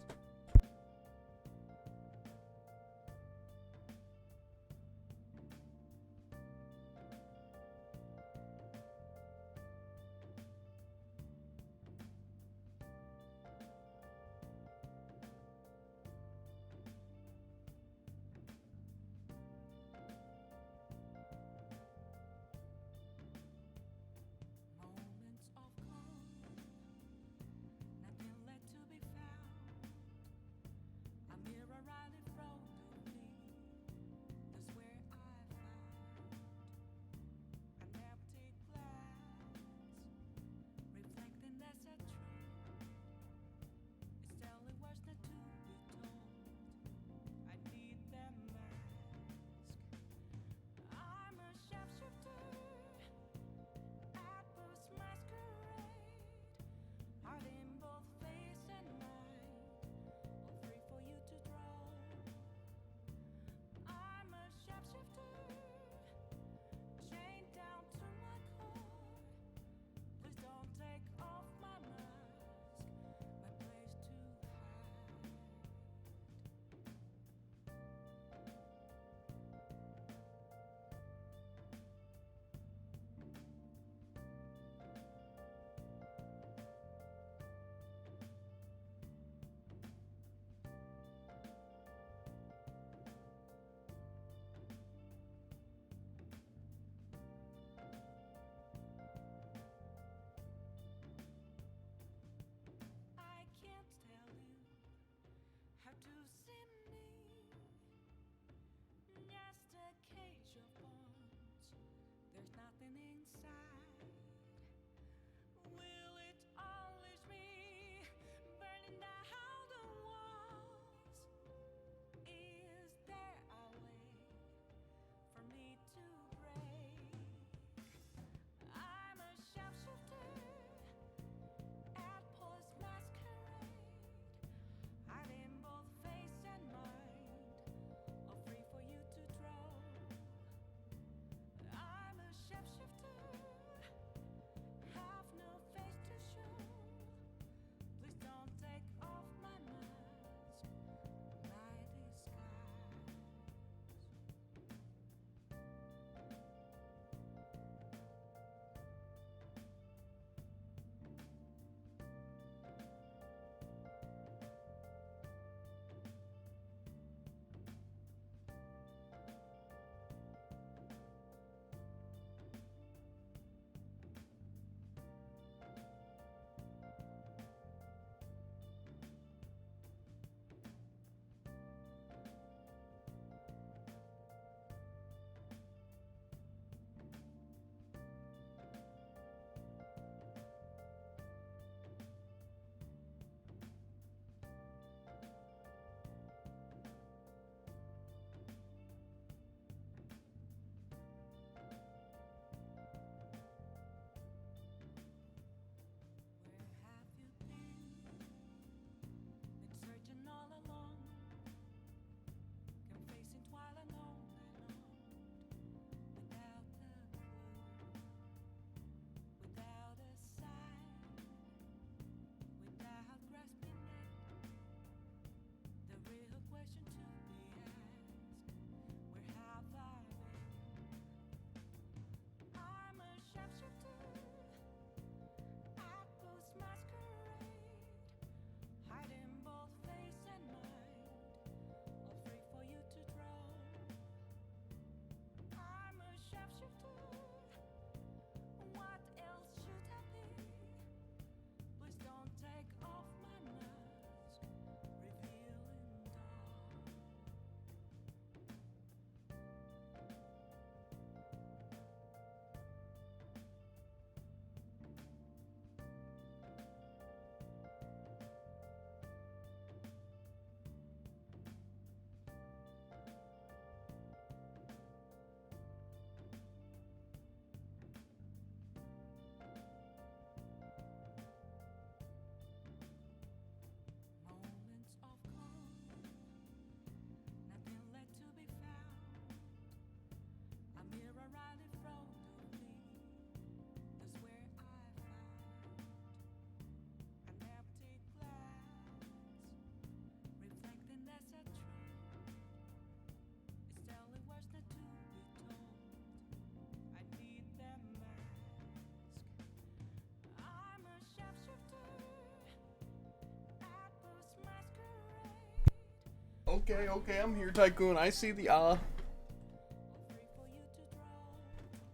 Okay, I'm here, Tycoon. I see the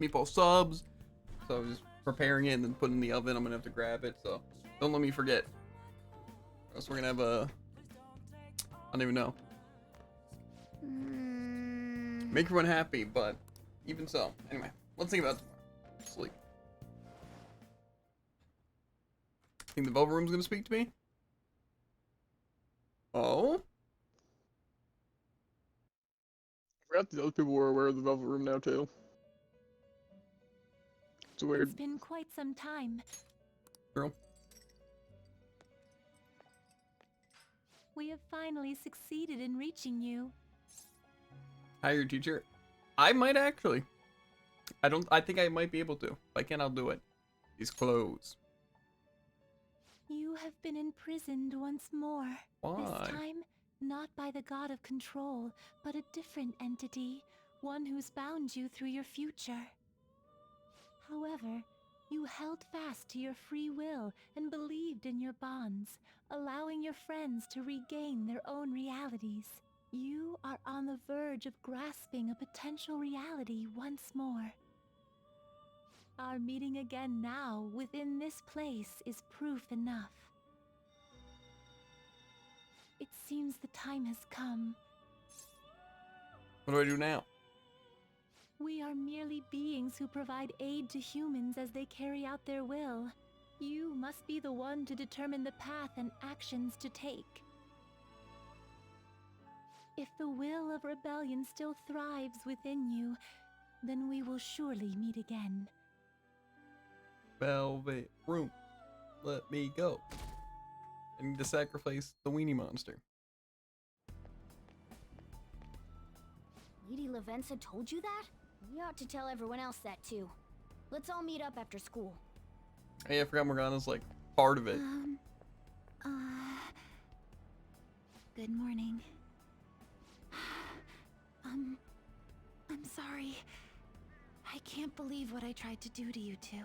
meatball subs. So I was just preparing it and then putting it in the oven. I'm gonna have to grab it, so don't let me forget. Or else we're gonna have a, I don't even know. Make everyone happy, but even so. Anyway, let's think about tomorrow. Sleep. Think the Velvet Room's gonna speak to me? Oh? I forgot the other people were aware of the Velvet Room now too. It's weird. It's been quite some time. Girl. We have finally succeeded in reaching you. Hi, your teacher. I might actually. I think I might be able to. If I can, I'll do it. These clothes. You have been imprisoned once more. Why? This time, not by the god of control, but a different entity, one who's bound you through your future. However, you held fast to your free will and believed in your bonds, allowing your friends to regain their own realities. You are on the verge of grasping a potential reality once more. Our meeting again now within this place is proof enough. It seems the time has come. What do I do now? We are merely beings who provide aid to humans as they carry out their will. You must be the one to determine the path and actions to take. If the will of rebellion still thrives within you, then we will surely meet again. Velvet Room. Let me go. I need to sacrifice the weenie monster. Lady Lavenza told you that? We ought to tell everyone else that too. Let's all meet up after school. Hey, I forgot Morgana's like part of it. Good morning. I'm sorry. I can't believe what I tried to do to you two.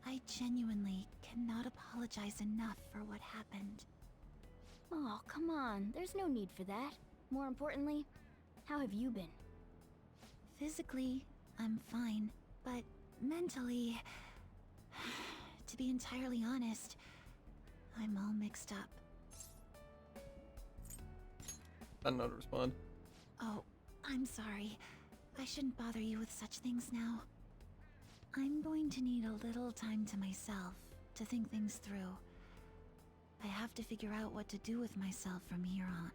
I genuinely cannot apologize enough for what happened. Oh, come on. There's no need for that. More importantly, how have you been? Physically, I'm fine, but mentally, to be entirely honest, I'm all mixed up. I don't know how to respond. Oh, I'm sorry. I shouldn't bother you with such things now. I'm going to need a little time to myself to think things through. I have to figure out what to do with myself from here on.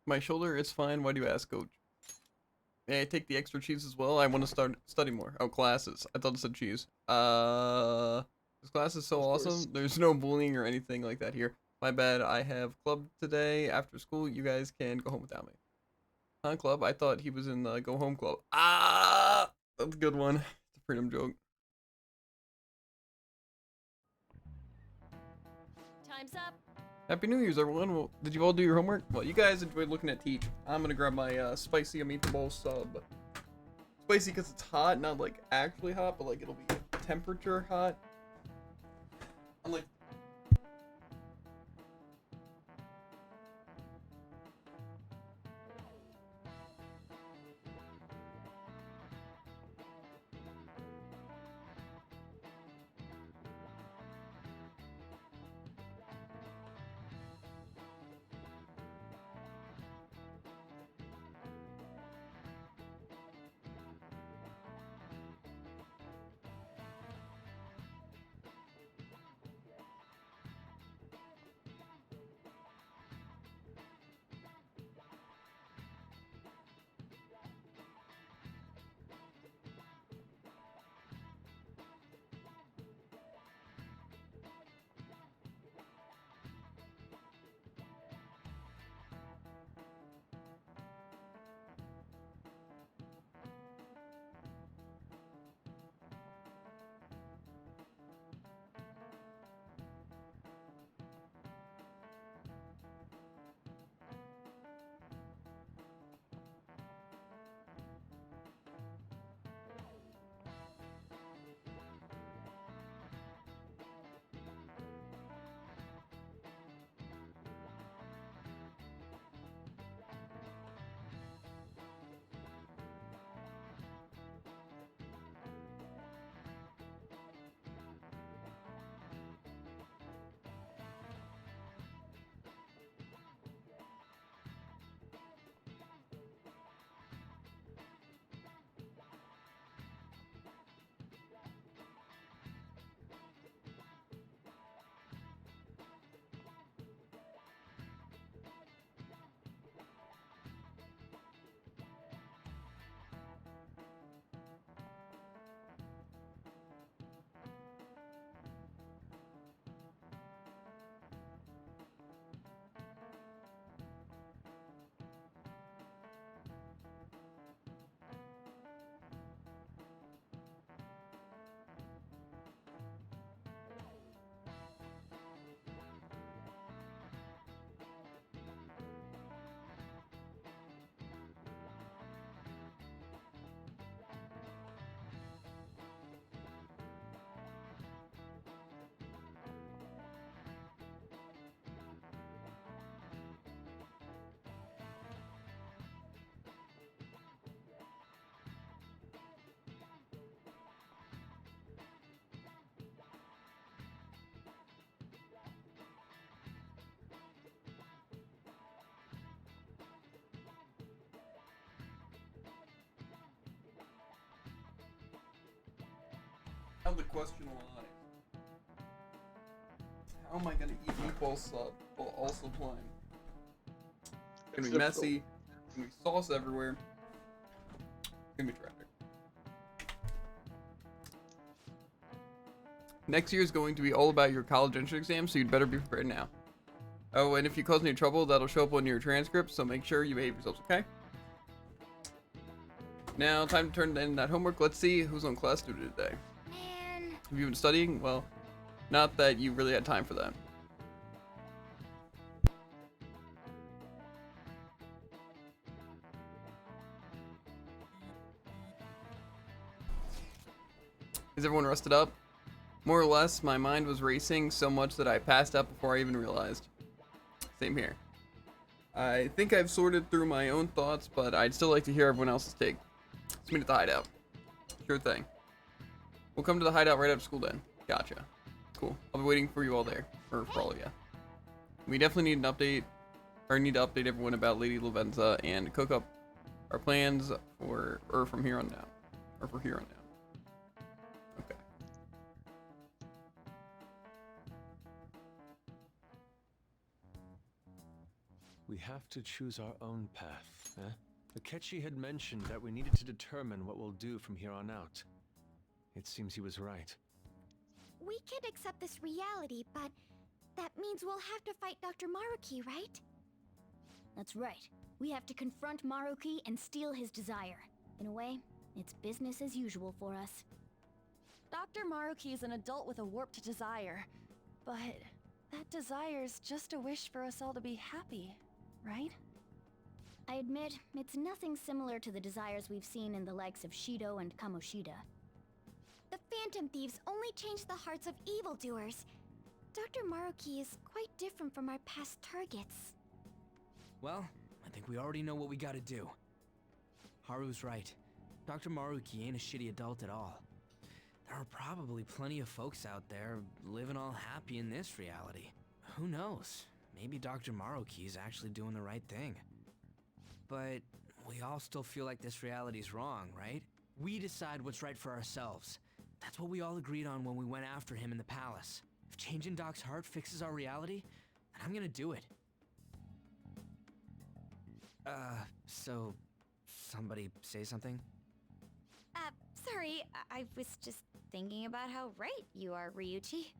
My shoulder, it's fine. Why do you ask, Coach? May I take the extra cheese as well? I want to start study more. Oh, classes. I thought it said cheese. This class is so awesome. There's no bullying or anything like that here. My bad. I have club today after school. You guys can go home without me. Huh, club? I thought he was in the go home club. Ah, that's a good one. It's a freedom joke. Time's up. Happy New Year's, everyone. Well, did you all do your homework? Well, you guys enjoyed looking at Teach. I'm gonna grab my spicy meatball sub. Spicy because it's hot, not like actually hot, but like it'll be temperature hot. Unlike now the question lies. How am I gonna eat meatball sub while also playing? It's gonna be messy. It's gonna be sauce everywhere. It's gonna be tragic. Next year is going to be all about your college entrance exam, so you'd better be prepared now. Oh, and if you cause any trouble, that'll show up on your transcript, so make sure you behave yourselves, okay? Now, time to turn in that homework. Let's see who's on class duty today. Man. Have you been studying? Well, not that you really had time for that. Is everyone rested up? More or less, my mind was racing so much that I passed out before I even realized. Same here. I think I've sorted through my own thoughts, but I'd still like to hear everyone else's take. Let's meet at the hideout. Sure thing. We'll come to the hideout right after school then. Gotcha. Cool. I'll be waiting for you all there. Or for all of you. We definitely need an update, or need to update everyone about Lady Lavenza and cook up our plans for, or from here on down. Or for here on down. Okay. We have to choose our own path, eh? Akechi had mentioned that we needed to determine what we'll do from here on out. It seems he was right. We could accept this reality, but that means we'll have to fight Dr. Maruki, right? That's right. We have to confront Maruki and steal his desire. In a way, it's business as usual for us. Dr. Maruki is an adult with a warped desire, but that desire's just a wish for us all to be happy, right? I admit, it's nothing similar to the desires we've seen in the likes of Shido and Kamoshida. The Phantom Thieves only change the hearts of evildoers. Dr. Maruki is quite different from our past targets. Well, I think we already know what we gotta do. Haru's right. Dr. Maruki ain't a shitty adult at all. There are probably plenty of folks out there living all happy in this reality. Who knows? Maybe Dr. Maruki is actually doing the right thing. But we all still feel like this reality's wrong, right? We decide what's right for ourselves. That's what we all agreed on when we went after him in the palace. If changing Doc's heart fixes our reality, then I'm gonna do it. So somebody say something? Sorry, I was just thinking about how right you are, Ryuichi.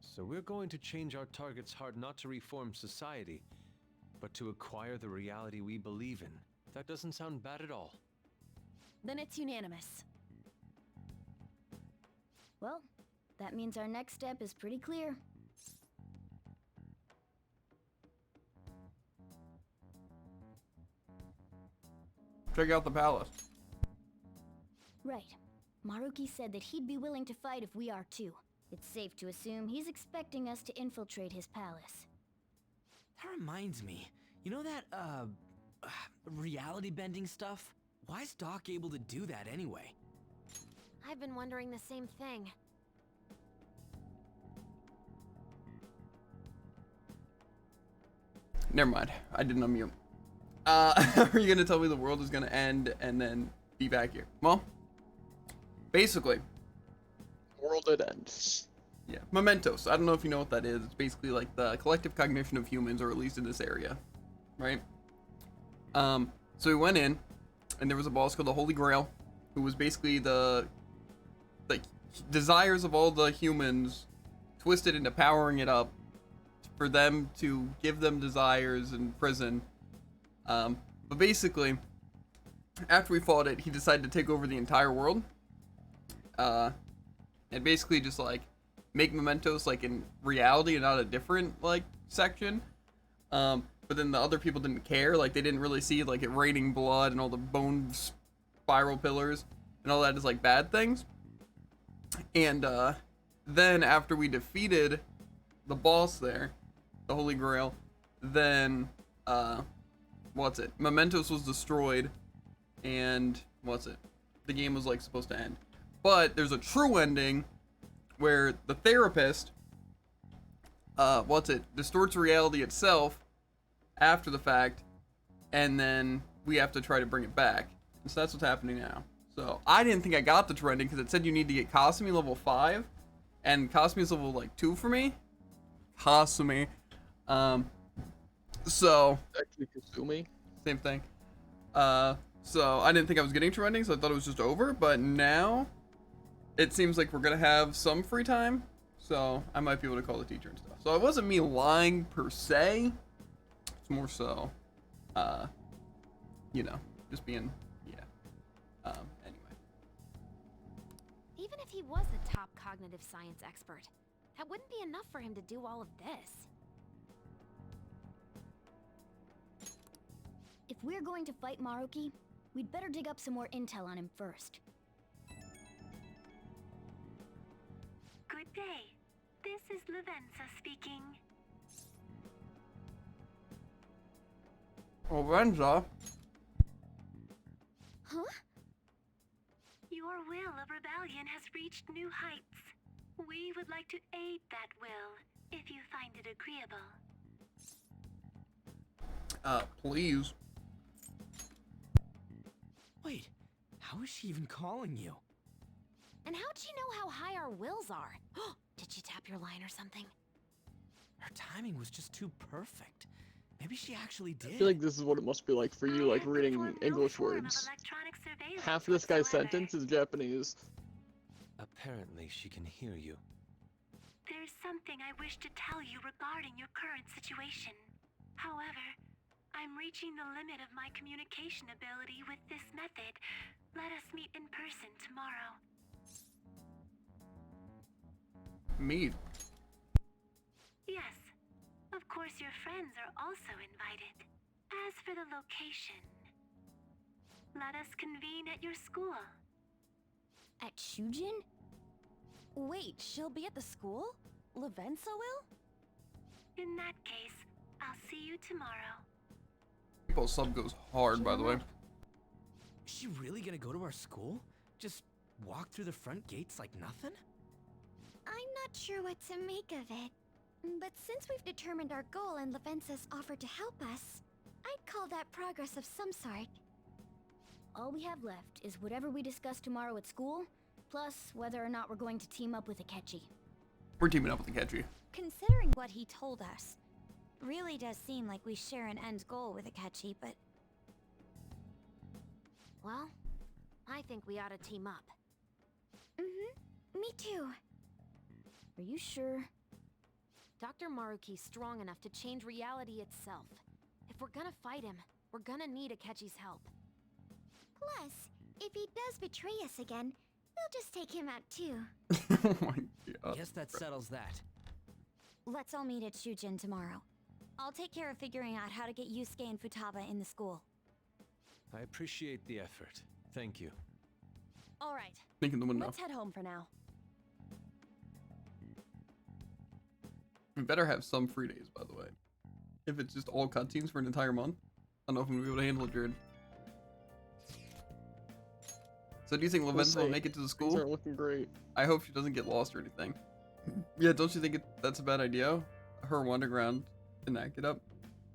So we're going to change our target's heart not to reform society, but to acquire the reality we believe in. That doesn't sound bad at all. Then it's unanimous. Well, that means our next step is pretty clear. Check out the palace. Right. Maruki said that he'd be willing to fight if we are too. It's safe to assume he's expecting us to infiltrate his palace. That reminds me. You know that, reality bending stuff? Why is Doc able to do that anyway? I've been wondering the same thing. Never mind. I didn't unmute. Are you gonna tell me the world is gonna end and then be back here? Well, basically. World at end. Yeah. Mementos. I don't know if you know what that is. It's basically like the collective cognition of humans, or at least in this area. Right? So we went in, and there was a boss called the Holy Grail, who was basically the desires of all the humans twisted into powering it up for them to give them desires in prison. But basically, after we fought it, he decided to take over the entire world. And basically just like make mementos like in reality and not a different like section. But then the other people didn't care. Like they didn't really see like it raining blood and all the bone spiral pillars and all that is like bad things. And then after we defeated the boss there, the Holy Grail, then Mementos was destroyed, and the game was like supposed to end. But there's a true ending where the therapist distorts reality itself after the fact, and then we have to try to bring it back. And so that's what's happening now. So I didn't think I got the trending because it said you need to get Kasumi level 5, and Kasumi's level like 2 for me. Kasumi. So Actually, Kasumi. same thing. So I didn't think I was getting trending, so I thought it was just over. But now it seems like we're gonna have some free time, so I might be able to call the teacher and stuff. So it wasn't me lying per se. It's more so, you know, just being, yeah. Anyway. Even if he was the top cognitive science expert, that wouldn't be enough for him to do all of this. If we're going to fight Maruki, we'd better dig up some more intel on him first. Good day. This is Lavenza speaking. Lavenza? Huh? Your will of rebellion has reached new heights. We would like to aid that will, if you find it agreeable. Please. Wait, how is she even calling you? And how'd she know how high our wills are? Did she tap your line or something? Her timing was just too perfect. Maybe she actually did. I feel like this is what it must be like for you, like reading English words. Half of this guy's sentence is Japanese. Apparently, she can hear you. There's something I wish to tell you regarding your current situation. However, I'm reaching the limit of my communication ability with this method. Let us meet in person tomorrow. Meet. Yes. Of course, your friends are also invited. As for the location, let us convene at your school. At Shujin? Wait, she'll be at the school? Lavenza will? In that case, I'll see you tomorrow. People sub goes hard, by the way. Is she really gonna go to our school? Just walk through the front gates like nothing? I'm not sure what to make of it. But since we've determined our goal and Lavenza's offered to help us, I'd call that progress of some sort. All we have left is whatever we discuss tomorrow at school, plus whether or not we're going to team up with Akechi. We're teaming up with Akechi. Considering what he told us, really does seem like we share an end goal with Akechi, but... Well, I think we ought to team up. Mm-hmm. Me too. Are you sure? Dr. Maruki's strong enough to change reality itself. If we're gonna fight him, we're gonna need Akechi's help. Plus, if he does betray us again, we'll just take him out too. Oh my god. Guess that settles that. Let's all meet at Shujin tomorrow. I'll take care of figuring out how to get Yusuke and Futaba in the school. I appreciate the effort. Thank you. Alright. Thinking the window. Let's head home for now. We better have some free days, by the way. If it's just all cutscenes for an entire month, I don't know if I'm gonna be able to handle it, Jared. So do you think Lavenza will make it to the school? Things aren't looking great. I hope she doesn't get lost or anything. Yeah, don't you think that's a bad idea? Her wandering around in that get up?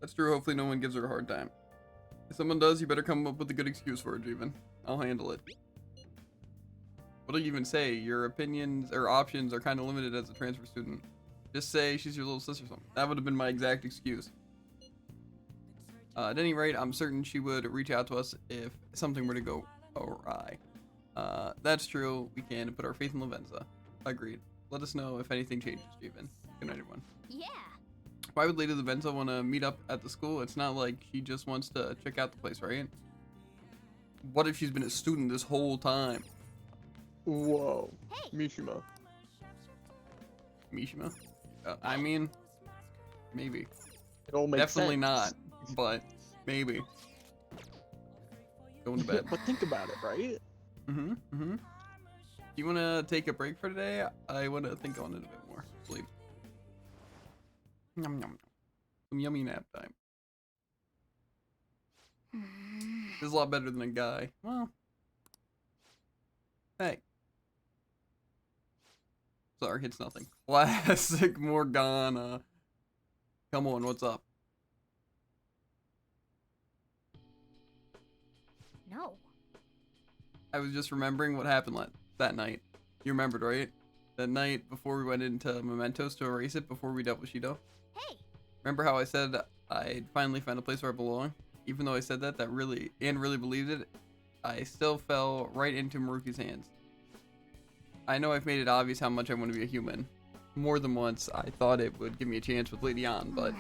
That's true, hopefully no one gives her a hard time. If someone does, you better come up with a good excuse for it, Jeevan. I'll handle it. What do you even say? Your opinions or options are kind of limited as a transfer student. Just say she's your little sister or something. That would have been my exact excuse. At any rate, I'm certain she would reach out to us if something were to go awry. That's true. We can put our faith in Lavenza. Agreed. Let us know if anything changes, Jeevan. Good night, everyone. Yeah. Why would Lady Lavenza want to meet up at the school? It's not like she just wants to check out the place, right? What if she's been a student this whole time? Whoa. Mishima. Mishima? I mean, maybe. It all makes Definitely sense. not, but maybe. Going to bed. But think about it, right? Mm-hmm. Mm-hmm. You want to take a break for today? I want to think on it a bit more. Sleep. Yum yum. Some yummy nap time. This is a lot better than a guy. Well. Hey. Sorry, it's nothing. Classic Morgana. Come on, what's up? No. I was just remembering what happened that night. You remembered, right? That night before we went into Mementos to erase it before we dealt with Shido. Hey! Remember how I said I'd finally found a place where I belong? Even though I said that really believed it, I still fell right into Maruki's hands. I know I've made it obvious how much I want to be a human. More than once, I thought it would give me a chance with Lady Ann, but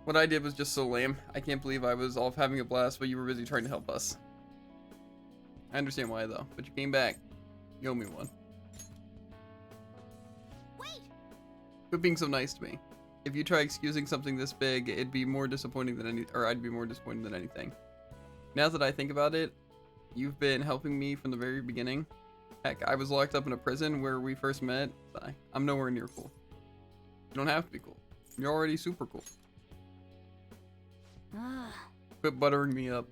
what I did was just so lame. I can't believe I was off having a blast while you were busy trying to help us. I understand why though, but you came back. You owe me one. Wait! Quit being so nice to me. If you try excusing something this big, I'd be more disappointed than anything. Now that I think about it, you've been helping me from the very beginning. Heck, I was locked up in a prison where we first met. I'm nowhere near cool. You don't have to be cool. You're already super cool. Quit buttering me up.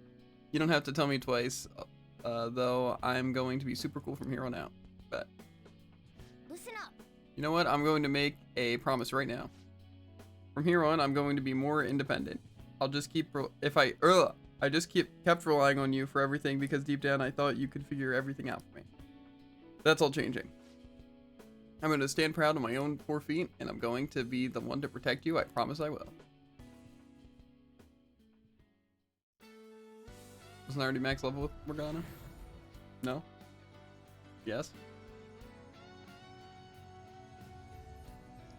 You don't have to tell me twice, though I'm going to be super cool from here on out. Bet. Listen up. You know what? I'm going to make a promise right now. From here on, I'm going to be more independent. I'll just keep kept relying on you for everything because deep down I thought you could figure everything out for me. That's all changing. I'm going to stand proud on my own 4 feet, and I'm going to be the one to protect you. I promise I will. Wasn't I already max level with Morgana? No? Yes?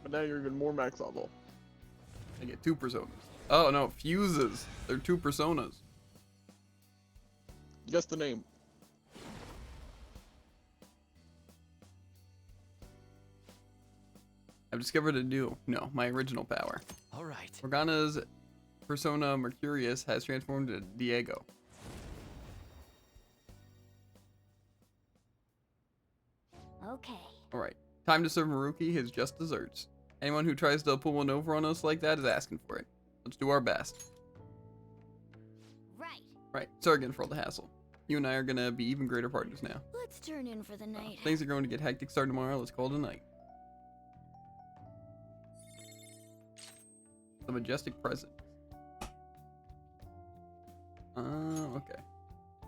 But now you're even more max level. I get 2 personas. Oh no, fuses. They're 2 personas. Guess the name. I've discovered a new, my original power. Alright. Morgana's persona Mercurius has transformed to Diego. Okay. Alright, time to serve Maruki his just desserts. Anyone who tries to pull one over on us like that is asking for it. Let's do our best. Right. Right, sorry again for all the hassle. You and I are gonna be even greater partners now. Let's turn in for the night. Things are going to get hectic starting tomorrow. Let's call it a night. The majestic present. Okay.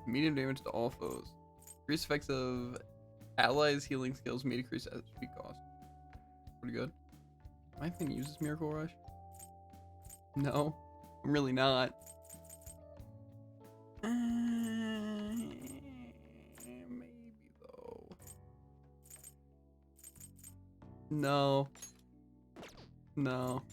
Medium damage to all foes. Increase effects of allies' healing skills may decrease HP cost. Pretty good. Am I gonna use this Miracle Rush? No, I'm really not. Maybe though. No. No.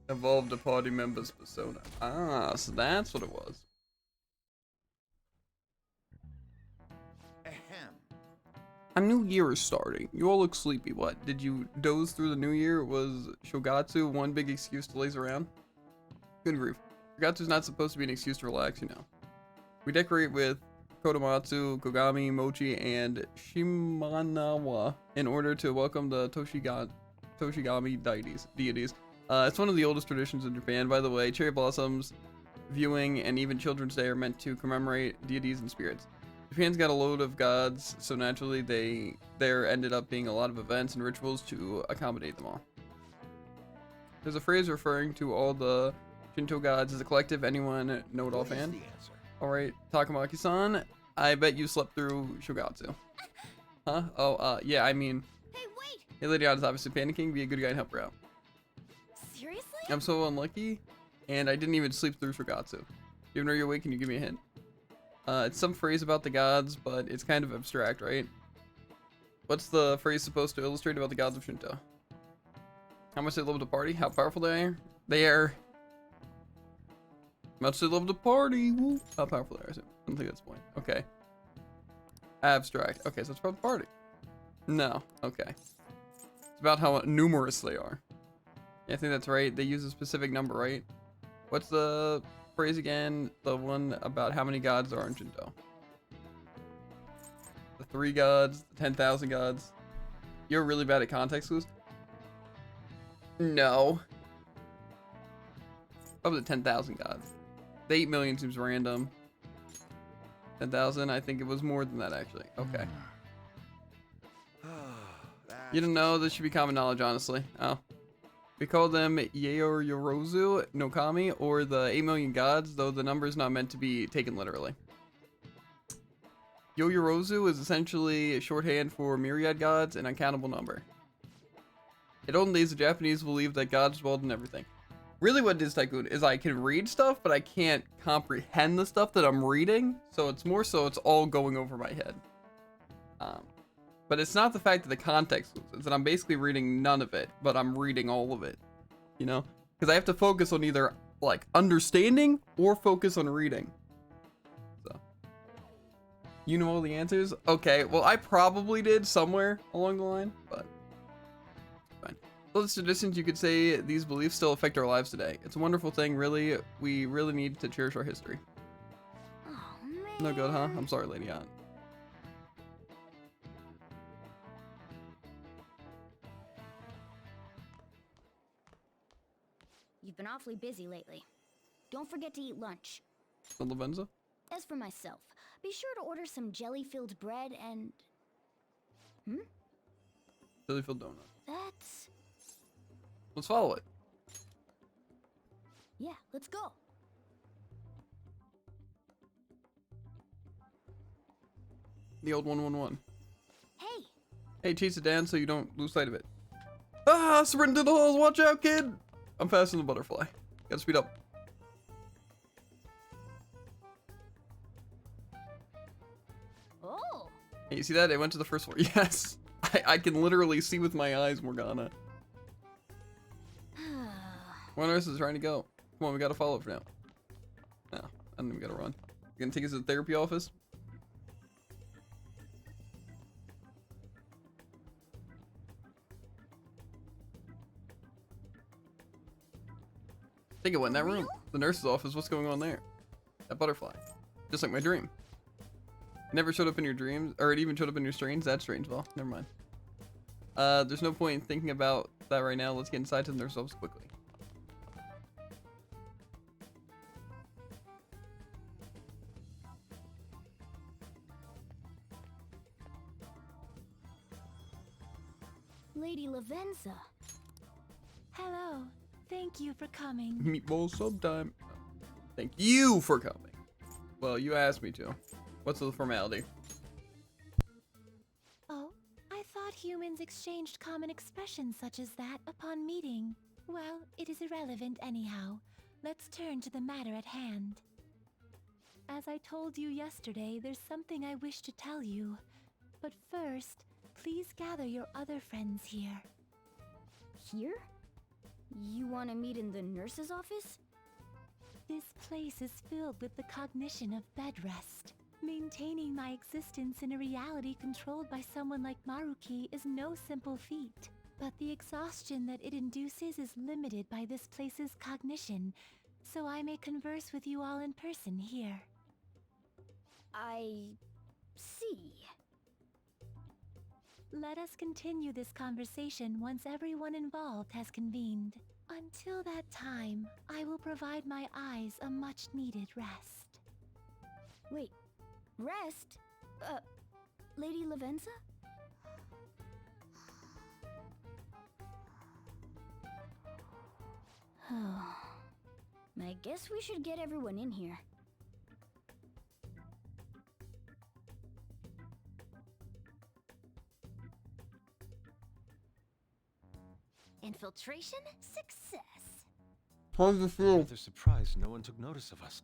Evolved a party member's persona. Ah, so that's what it was. A new year is starting. You all look sleepy. What? Did you doze through the new year? Was Shogatsu one big excuse to laze around? Good grief. Shogatsu's not supposed to be an excuse to relax, you know. We decorate with Kodomatsu, Kogami, Mochi, and Shimanawa in order to welcome the Toshigami deities. It's one of the oldest traditions in Japan, by the way. Cherry blossoms, viewing, and even Children's Day are meant to commemorate deities and spirits. Japan's got a load of gods, so naturally there ended up being a lot of events and rituals to accommodate them all. There's a phrase referring to all the Shinto gods as a collective. Anyone know it offhand? Alright, Takamaki-san, I bet you slept through Shogatsu. Huh? Oh, yeah, I mean... Hey, wait! Hey, Lady Anna's obviously panicking. Be a good guy and help her out. Seriously? I'm so unlucky, and I didn't even sleep through Shogatsu. Even though you're awake, can you give me a hint? It's some phrase about the gods, but it's kind of abstract, right? What's the phrase supposed to illustrate about the gods of Shinto? How much they love to party? How powerful they are? They are... Much they love to party! Woo! How powerful they are. I don't think that's the point. Okay. Abstract. Okay, so it's about the party. No. Okay. It's about how numerous they are. Yeah, I think that's right. They use a specific number, right? What's the phrase again? The one about how many gods are in Shinto. The 3 gods, the 10,000 gods. You're really bad at context clues? No. Probably the 10,000 gods. The 8 million seems random. 10,000, I think it was more than that actually. Okay. You don't know, this should be common knowledge, honestly. Oh. We call them Yorozu no Kami, or the 8 million gods, though the number is not meant to be taken literally. Yorozu is essentially a shorthand for myriad gods, an uncountable number. In olden days, the Japanese believed that gods dwelled in everything. Really what it is, Tycoon, is I can read stuff, but I can't comprehend the stuff that I'm reading, so it's more so it's all going over my head. But it's not the fact that the context, it's that I'm basically reading none of it, but I'm reading all of it, you know? Because I have to focus on either, like, understanding or focus on reading. So. You know all the answers? Okay, well, I probably did somewhere along the line, but fine. Those traditions, you could say, these beliefs still affect our lives today. It's a wonderful thing, really. We really need to cherish our history. Oh, man. No good, huh? I'm sorry, Lady Aunt. You've been awfully busy lately. Don't forget to eat lunch. The Lavenza? As for myself, be sure to order some jelly-filled bread and... Jelly-filled donut. That's... Let's follow it. Yeah, let's go. The old 111. Hey! Hey, chase it down so you don't lose sight of it. Ah, sprint to the halls, watch out, kid! I'm faster than the butterfly. Gotta speed up. Oh! Hey, you see that? I went to the first floor. Yes! I can literally see with my eyes, Morgana. One nurse is trying to go. Come on, we gotta follow it for now. No, and then we gotta run. You gonna take us to the therapy office? I think it went in that room. The nurse's office. What's going on there? That butterfly. Just like my dream. It never showed up in your dreams, or it even showed up in your dreams. That's strange. Well, never mind. There's no point in thinking about that right now. Let's get inside to the nurse's office quickly. Lady Lavenza. Hello. Thank you for coming. Meatball sometime. Thank you for coming. Well, you asked me to. What's the formality? Oh, I thought humans exchanged common expressions such as that upon meeting. Well, it is irrelevant anyhow. Let's turn to the matter at hand. As I told you yesterday, there's something I wish to tell you. But first, please gather your other friends here. Here? You want to meet in the nurse's office? This place is filled with the cognition of bed rest. Maintaining my existence in a reality controlled by someone like Maruki is no simple feat. But the exhaustion that it induces is limited by this place's cognition, so I may converse with you all in person here. I... see. Let us continue this conversation once everyone involved has convened. Until that time, I will provide my eyes a much-needed rest. Wait, rest? Lady Lavenza? I guess we should get everyone in here. Infiltration success. How does it feel? Rather surprised no one took notice of us.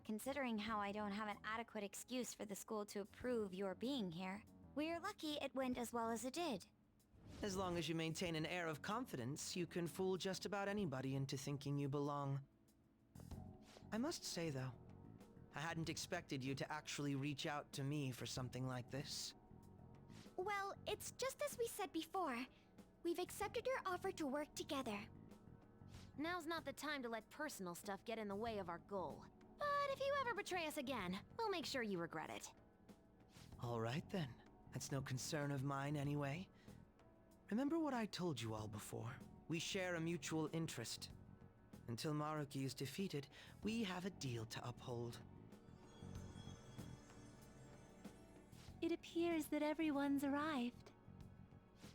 Considering how I don't have an adequate excuse for the school to approve your being here, we're lucky it went as well as it did. As long as you maintain an air of confidence, you can fool just about anybody into thinking you belong. I must say, though, I hadn't expected you to actually reach out to me for something like this. Well, it's just as we said before. We've accepted your offer to work together. Now's not the time to let personal stuff get in the way of our goal. But if you ever betray us again, we'll make sure you regret it. All right, then. That's no concern of mine, anyway. Remember what I told you all before. We share a mutual interest. Until Maruki is defeated, we have a deal to uphold. It appears that everyone's arrived.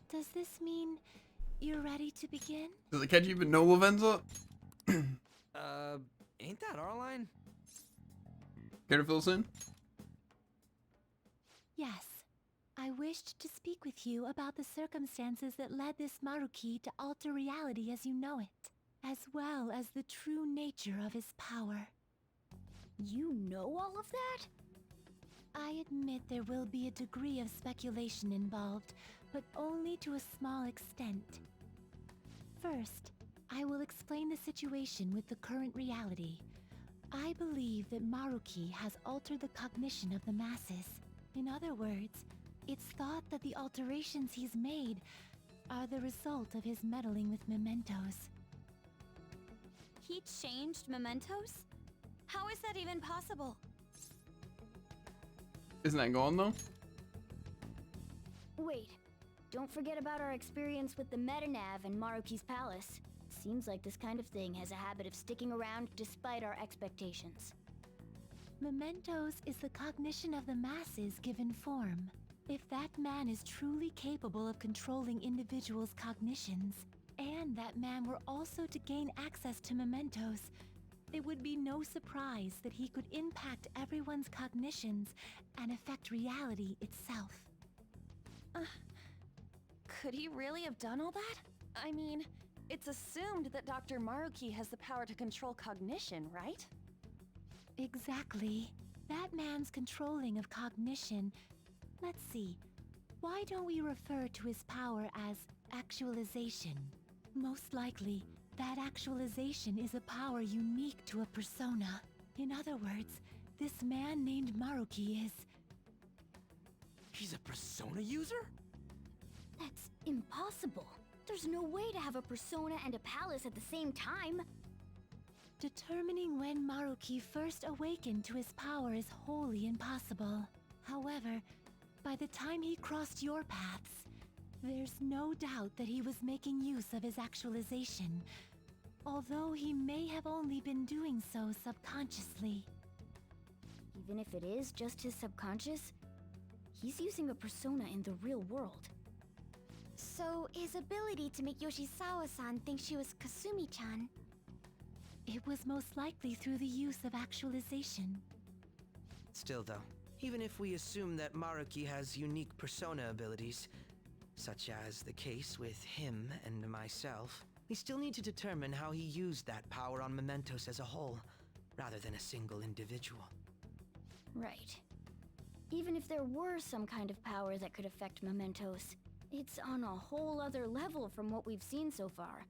Does this mean you're ready to begin? Does the Akechi even know Lavenza? Ain't that our line? Care to fill us in? Yes. I wished to speak with you about the circumstances that led this Maruki to alter reality as you know it, as well as the true nature of his power. You know all of that? I admit there will be a degree of speculation involved, but only to a small extent. First, I will explain the situation with the current reality. I believe that Maruki has altered the cognition of the masses. In other words, it's thought that the alterations he's made are the result of his meddling with mementos. He changed mementos? How is that even possible? Isn't that gone though? Wait, don't forget about our experience with the Metanav and Maruki's palace. Seems like this kind of thing has a habit of sticking around despite our expectations. Mementos is the cognition of the masses given form. If that man is truly capable of controlling individuals' cognitions, and that man were also to gain access to mementos, it would be no surprise that he could impact everyone's cognitions and affect reality itself. Could he really have done all that? I mean, it's assumed that Dr. Maruki has the power to control cognition, right? Exactly. That man's controlling of cognition. Let's see. Why don't we refer to his power as actualization? Most likely, that actualization is a power unique to a persona. In other words, this man named Maruki is... He's a persona user? That's impossible. There's no way to have a persona and a palace at the same time. Determining when Maruki first awakened to his power is wholly impossible. However, by the time he crossed your paths, there's no doubt that he was making use of his actualization, although he may have only been doing so subconsciously. Even if it is just his subconscious, he's using a persona in the real world. So, his ability to make Yoshizawa-san think she was Kasumi-chan... It was most likely through the use of actualization. Still though, even if we assume that Maruki has unique persona abilities, such as the case with him and myself, we still need to determine how he used that power on mementos as a whole, rather than a single individual. Right. Even if there were some kind of power that could affect mementos, it's on a whole other level from what we've seen so far.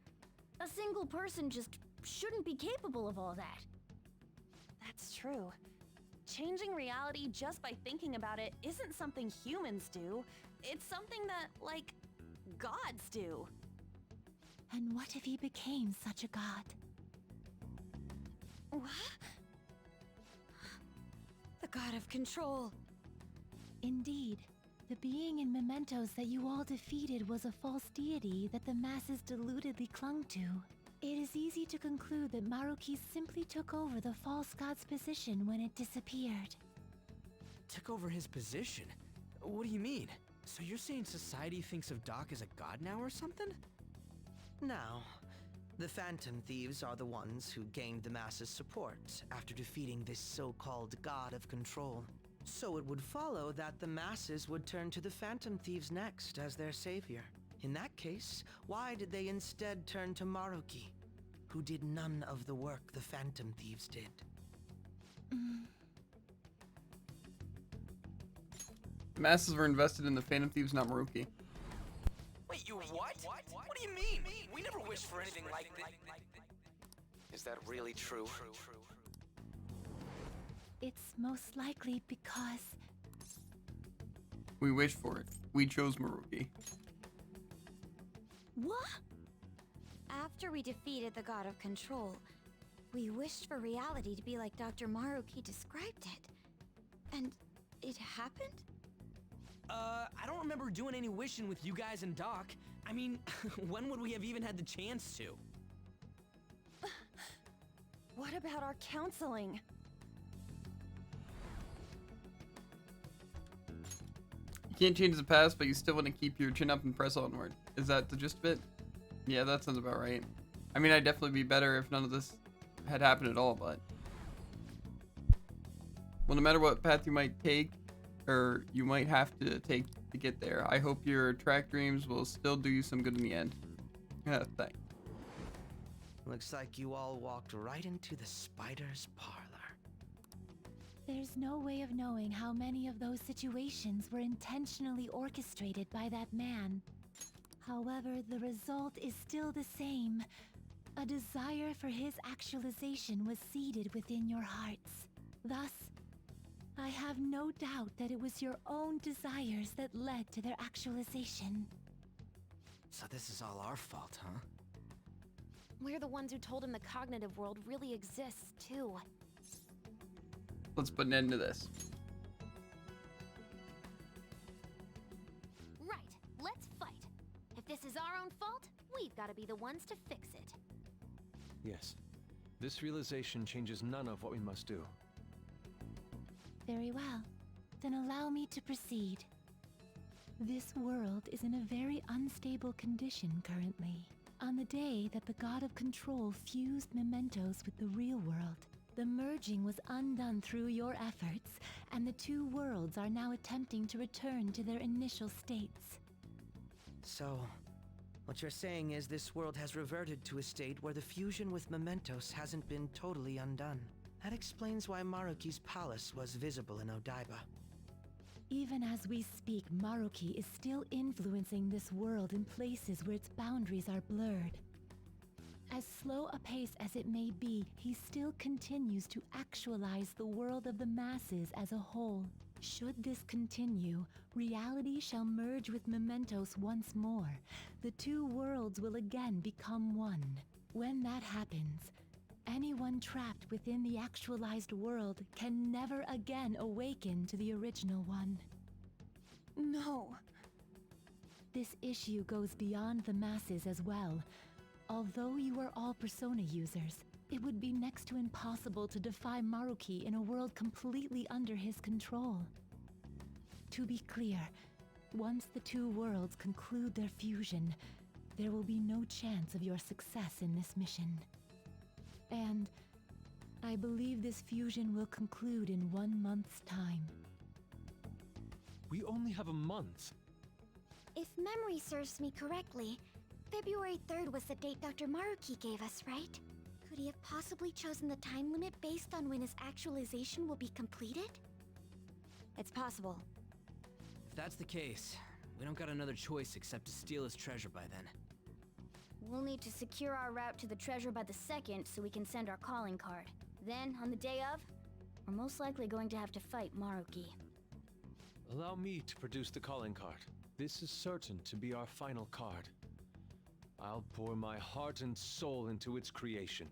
A single person just shouldn't be capable of all that. That's true. Changing reality just by thinking about it isn't something humans do. It's something that, like, gods do. And what if he became such a god? What? The god of control. Indeed. The being in mementos that you all defeated was a false deity that the masses deludedly clung to. It is easy to conclude that Maruki simply took over the false god's position when it disappeared. Took over his position? What do you mean? So you're saying society thinks of Doc as a god now or something? Now, the Phantom Thieves are the ones who gained the masses' support after defeating this so-called god of control. So it would follow that the masses would turn to the Phantom Thieves next as their savior. In that case, why did they instead turn to Maruki, who did none of the work the Phantom Thieves did? The masses were invested in the Phantom Thieves, not Maruki. Wait, you what? What do you mean? We never wished for anything like this. Is that really true? It's most likely because... We wished for it. We chose Maruki. What? After we defeated the god of control, we wished for reality to be like Dr. Maruki described it. And it happened? I don't remember doing any wishing with you guys and Doc. I mean, when would we have even had the chance to? What about our counseling? You can't change the past, but you still want to keep your chin up and press onward. Is that the gist of it? Yeah, that sounds about right. I mean, I'd definitely be better if none of this had happened at all, but... Well, no matter what path you might take, or you might have to take to get there, I hope your track dreams will still do you some good in the end. Thanks. Looks like you all walked right into the spider's parlor. There's no way of knowing how many of those situations were intentionally orchestrated by that man. However, the result is still the same. A desire for his actualization was seeded within your hearts. Thus, I have no doubt that it was your own desires that led to their actualization. So this is all our fault, huh? We're the ones who told him the cognitive world really exists, too. Let's put an end to this. Right, let's fight. If this is our own fault, we've got to be the ones to fix it. Yes. This realization changes none of what we must do. Very well. Then allow me to proceed. This world is in a very unstable condition currently. On the day that the God of Control fused mementos with the real world, the merging was undone through your efforts, and the two worlds are now attempting to return to their initial states. So, what you're saying is this world has reverted to a state where the fusion with mementos hasn't been totally undone. That explains why Maruki's palace was visible in Odaiba. Even as we speak, Maruki is still influencing this world in places where its boundaries are blurred. As slow a pace as it may be, he still continues to actualize the world of the masses as a whole. Should this continue, reality shall merge with mementos once more. The two worlds will again become one. When that happens, anyone trapped within the actualized world can never again awaken to the original one. No. This issue goes beyond the masses as well. Although you are all Persona users, it would be next to impossible to defy Maruki in a world completely under his control. To be clear, once the two worlds conclude their fusion, there will be no chance of your success in this mission. And I believe this fusion will conclude in 1 month's time. We only have a month. If memory serves me correctly, February 3rd was the date Dr. Maruki gave us, right? Could he have possibly chosen the time limit based on when his actualization will be completed? It's possible. If that's the case, we don't got another choice except to steal his treasure by then. We'll need to secure our route to the treasure by the 2nd so we can send our calling card. Then, on the day of, we're most likely going to have to fight Maruki. Allow me to produce the calling card. This is certain to be our final card. I'll pour my heart and soul into its creation.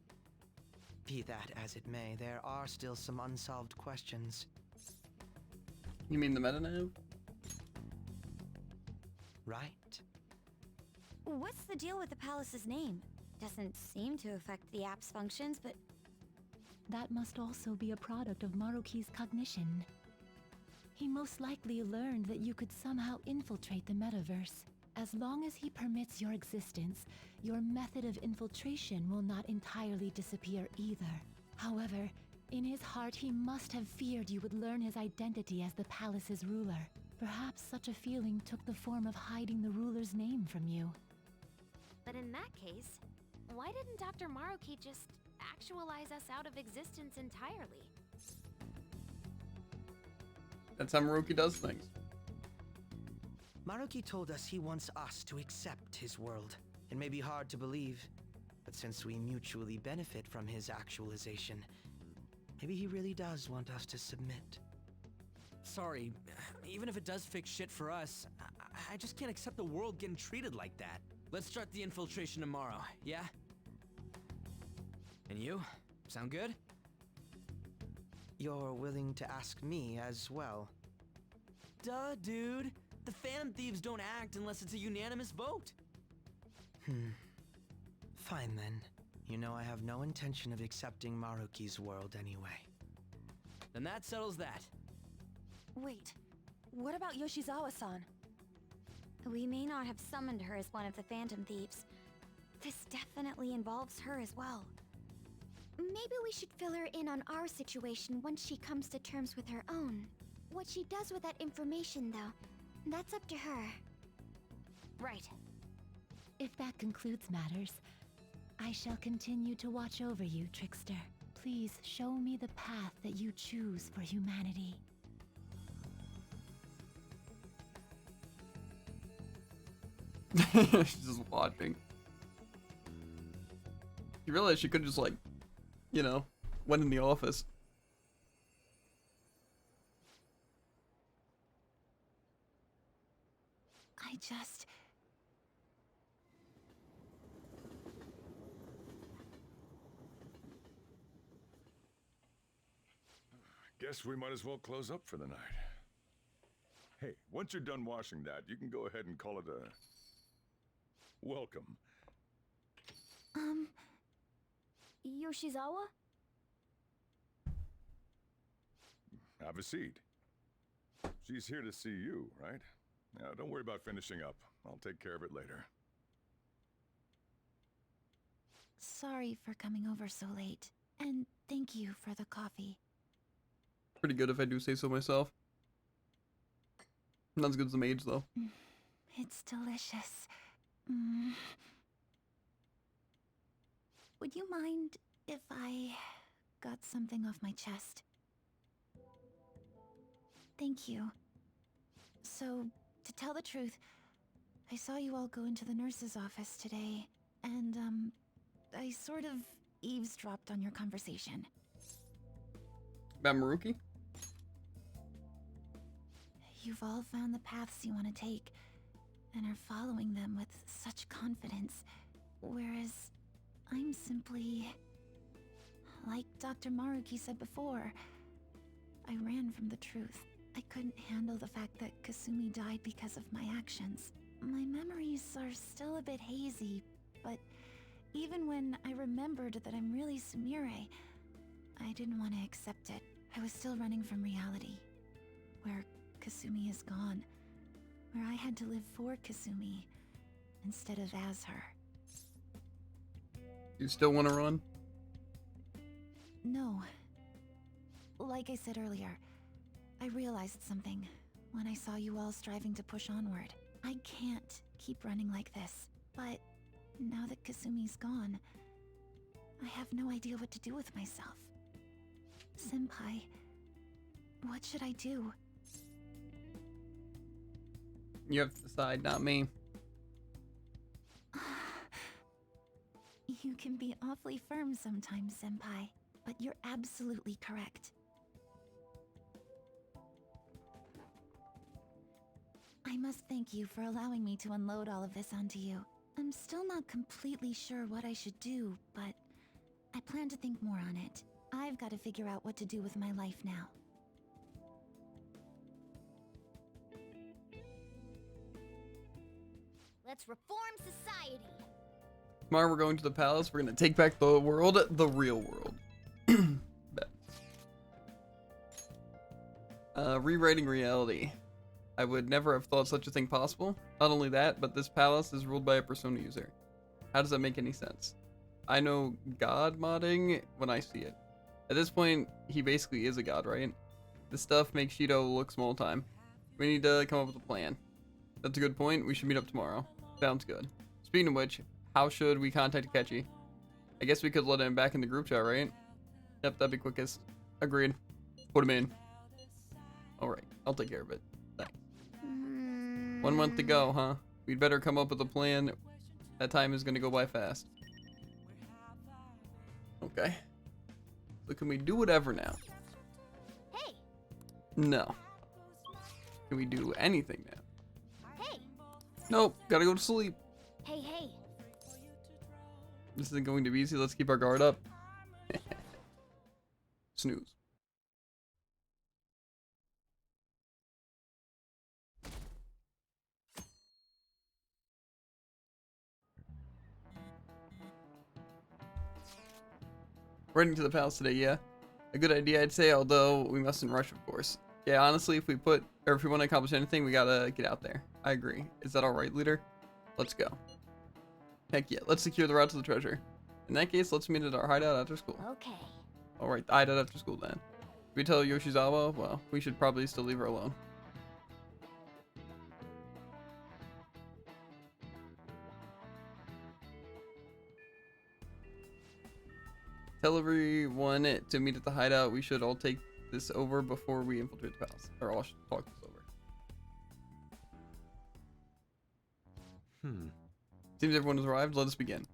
Be that as it may, there are still some unsolved questions. You mean the meta-nav? Right. What's the deal with the palace's name? Doesn't seem to affect the app's functions, but... That must also be a product of Maruki's cognition. He most likely learned that you could somehow infiltrate the metaverse. As long as he permits your existence, your method of infiltration will not entirely disappear either. However, in his heart he must have feared you would learn his identity as the palace's ruler. Perhaps such a feeling took the form of hiding the ruler's name from you. But in that case, why didn't Dr. Maruki just actualize us out of existence entirely? That's how Maruki does things. Maruki told us he wants us to accept his world. It may be hard to believe, but since we mutually benefit from his actualization, maybe he really does want us to submit. Sorry, even if it does fix shit for us, I just can't accept the world getting treated like that. Let's start the infiltration tomorrow, yeah? And you? Sound good? You're willing to ask me as well? Duh, dude. The Phantom Thieves don't act unless it's a unanimous vote. Fine then. You know I have no intention of accepting Maruki's world anyway. Then that settles that. Wait, what about Yoshizawa-san? We may not have summoned her as one of the Phantom Thieves, This definitely involves her as well. Maybe we should fill her in on our situation once she comes to terms with her own. What she does with that information, though, that's up to her. Right. If that concludes matters, I shall continue to watch over you, Trickster. Please show me the path that you choose for humanity. She's just watching. You realize she could just, like, you know, went in the office. I just... Guess we might as well close up for the night. Hey, once you're done washing that, you can go ahead and call it a... welcome. Yoshizawa? Have a seat. She's here to see you, right? Now, don't worry about finishing up. I'll take care of it later. Sorry for coming over so late. And thank you for the coffee. Pretty good if I do say so myself. Not as good as the mage, though. It's delicious. Would you mind if I got something off my chest? Thank you. So, to tell the truth, I saw you all go into the nurse's office today, and, I sort of eavesdropped on your conversation. About Maruki? You've all found the paths you want to take, and are following them with such confidence, whereas I'm simply... like Dr. Maruki said before, I ran from the truth. I couldn't handle the fact that Kasumi died because of my actions. My memories are still a bit hazy, but even when I remembered that I'm really Sumire, I didn't want to accept it. I was still running from reality, where Kasumi is gone, where I had to live for Kasumi instead of as her. You still want to run? No. Like I said earlier, I realized something when I saw you all striving to push onward. I can't keep running like this, but now that Kasumi's gone, I have no idea what to do with myself. Senpai, what should I do? You have to decide, not me. You can be awfully firm sometimes, Senpai, but you're absolutely correct. I must thank you for allowing me to unload all of this onto you. I'm still not completely sure what I should do, but I plan to think more on it. I've got to figure out what to do with my life now. Let's reform society. Tomorrow we're going to the palace. We're going to take back the world, the real world. Bet. Rewriting reality. I would never have thought such a thing possible. Not only that, but this palace is ruled by a Persona user. How does that make any sense? I know god modding when I see it. At this point, he basically is a god, right? This stuff makes Shido look small time. We need to come up with a plan. That's a good point. We should meet up tomorrow. Sounds good. Speaking of which, how should we contact Akechi? I guess we could let him back in the group chat, right? Yep, that'd be quickest. Agreed. Put him in. Alright, I'll take care of it. Thanks. 1 month to go, huh? We'd better come up with a plan. That time is gonna go by fast. Okay. So can we do whatever now? Hey! No. Can we do anything now? Hey! Nope, gotta go to sleep. Hey, hey! This isn't going to be easy. Let's keep our guard up. Snooze. Running to the palace today, yeah. A good idea, I'd say, although we mustn't rush, of course. Yeah, honestly, if we want to accomplish anything, we gotta get out there. I agree. Is that alright, leader? Let's go. Heck yeah, let's secure the route to the treasure. In that case, let's meet at our hideout after school. Okay. Alright, the hideout after school then. If we tell Yoshizawa, well, we should probably still leave her alone. Tell everyone to meet at the hideout. We should all take this over before we infiltrate the palace. Or all should talk this over. Seems everyone has arrived. Let us begin.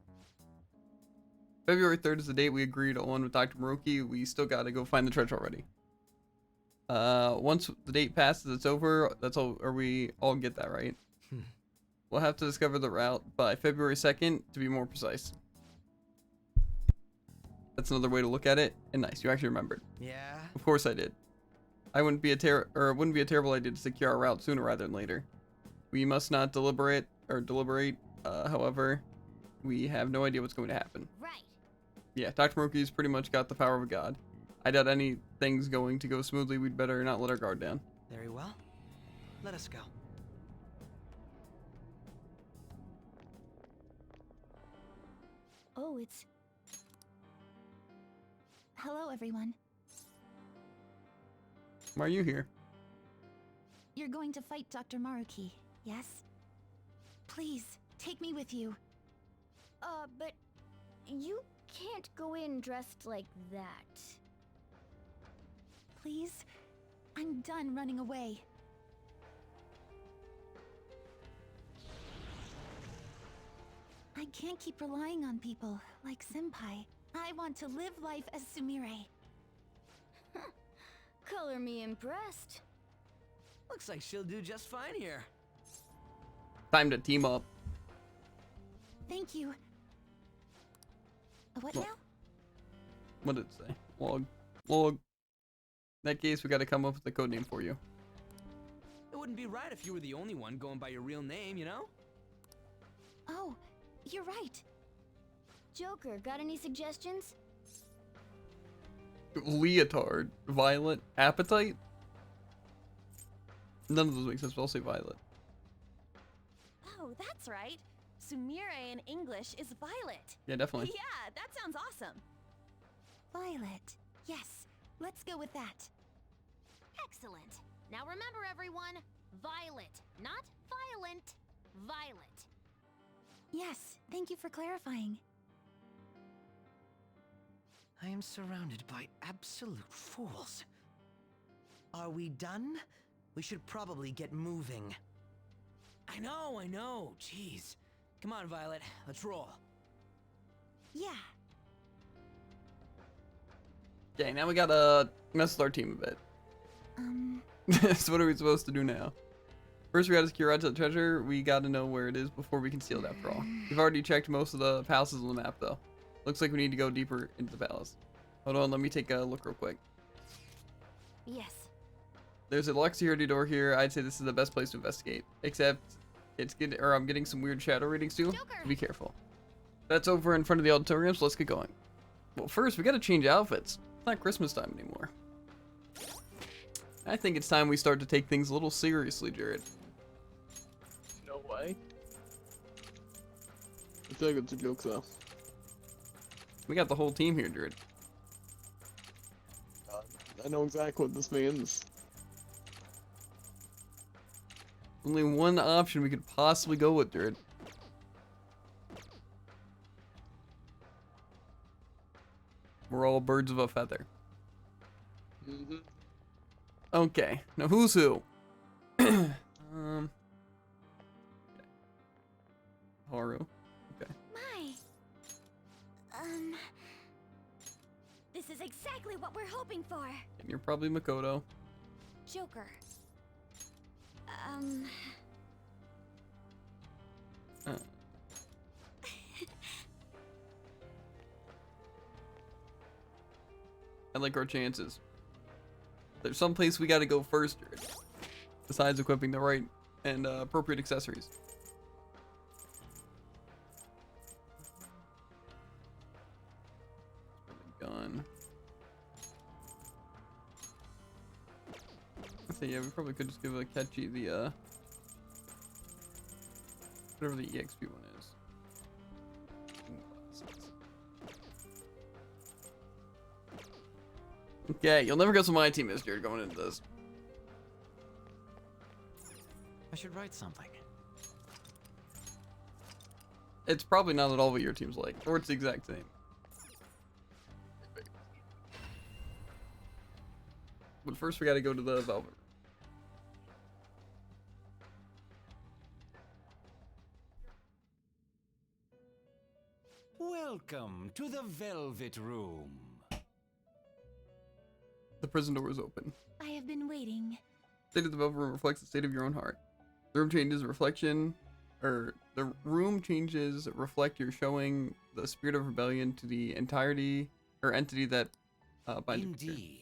February 3rd is the date we agreed on with Dr. Maruki. We still gotta go find the treasure already. Once the date passes, it's over. That's all. Or we all get that, right? We'll have to discover the route by February 2nd, to be more precise. That's another way to look at it. And nice, you actually remembered. Yeah. Of course I did. It wouldn't be a terrible idea to secure our route sooner rather than later. We must not deliberate. However, we have no idea what's going to happen. Right. Yeah, Dr. Maruki's pretty much got the power of a god. I doubt anything's going to go smoothly. We'd better not let our guard down. Very well. Let us go. Oh, it's... Hello, everyone. Why are you here? You're going to fight Dr. Maruki, yes? Please, take me with you. But you can't go in dressed like that. Please? I'm done running away. I can't keep relying on people like Senpai. I want to live life as Sumire. Color me impressed. Looks like she'll do just fine here. Time to team up. Thank you. What Well, now? What did it say? Log. In that case, we gotta come up with a code name for you. It wouldn't be right if you were the only one going by your real name, you know? Oh, you're right. Joker, got any suggestions? Leotard. Violet. Appetite? None of those make sense, but I'll say Violet. Oh, that's right. Sumire in English is Violet. Yeah, definitely. Yeah, that sounds awesome. Violet. Yes, let's go with that. Excellent. Now remember, everyone, Violet, not violent. Violet. Yes, thank you for clarifying. I am surrounded by absolute fools. Are we done? We should probably get moving. I know. Jeez. Come on, Violet. Let's roll. Yeah. Okay, now we gotta mess with our team a bit. So what are we supposed to do now? First, we gotta secure route to the treasure. We gotta know where it is before we can steal it after all. We've already checked most of the palaces on the map, though. Looks like we need to go deeper into the palace. Hold on, let me take a look real quick. Yes. There's a locked security door here. I'd say this is the best place to investigate. Except, I'm getting some weird shadow readings too. Joker. Be careful. That's over in front of the auditorium, so let's get going. Well, first, we gotta change outfits. It's not Christmas time anymore. I think it's time we start to take things a little seriously, Jared. No way. I feel like it's a joke, though. We got the whole team here, Jared. I know exactly what this means. Only one option we could possibly go with, Jared. We're all birds of a feather. Mm-hmm. Okay, now who's who? Haru. Okay. My. This is exactly what we're hoping for. And you're probably Makoto. Joker. I like our chances. There's some place we gotta go first, Jared. Besides equipping the right and appropriate accessories. Gun. So yeah, we probably could just give Akechi the whatever the EXP one is. Okay, you'll never guess what my team is, Jared, going into this. I should write something. It's probably not at all what your team's like, or it's the exact same. But first we gotta go to the Velvet. Welcome to the Velvet Room. The prison door is open. I have been waiting. The state of the Velvet Room reflects the state of your own heart. The room changes reflection, or the room changes reflect your showing the spirit of rebellion to the entirety or entity that binds you. Indeed.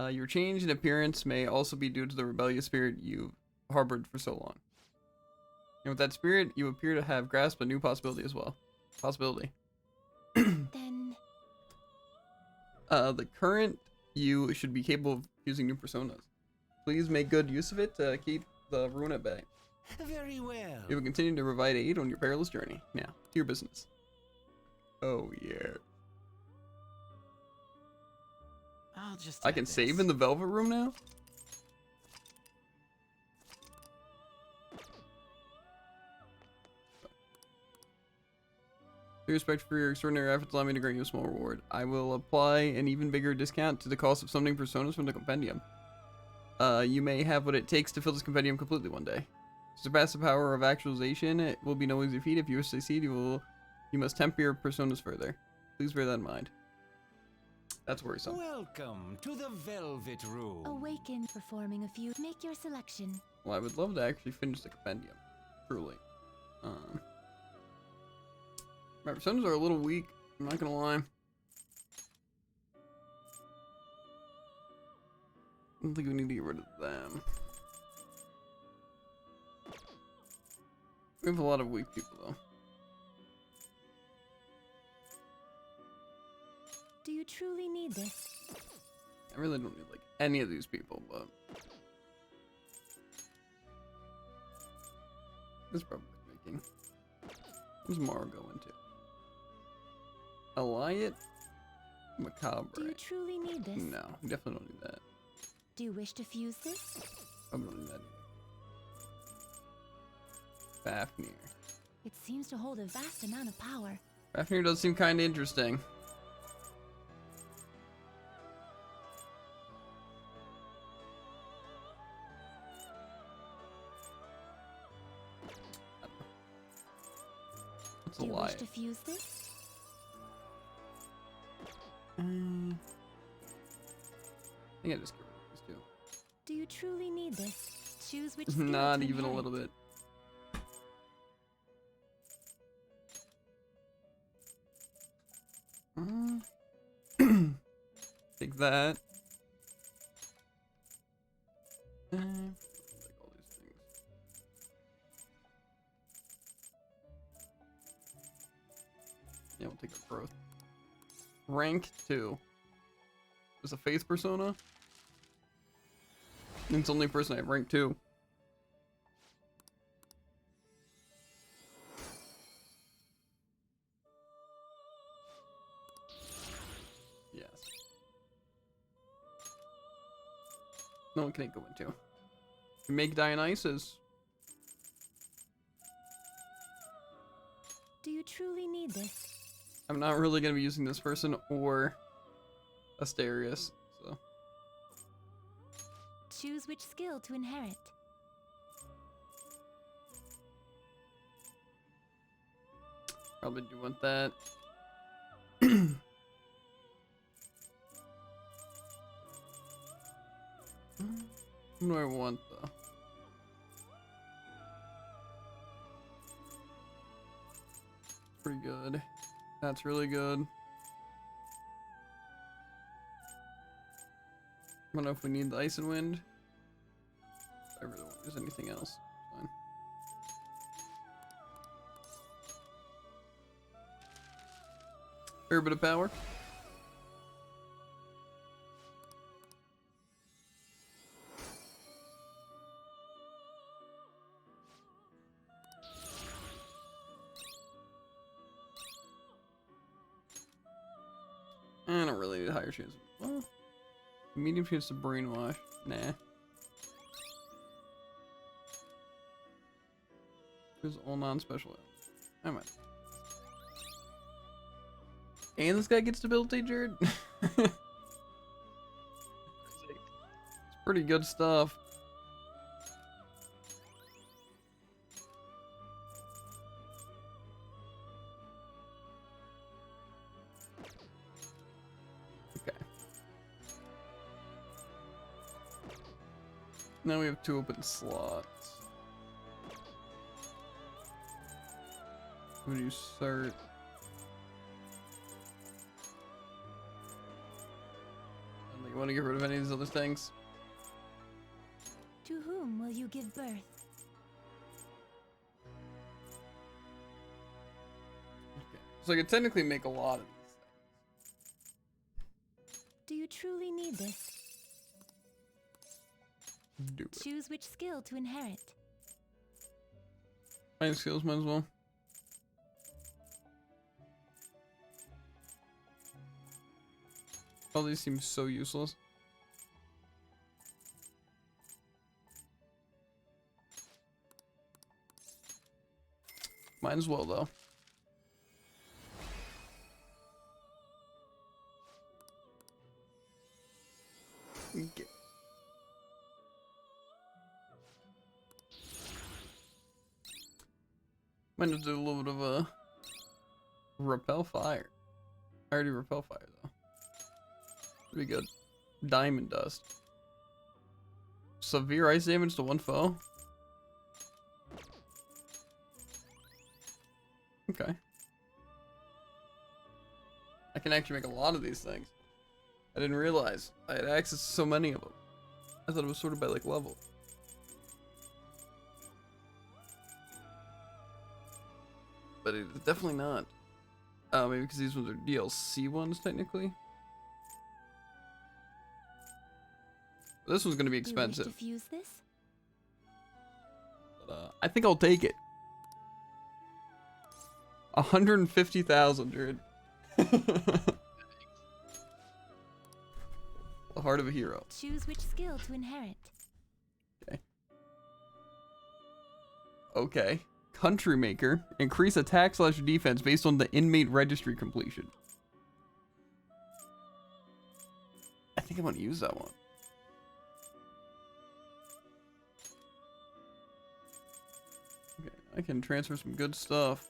Your change in appearance may also be due to the rebellious spirit you've harbored for so long. And with that spirit, you appear to have grasped a new possibility as well. Then the current you should be capable of using new personas. Please make good use of it to keep the ruin at bay. Very well. You will continue to provide aid on your perilous journey. Now, to your business. Oh yeah. I'll just. I can save in the Velvet Room now? With respect for your extraordinary efforts, allow me to grant you a small reward. I will apply an even bigger discount to the cost of summoning personas from the compendium. You may have what it takes to fill this compendium completely one day. To surpass the power of actualization, it will be no easy feat. If you wish to succeed, you must temper your personas further. Please bear that in mind. That's worrisome. Welcome to the Velvet Room. awaken, performing a few. Make your selection. Well, I would love to actually finish the compendium. Truly. My personas are a little weak. I'm not gonna lie. I don't think we need to get rid of them. We have a lot of weak people, though. Do you truly need this? I really don't need, like, any of these people, but... This is probably making... Where's Mara going to? Eliot? Macabre. Do you truly need this? No, we definitely don't need that. Do you wish to fuse this? I don't need that either. Fafnir. It seems to hold a vast amount of power. Fafnir does seem kind of interesting. What's Do you wish Eliot? to fuse this? I think I just get rid of these two. Do you truly need this? Choose which skill Not to even a inherit. little bit. Take that. Take all these things. Yeah, we'll take the growth. Rank 2. Is a faith persona? It's the only person I have rank 2. Yes. No one can it go into. We make Dionysus. Do you truly need this? I'm not really gonna be using this person or Asterius, so. Choose which skill to inherit. Probably do want that. What do I want though? Pretty good. That's really good. I don't know if we need the Ice and Wind. I really won't use anything else. Fine. Fair bit of power. I don't really higher chance. Well, medium chance to brainwash. Nah. There's all non-special. I might. And this guy gets debilitate, Jared. It's pretty good stuff. Okay. Now we have 2 open slots. Would you start? You want to get rid of any of these other things? To whom will you give birth? Okay. So I could technically make a lot of these. Do you truly need this? Do it. Choose which skill to inherit. My skills might as well. All these seem so useless. Might as well, though. Okay. Might just do a little bit of a repel fire. I already repel fire, though. Pretty good. Diamond dust. Severe ice damage to one foe. Okay. I can actually make a lot of these things. I didn't realize I had access to so many of them. I thought it was sorted by like level. But it's definitely not. Maybe because these ones are DLC ones technically. This one's gonna be expensive. Do you wish to fuse this? But, I think I'll take it. 150,000, dude. The heart of a hero. Choose which skill to inherit. Okay. Okay. Country Maker. Increase attack/defense based on the inmate registry completion. I think I'm gonna use that one. Okay, I can transfer some good stuff.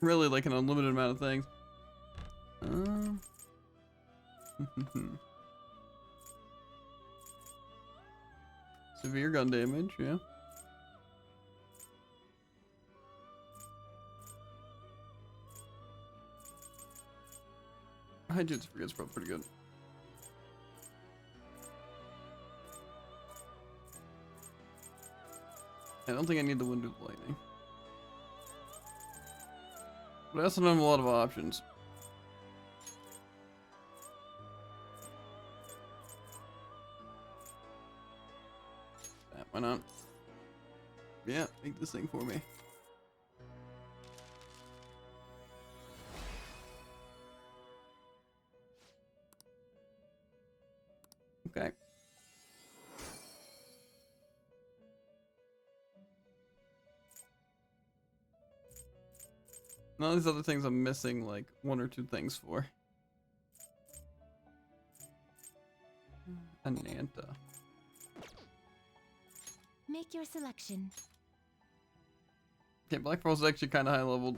Really like an unlimited amount of things. Severe gun damage, yeah. Hygien's forget's probably pretty good. I don't think I need the Wind of Lightning. But I also don't have a lot of options. Why not? Yeah, make this thing for me. Okay. None of these other things I'm missing like 1 or 2 things for. Ananta. Make your selection. Okay, Black Pearl's actually kind of high leveled.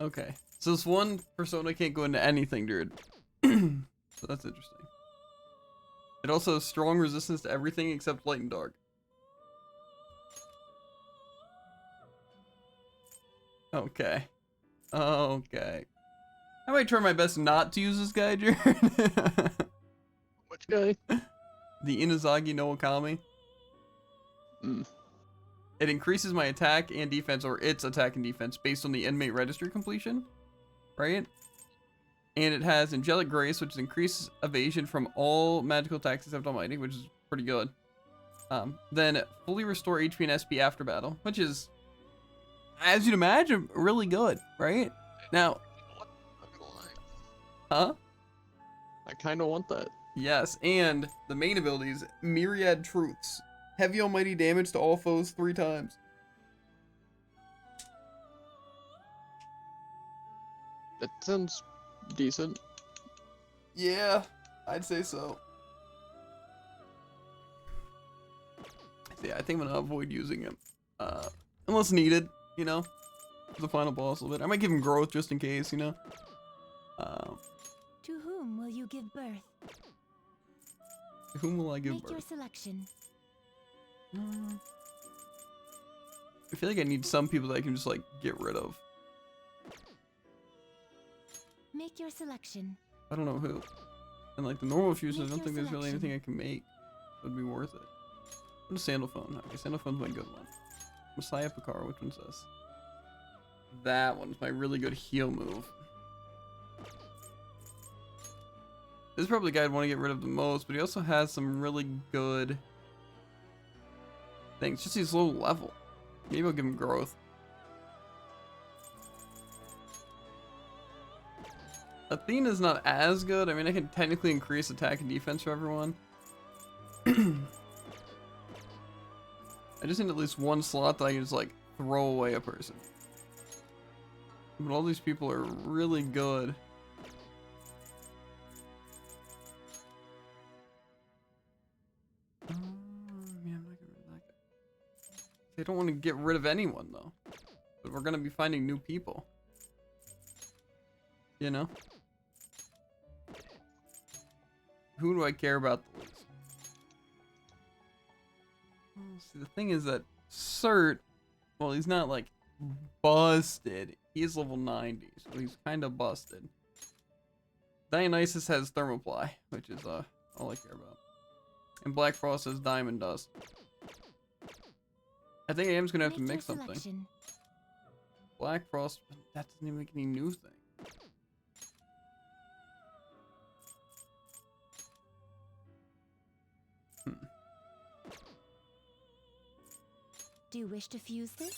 Okay, so this one persona can't go into anything, dude. So that's interesting. It also has strong resistance to everything except light and dark. Okay. Okay. I might try my best not to use this guy, Jared. Which guy? The Inazagi no Okami. It increases my attack and defense, or its attack and defense, based on the inmate registry completion. Right? And it has Angelic Grace, which increases evasion from all magical attacks except Almighty, which is pretty good. Then fully restore HP and SP after battle, which is, as you'd imagine, really good, right? Now, Huh? I kind of want that. Yes, and the main ability is Myriad Truths. Heavy almighty damage to all foes 3 times. That sounds decent. Yeah, I'd say so. Yeah, I think I'm gonna avoid using him. Unless needed, you know? The final boss a little bit. I might give him growth just in case, you know? To whom will you give birth? To whom will I give Make your birth? selection. I feel like I need some people that I can just, like, get rid of. Make your selection. I don't know who. And, like, the normal fuses, I Make don't your think there's really selection. anything I can make that would be worth it. What is Sandalphone? Okay, Sandalphone's my good one. Messiah Picard, which one's this? That one's my really good heal move. This is probably the guy I'd want to get rid of the most, but he also has some really good things. Just he's low level. Maybe I'll give him growth. Athena's not as good. I mean, I can technically increase attack and defense for everyone. I just need at least one slot that I can just, like, throw away a person. But all these people are really good. They don't want to get rid of anyone, though. But we're going to be finding new people. You know? Who do I care about the least? See, the thing is that Cert, well, he's not, like, busted. He's level 90, so he's kind of busted. Dionysus has Thermoply, which is all I care about. And Black Frost has Diamond Dust. I think I am just gonna have to mix something. Selection. Black Frost, that doesn't even make any new thing. Do you wish to fuse this?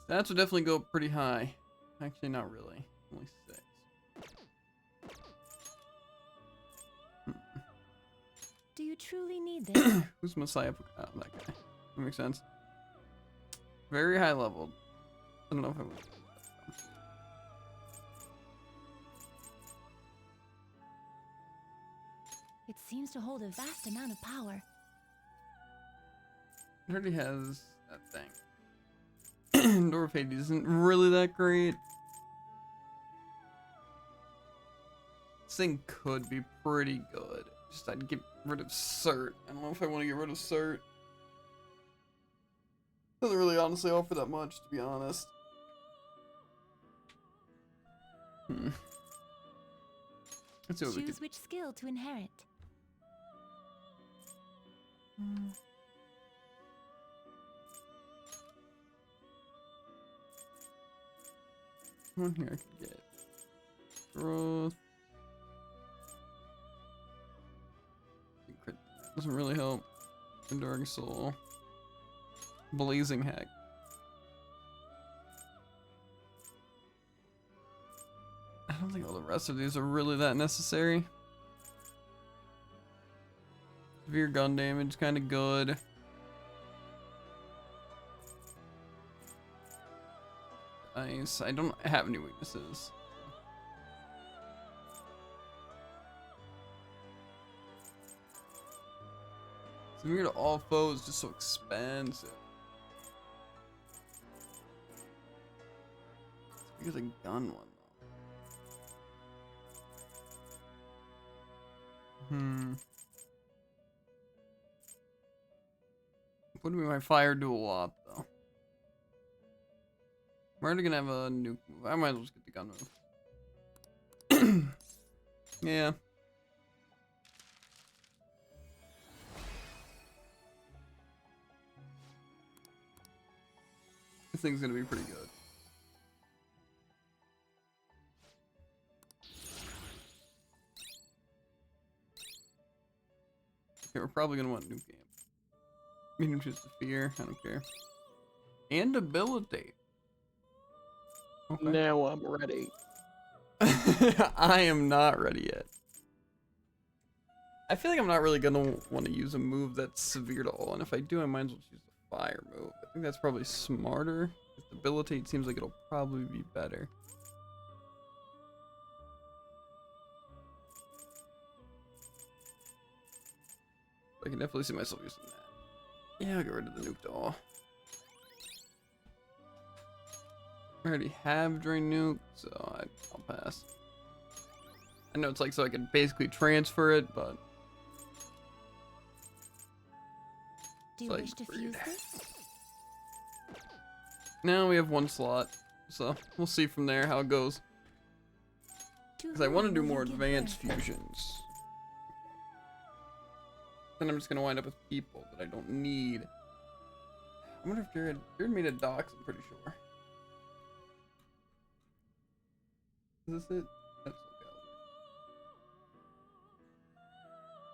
Stats would definitely go pretty high. Actually, not really. Only 6. Do you truly need this? Who's Messiah? Oh, that guy. That makes sense. Very high leveled. I don't know if I would. It seems to hold a vast amount of power. It already has that thing. Door of Hades isn't really that great. This thing could be pretty good. Just I'd get rid of Cert. I don't know if I want to get rid of Cert. Doesn't really honestly offer that much, to be honest. Let's see what we Choose can. which skill to inherit. One here I could get. Growth. Doesn't really help. Enduring Soul. Blazing Hack. I don't think all the rest of these are really that necessary. Severe gun damage, kind of good. Nice. I don't have any weaknesses. Severe to all foes, just so expensive. Here's a gun one though. Wouldn't be my fire do a lot though. I'm already gonna have a nuke move. I might as well just get the gun move. Yeah. This thing's gonna be pretty good. Okay, we're probably gonna want nuke game. Medium choose the fear, I don't care. And debilitate. Okay. Now I'm ready. I am not ready yet. I feel like I'm not really gonna want to use a move that's severe to all, and if I do, I might as well choose the fire move. I think that's probably smarter. Debilitate seems like it'll probably be better. I can definitely see myself using that. Yeah, I'll get rid of the nuke doll. I already have Drain Nuke, so I'll pass. I know it's like so I can basically transfer it, but Do you wish to fuse this? now we have one slot, so we'll see from there how it goes. Because I want to do more advanced fusions. Then I'm just gonna wind up with people that I don't need. I wonder if Jared made a dox, I'm pretty sure. Is this it? That's okay.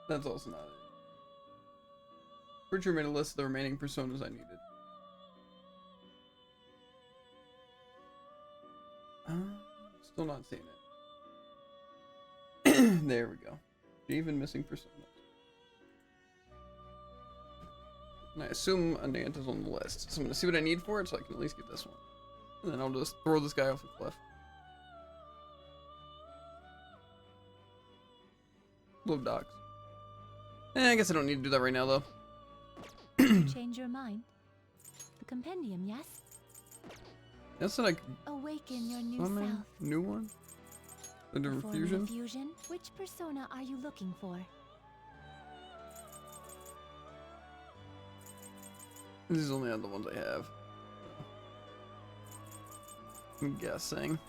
That's also not it. Pretty sure made a list of the remaining personas I needed. Still not seeing it. There we go. Even missing personas. And I assume Ananta's on the list. So I'm gonna see what I need for it so I can at least get this one. And then I'll just throw this guy off the cliff. Love dogs. I guess I don't need to do that right now though. Change your mind. The compendium, yes? That's what I could Awaken your new summon. self. New one? The Performing a fusion? fusion? Which persona are you looking for? These are only the ones I have. I'm guessing.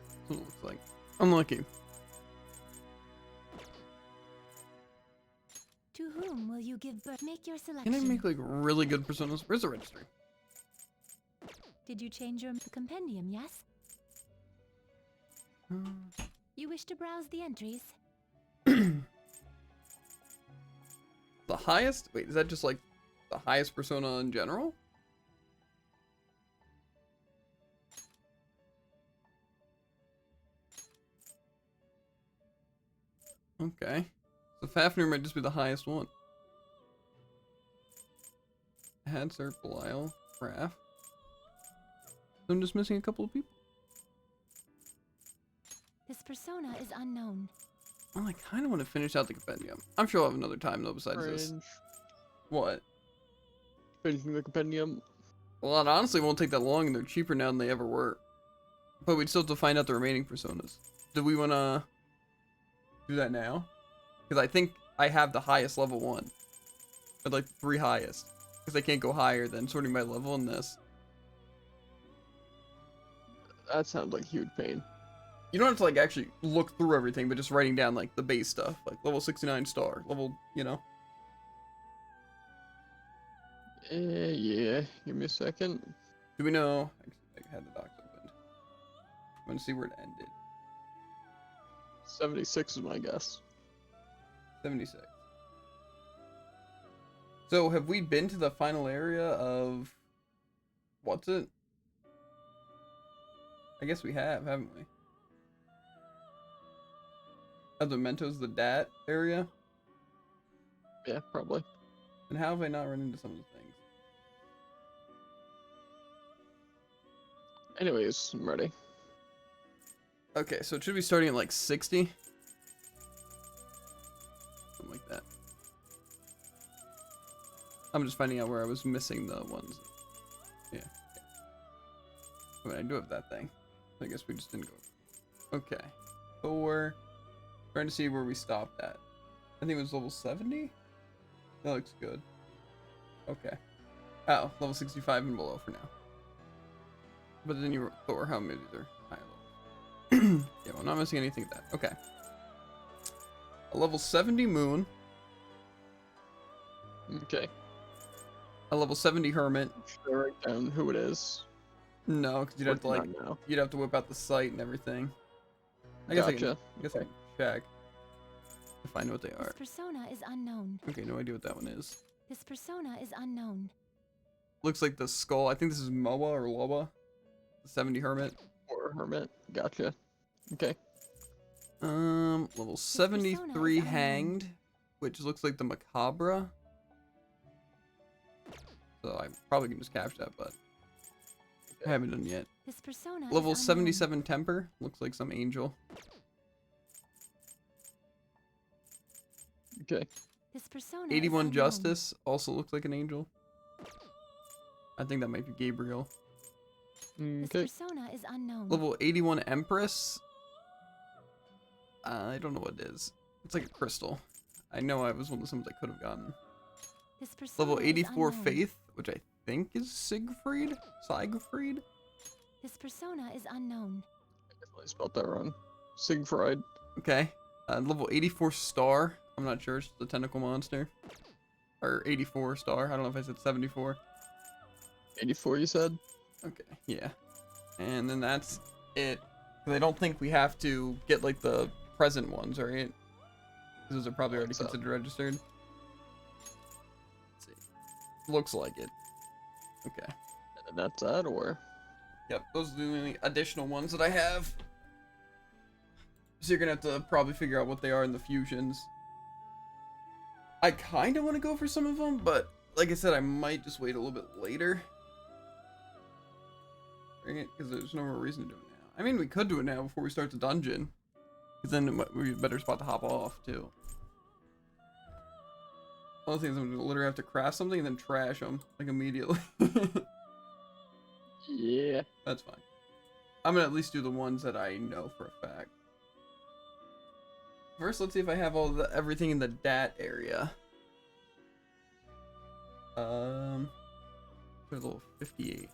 That's what it looks like. Unlucky. To whom will you give birth? Make your selection. Can I make like really good personas? Where's the registry? Did you change your compendium, yes? You wish to browse the entries? The highest? Wait, is that just like the highest persona in general? Okay. So Fafnir might just be the highest one. Hansard, Belial, Craft. I'm just missing a couple of people. This persona is unknown. Well, I kind of want to finish out the compendium. I'm sure I'll have another time though besides this. Cringe. What? Finishing the compendium. Well, it honestly won't take that long and they're cheaper now than they ever were. But we'd still have to find out the remaining personas. Do we want to do that now? Because I think I have the highest level one. I'd like the 3 highest. Because I can't go higher than sorting by level in this. That sounds like a huge pain. You don't have to like actually look through everything, but just writing down like the base stuff. Like level 69 star, level, you know. Yeah. Give me a second. Do we know? Actually, I had the docs opened. I'm going to see where it ended. 76 is my guess. 76. So have we been to the final area of what's it? I guess we have, haven't we? Of the Mentos, the DAT area? Yeah, probably. And how have I not run into some of the things? Anyways, I'm ready. Okay, so it should be starting at like 60. Something like that. I'm just finding out where I was missing the ones. Yeah. I mean, I do have that thing. I guess we just didn't go. Okay. 4. Trying to see where we stopped at. I think it was level 70? That looks good. Okay. Oh, level 65 and below for now. But then you wrote Thor, how many are high level? Yeah, well, I'm not missing anything with that. Okay. A level 70 Moon. Okay. A level 70 Hermit. Should I write down who it is? No, because you'd have to like, Working on now. you'd have to whip out the site and everything. I Gotcha. guess I can check if I know what they are. This persona is unknown. Okay, no idea what that one is. This persona is unknown. looks like the skull. I think this is Moa or Loa. The 70 Hermit. Or Hermit. Gotcha. Okay. Level 73 Hanged, which looks like the Macabre. So I probably can just capture that, but I haven't done yet. This persona Level is 77 Temper, looks like some angel. Okay. This persona 81 is Justice, also looks like an angel. I think that might be Gabriel. This persona is unknown. Level 81 Empress. I don't know what it is. It's like a crystal. I know I was one of the summons I could have gotten. This persona Level is 84 unknown. Faith, which I think is Siegfried? This persona is unknown. I spelled that wrong. Siegfried. Okay. Level 84 Star. I'm not sure. It's just a tentacle monster. Or 84 Star. I don't know if I said 74. 84 you said? Okay, yeah. And then that's it. 'Cause I don't think we have to get like the present ones, right? 'Cause those are probably already considered registered. Let's see. Looks like it. Okay. And that's that, or? Yep, those are the only additional ones that I have. So you're gonna have to probably figure out what they are in the fusions. I kind of want to go for some of them, but like I said, I might just wait a little bit later. Because there's no more reason to do it now. I mean, we could do it now before we start the dungeon. Because then it might be a better spot to hop off, too. Other things, I'm gonna literally have to craft something and then trash them, like, immediately. Yeah. That's fine. I'm gonna at least do the ones that I know for a fact. First, let's see if I have everything in the DAT area. There's level 58.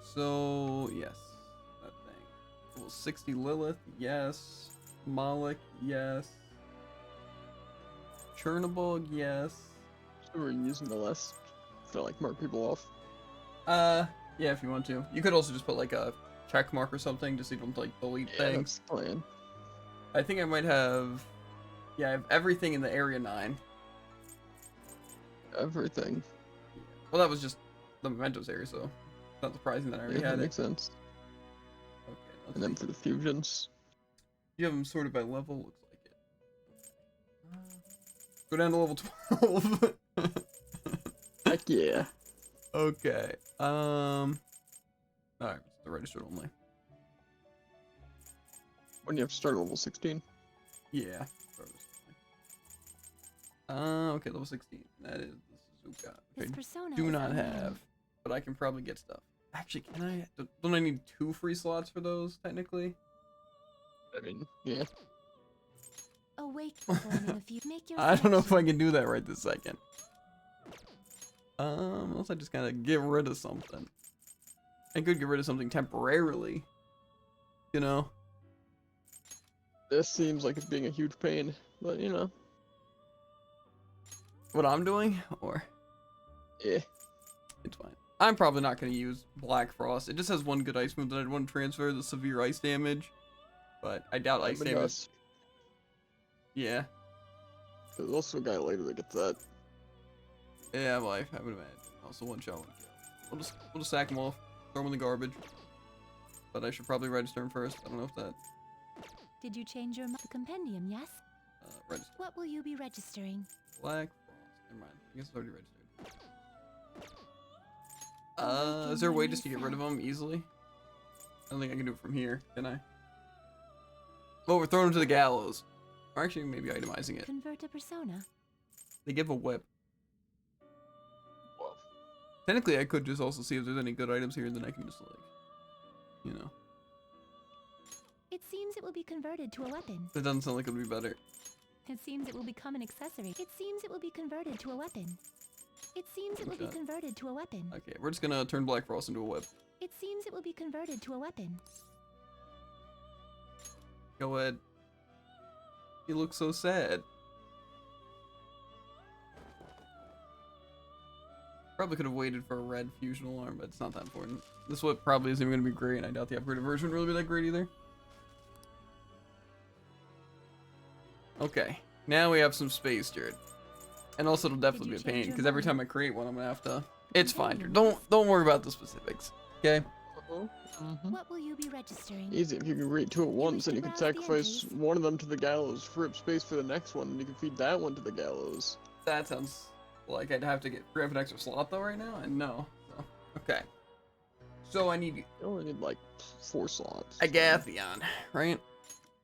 So, yes. That thing. Level 60 Lilith, yes. Moloch, yes. Chernobog, yes. So we're using the list to like mark people off. Yeah, if you want to. You could also just put like a check mark or something, just so you don't like delete things. That's the plan. I think I might have. Yeah, I have everything in the area 9. Everything. Well, that was just the mementos area, so it's not surprising that I already Yeah, had that it. makes sense. Okay, And then for the fusions. You have them sorted by level, looks like it. Go down to level 12. Heck yeah. Okay. Alright, it's the registered only. When you have to start at level 16. Yeah. Okay, level 16. That is the Suzuka. This Which I persona do is not unknown. have, but I can probably get stuff. Actually, can I? Don't I need 2 free slots for those, technically? I mean, yeah. Awake form in a few. Make your I don't know if I can do that right this second. Unless I just kind of get rid of something. I could get rid of something temporarily. You know? This seems like it's being a huge pain, but you know. What I'm doing? Or? Yeah. It's fine. I'm probably not going to use Black Frost. It just has one good ice move that I'd want to transfer, the severe ice damage. But I doubt ice damage. Does. Yeah. There's also a guy later that gets that. Yeah, well, I would imagine. Also one shot, one kill. We'll just sack them off. Throw them in the garbage. But I should probably register them first. I don't know if that... Did you change your compendium, yes? Register. What will you be registering? Black Frost. Never mind. I guess it's already registered. Is there a way just to get rid of them easily? I don't think I can do it from here, can I? Oh, we're throwing them to the gallows. Or actually, maybe itemizing it. Convert a persona. They give a whip. Technically, I could just also see if there's any good items here, and then I can just, like, you know. It seems it will be converted to a weapon. That doesn't sound like it would be better. It seems it will become an accessory. It seems it will be converted to a weapon. It seems it will be Okay. converted to a weapon. Okay, we're just gonna turn Black Frost into a whip. It seems it will be converted to a weapon. Go ahead. You look so sad. Probably could have waited for a red fusion alarm, but it's not that important. This whip probably isn't even going to be great, and I doubt the upgraded version would really be that great either. Okay. Now we have some space, Jared. And also it'll definitely be you a pain, change your because every time mind? I create one, I'm gonna have to... It's fine, Jared. Don't worry about the specifics. Okay? What will you be registering? Easy. If you can create two at once, then you can browse the sacrifice one of them to the gallows, free up space for the next one, and you can feed that one to the gallows. That sounds like I'd have to grab an extra slot though right now, and no. So, okay. So I need... You only need like 4 slots. Agathion, right?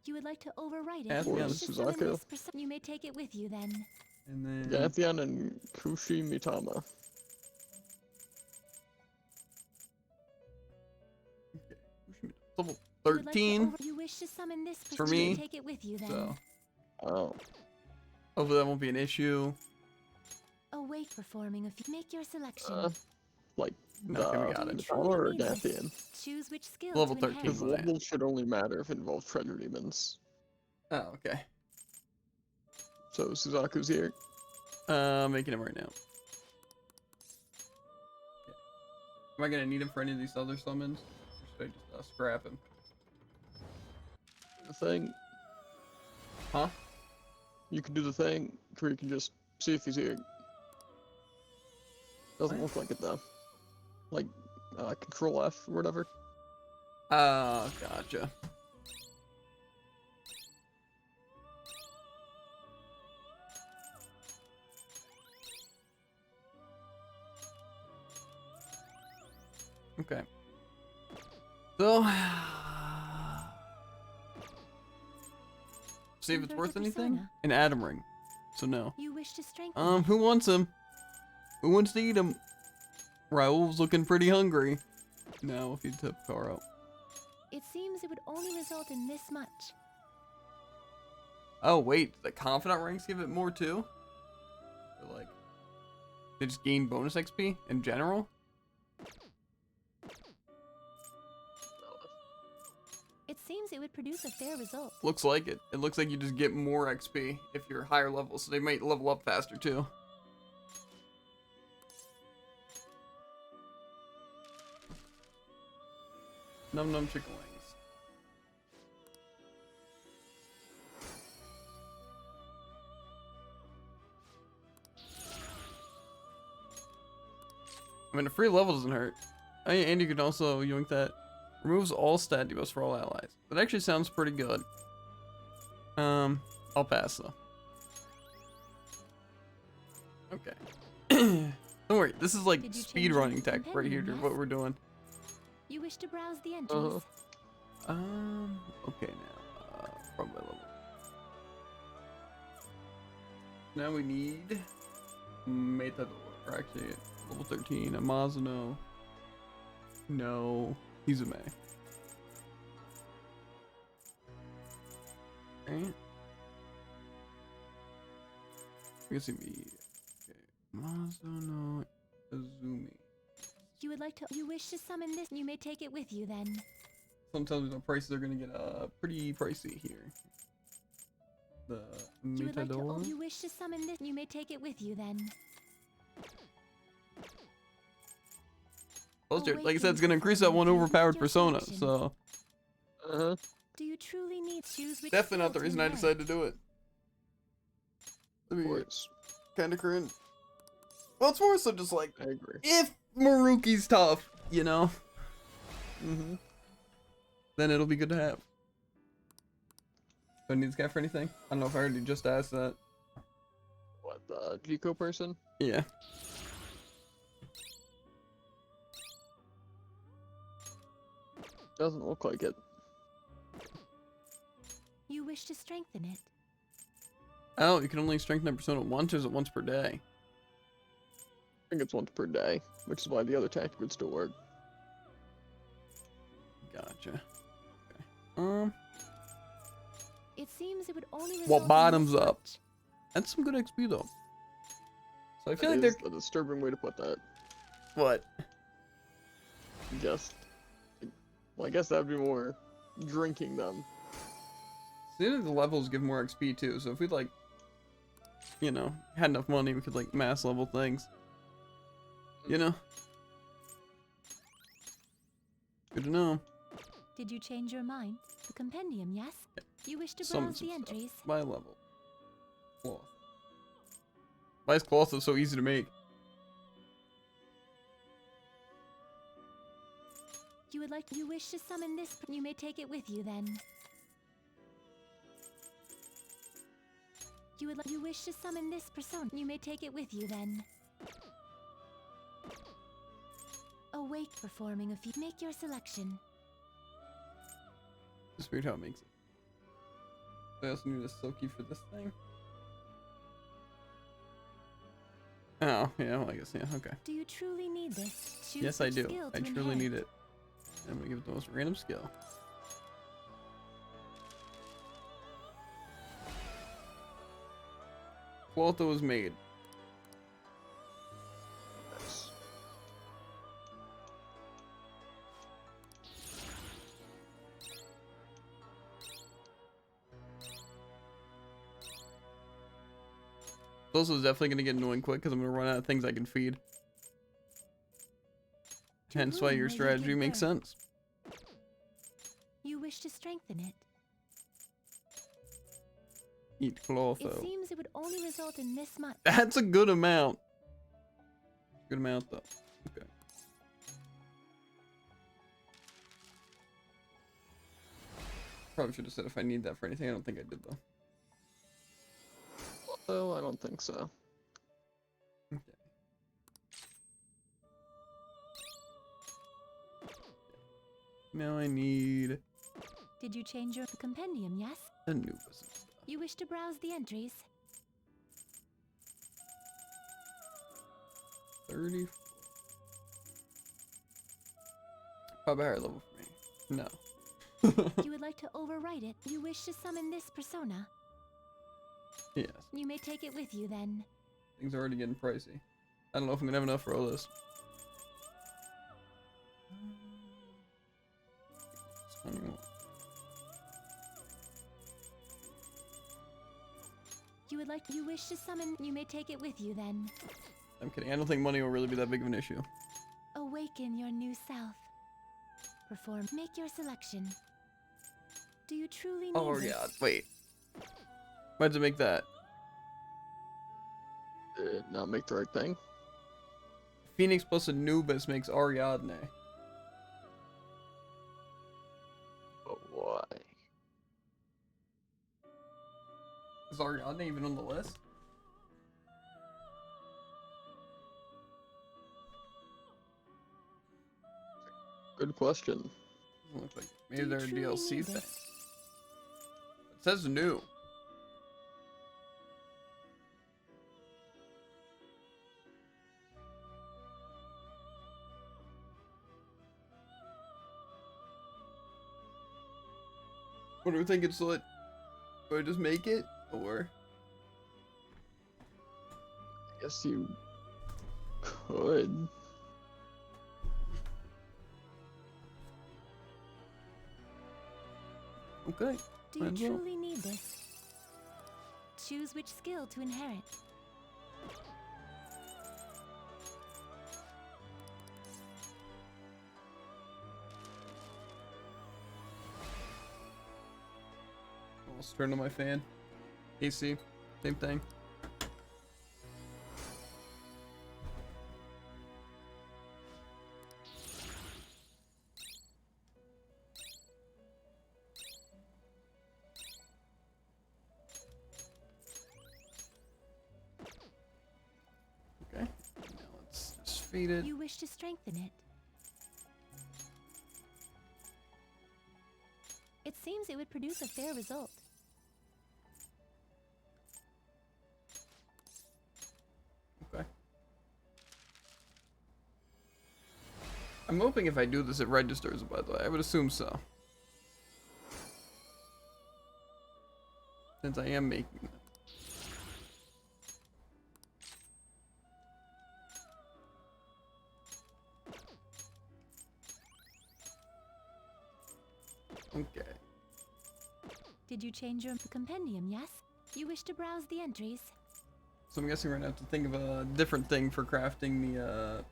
You would like to overwrite it. Agathion. You wish to summon Suzaku. this person- You may take it with you then. And then... Agathion and Kushi Mitama. Level You would like to 13 You wish to summon this person. for You me. may take it with you then. So Oh. hopefully that won't be an issue. Awake performing a few. Make your selection. Like Okay, we got it. Mitama or Agathion? Choose which skill Level to 13. enhance. Because levels should only matter if it involves treasure demons. Oh, okay. So Suzaku's here. Making him right now. Okay. Am I gonna need him for any of these other summons? Or should I just scrap him? The thing. Huh? You can do the thing where you can just see if he's here. Doesn't look like it though. Like, Control F or whatever. Oh, gotcha. Okay. So, see if it's Convert worth the anything. persona. An Adam ring. So no. You wish to strengthen. Who wants him? Who wants to eat him? Raoul's looking pretty hungry. Now, if you tip Karo. It seems it would only result in this much. Oh wait, the confidant ranks give it more too? Or like, they just gain bonus XP in general? It seems it would produce a fair result. Looks like it. It looks like you just get more XP if you're higher level, so they might level up faster too. Num num chicken wings. I mean, a free level doesn't hurt. And you can also yoink that. Removes all stat debuffs for all allies. That actually sounds pretty good. I'll pass though. Okay. Don't worry, this is like Did you speed change your running tech right here, companion, what we're doing. You wish to browse the entries. Okay now. Probably level. Now we need Metador. Or actually, level 13. Amazuno. No. Izume. Right? I guess it'd be. Okay. Amazuno Izumi. You would like to. You wish to summon this. You may take it with you then. Sometimes the prices are gonna get pretty pricey here. The You would like to. Metador. You wish to summon this. You may take it with you then. Well, sure, like I said, it's gonna increase that one overpowered persona, so Do you truly need choose which definitely not skill the to reason I enhance? decided to do it. I mean, kind of cringe. Well, it's more so just like, I agree. if Maruki's tough, you know, then it'll be good to have. Do I need this guy for anything? I don't know if I already just asked that. What, the Jico person? Yeah. Doesn't look like it. You wish to strengthen it. Oh, you can only strengthen a persona once, or is it once per day? I think it's once per day, which is why the other tactic would still work. Gotcha. Okay. It seems it would only result Well, in bottoms this up. much. That's some good XP though. So I feel That like is they're a disturbing way to put that. what? Just, well, I guess that'd be more drinking them. Soon the levels give more XP too, so if we like, you know, had enough money, we could like mass level things. You know? Good to know. Did you change your mind? The compendium, yes? You wish to Summon browse some the stuff entries? by level. Cloth. Why is cloth so easy to make? You wish to summon this, you may take it with you then. You wish to summon this persona, you may take it with you then. Awake performing a feat. Make your selection. It's weird how it makes it. I also need a Soki for this thing. Oh, yeah, well, I guess, yeah, okay. Do you truly need this? Choose Yes, I which do. skill I to truly need inherit. it. I'm gonna give it the most random skill. Qualta was made. This also is definitely gonna get annoying quick because I'm gonna run out of things I can feed. Hence why your strategy makes sense. You wish to strengthen it. Eat cloth It though. seems it would only result in this much. That's a good amount. Good amount though. Okay. Probably should have said if I need that for anything. I don't think I did though. Oh, I don't think so. Okay. Now I need Did you change your compendium, yes? Anubis. You wish to browse the entries? 30. Probably higher level for me. No. You would like to overwrite it? You wish to summon this persona? Yes. You may take it with you then. Things are already getting pricey. I don't know if I'm gonna have enough for all this. You wish to summon? You may take it with you then. I'm kidding. I don't think money will really be that big of an issue. Awaken your new self. Perform. Make your selection. Do you truly need Oh this? god, wait. Why does it make that? Did not make the right thing. Phoenix plus Anubis makes Ariadne. But why? Is Ariadne even on the list? Good question. Doesn't look like it. Maybe Do they're a you truly DLC need thing. this? It says new. What do we think it's like? Do I just make it? Or Guess you could. okay. Do you might as well. truly need this? Choose which skill to inherit. Almost turn on my fan. AC, same thing. Okay, now let's just feed it. You wish to strengthen it. It seems it would produce a fair result. Okay. I'm hoping if I do this, it registers, by the way. I would assume so. Since I am making it. Okay. Did you change your compendium, yes? You wish to browse the entries? So I'm guessing we're gonna have to think of a different thing for crafting the,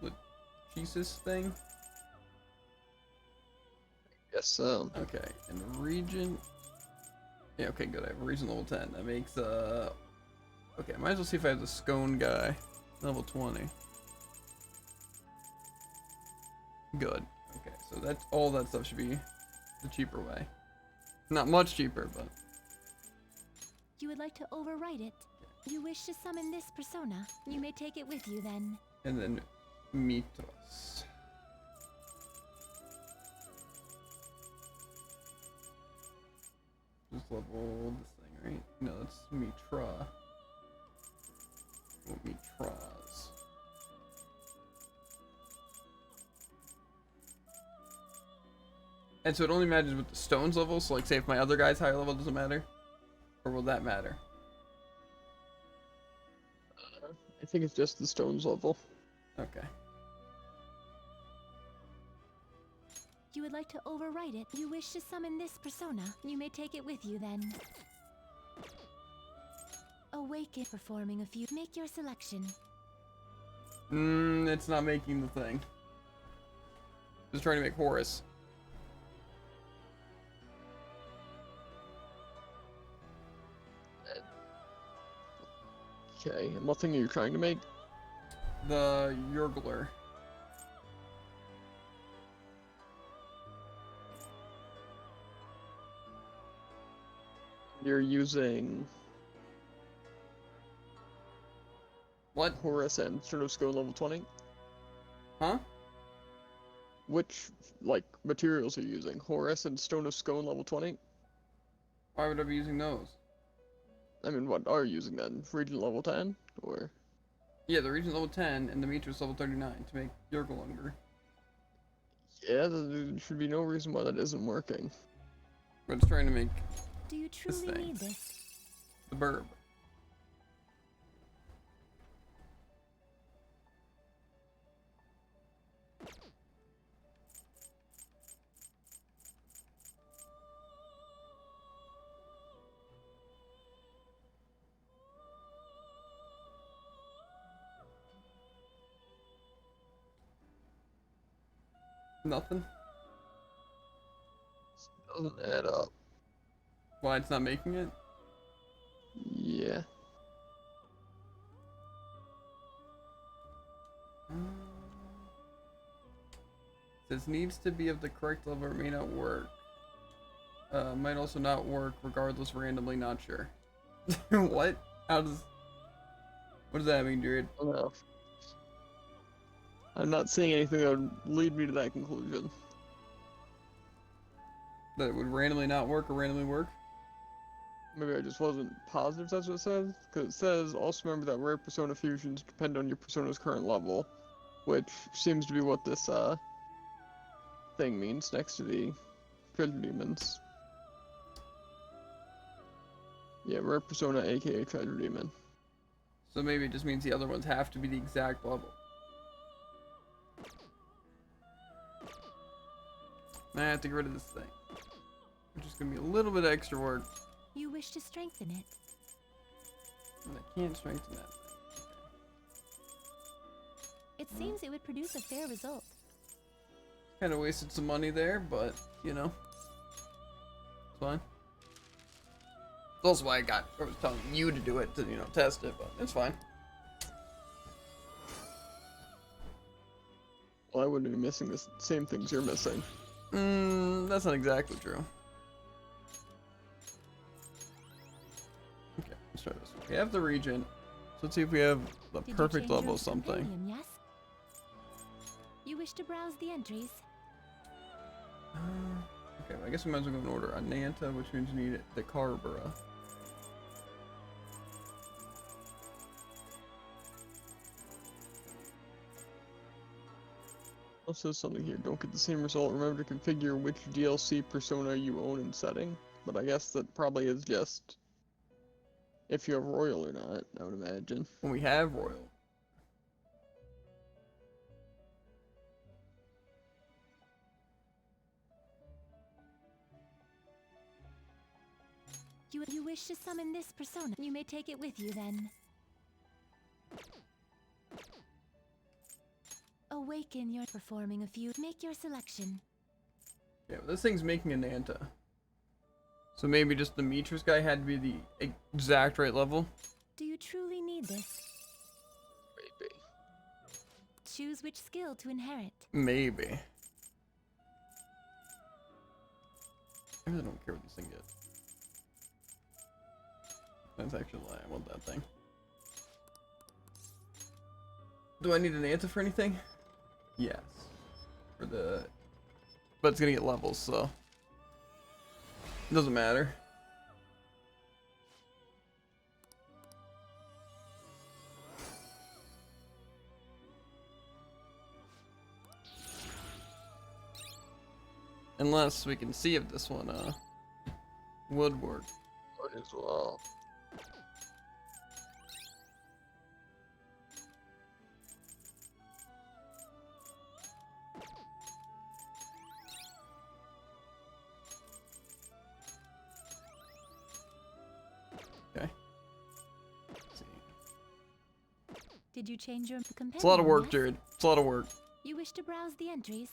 what, Jesus thing? Guess so. Okay, and region... Yeah, okay, good. I have region level 10. That makes, Okay, might as well see if I have the scone guy. Level 20. Good. Okay, so that's all that stuff should be the cheaper way. Not much cheaper, but You would like to overwrite it. You wish to summon this persona. You may take it with you then. and then Mitras. Just level this thing, right? No, that's Mitra. Oh, Mitras. And so it only matters with the stones level, so like say if my other guy's higher level, doesn't matter? Or will that matter? I think it's just the stones level. Okay. You would like to overwrite it. You wish to summon this persona. You may take it with you then. Awaken. Performing a few. Make your selection. It's not making the thing. Just trying to make Horus. Okay, and what thing are you trying to make? The Yurgler. You're using... What? Horus and Sternoscone level 20? Huh? Which, like, materials are you using? Horus and Stone of Scone level 20? Why would I be using those? I mean, what are you using then? Regent level 10? Or... Yeah, the Regent level 10 and the Mitras level 39 to make Yurgler. Yeah, there should be no reason why that isn't working. But it's trying to make Do you truly thing. need this? the burb. Nothing? Doesn't add up. Why it's not making it? Yeah. Says needs to be of the correct level or may not work. Might also not work regardless, randomly, not sure. What? How does... What does that mean, Jared? I don't know. I'm not seeing anything that would lead me to that conclusion. That it would randomly not work or randomly work? Maybe I just wasn't positive that's what it says. Because it says, also remember that rare persona fusions depend on your persona's current level. Which seems to be what this, thing means next to the treasure demons. Yeah, rare persona aka treasure demon. So maybe it just means the other ones have to be the exact level. I have to get rid of this thing. Which is going to be a little bit extra work. You wish to strengthen it. And I can't strengthen that thing. It seems it would produce a fair result. Kind of wasted some money there, but, you know. It's fine. It's also why I was telling you to do it, to, you know, test it, but it's fine. Well, I wouldn't be missing the same things you're missing. That's not exactly true. Okay, let's try this one. We have the Regent. So let's see if we have the Did you perfect change level your of something. companion, yes? You wish to browse the entries? Okay, well, I guess we might as well go in order. Ananta, which means you need the Carbura. Also something here, don't get the same result. Remember to configure which DLC persona you own in setting. But I guess that probably is just if you have Royal or not, I would imagine. When we have Royal. You wish to summon this persona. You may take it with you then. Awaken your performing a few. Make your selection. Yeah, well, this thing's making Ananta. So maybe just the Mitras guy had to be the exact right level. Do you truly need this. Maybe. Choose which skill to inherit. Maybe. I really don't care what this thing gets. That's actually a lie. I want that thing. Do I need an answer for anything? Yes. For the... But it's gonna get levels, so... It doesn't matter. Unless we can see if this one, would work. Might as well. Okay. Did you change your companion? It's a lot of work, yes? Jared. It's a lot of work. You wish to browse the entries?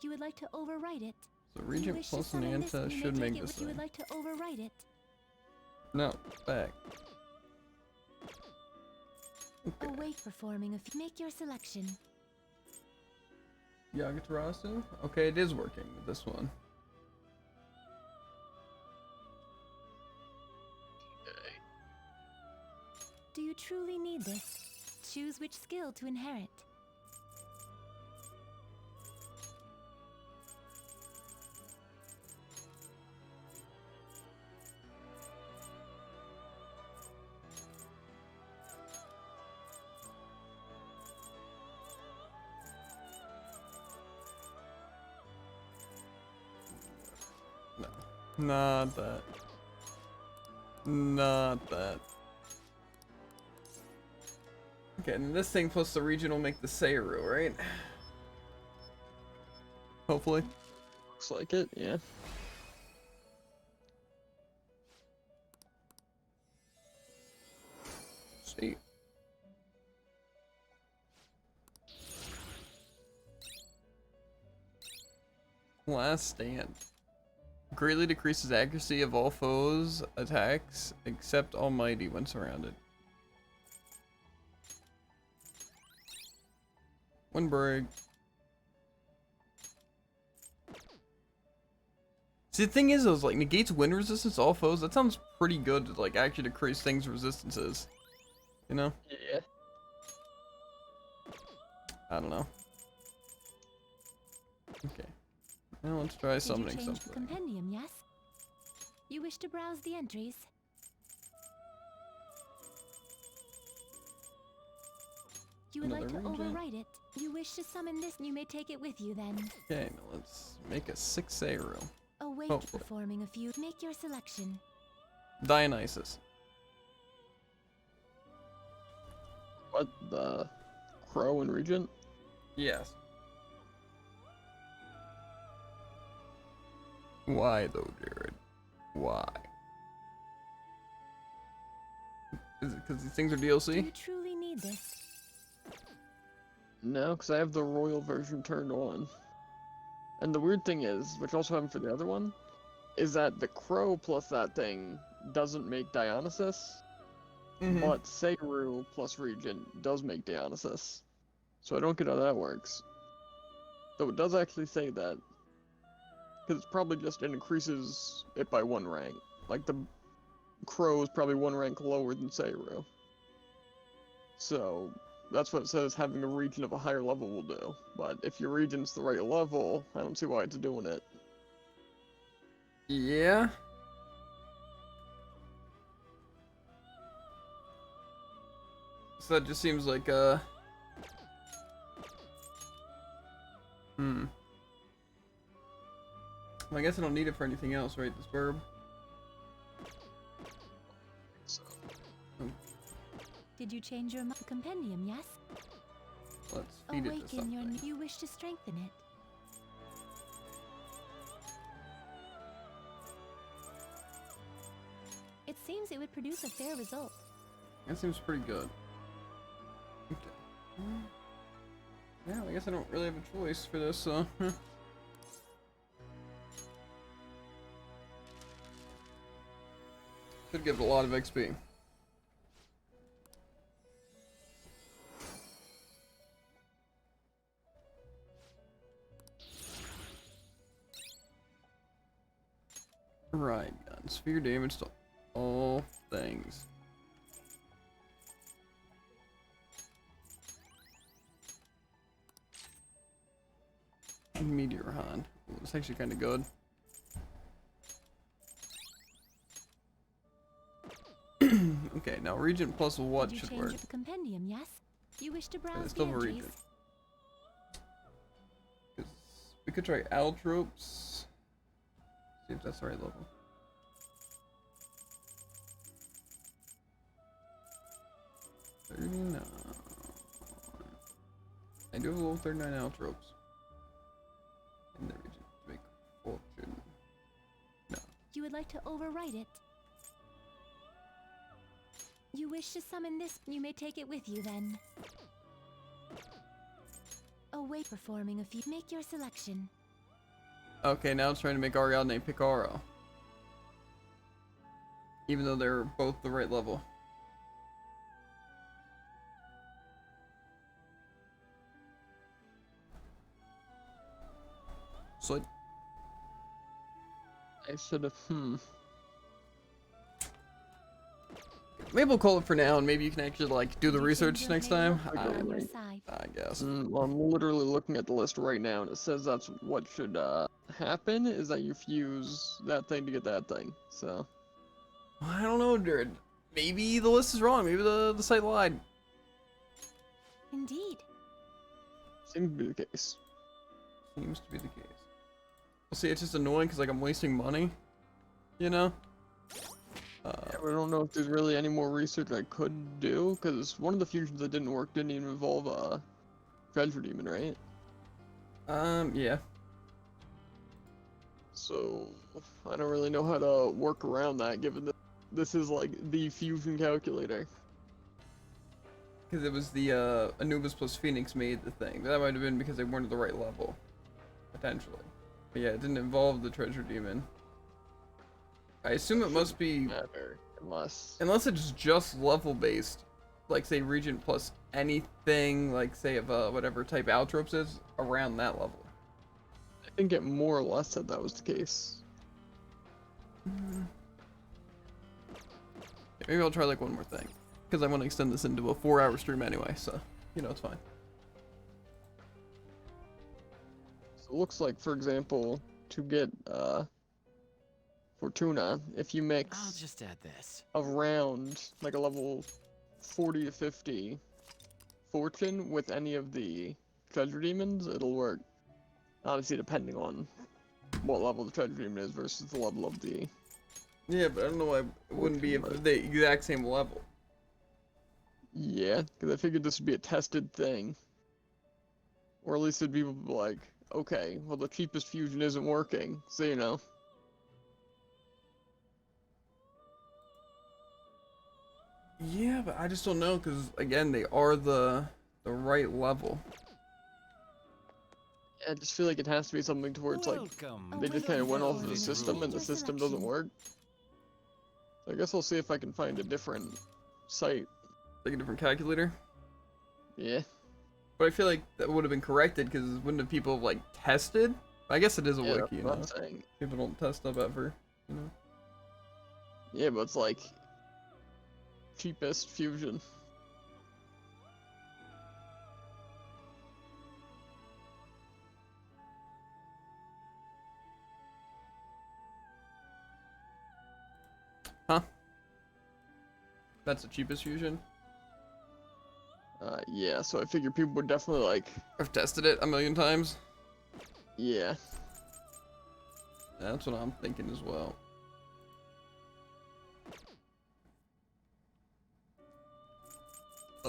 You would like to overwrite it? So You Regent wish to plus summon this, Nanta you may should take make it this with- You would thing. like to overwrite it? No, back. Await performing a make your selection. Yagatarasu? Okay, it is working with this one. Do you truly need this? Choose which skill to inherit. No. Not that. Not that. Okay, and this thing plus the region will make the Seiru, right? Hopefully. Looks like it, yeah. See. Last stand. Greatly decreases accuracy of all foes' attacks except Almighty when surrounded. Winberg. See, the thing is, though, is, like, negates wind resistance to all foes. That sounds pretty good to, like, actually decrease things' resistances. You know? Yeah. I don't know. Okay. Now let's try Did summoning you change the something. compendium, yes? You wish to browse the entries? You would like Another to region? overwrite it. You wish to summon this, you may take it with you then. Okay, now let's make a 6 Seiru. Await Hopefully. performing a few. Make your selection. Dionysus. What, the Crow and Regent? Yes. Why though, Jared? Why? Is it because these things are Do DLC? you truly need this? No, because I have the royal version turned on. And the weird thing is, which also happened for the other one, is that the Crow plus that thing doesn't make Dionysus, but Seiru plus Regent does make Dionysus. So I don't get how that works. Though it does actually say that. Because it's probably just, it increases it by 1 rank. Like the Crow is probably 1 rank lower than Seiru. So, that's what it says having a region of a higher level will do. But if your region's the right level, I don't see why it's doing it. Yeah. So that just seems like Well, I guess I don't need it for anything else, right? This verb. Did you change your compendium, yes? Let's feed it to Awaken your. something. You wish to strengthen it. It seems it would produce a fair result. That seems pretty good. Okay. Yeah, I guess I don't really have a choice for this, so. Should give a lot of XP. Right, gun. Sphere damage to all things. Meteor Hand. Ooh, it's actually kind of good. Okay, now Regent plus what Did you should change work? your compendium, yes? You wish to Yeah, browse it's the still a entries? Regent. 'Cause we could try Altropes. See if that's the right level. $39. I do have a level 39 Altropes. In the region to make fortune. No. You would like to overwrite it? You wish to summon this? You may take it with you then. Away performing a few. Make your selection. Okay, now it's trying to make Ariadne Picaro. Even though they're both the right level. So I should have, maybe we'll call it for now, and maybe you can actually like do the research next time. On your side. I guess. I'm literally looking at the list right now, and it says that's what should happen, is that you fuse that thing to get that thing, so. I don't know, Jared. Maybe the list is wrong. Maybe the site lied. Indeed. Seems to be the case. Seems to be the case. Well, see, it's just annoying because like I'm wasting money. You know? Yeah, but I don't know if there's really any more research I could do, because one of the fusions that didn't work didn't even involve a treasure demon, right? Yeah. So, I don't really know how to work around that, given that this is like the fusion calculator. Because it was the Anubis plus Phoenix made the thing. But that might have been because they weren't at the right level. Potentially. But yeah, it didn't involve the treasure demon. I assume it must be matter unless it's just level based, like say Regent plus anything, like say of whatever type Altropes is around that level. I think it more or less said that was the case. Yeah, maybe I'll try like one more thing, because I want to extend this into a 4-hour stream anyway, so you know it's fine. So it looks like, for example, to get Fortuna, if you mix I'll just add this. around like a level 40 to 50 fortune with any of the treasure demons, it'll work. Obviously depending on what level the treasure demon is versus the level of the... Yeah, but I don't know why it wouldn't be the exact same level. Yeah, because I figured this would be a tested thing. Or at least it'd be like, okay, well the cheapest fusion isn't working, so you know. Yeah, but I just don't know, because again, they are the right level. I just feel like it has to be something to where it's like they just kind of went off of the system and the system doesn't work. So I guess I'll see if I can find a different site. Like a different calculator? Yeah. But I feel like that would have been corrected because wouldn't have people like tested? I guess it is a Yeah, wiki, you that's know. what I'm saying. People don't test stuff ever, you know. Yeah, but it's like cheapest fusion. Huh? That's the cheapest fusion? Yeah, so I figure people would definitely like... I've tested it a million times. Yeah. That's what I'm thinking as well. I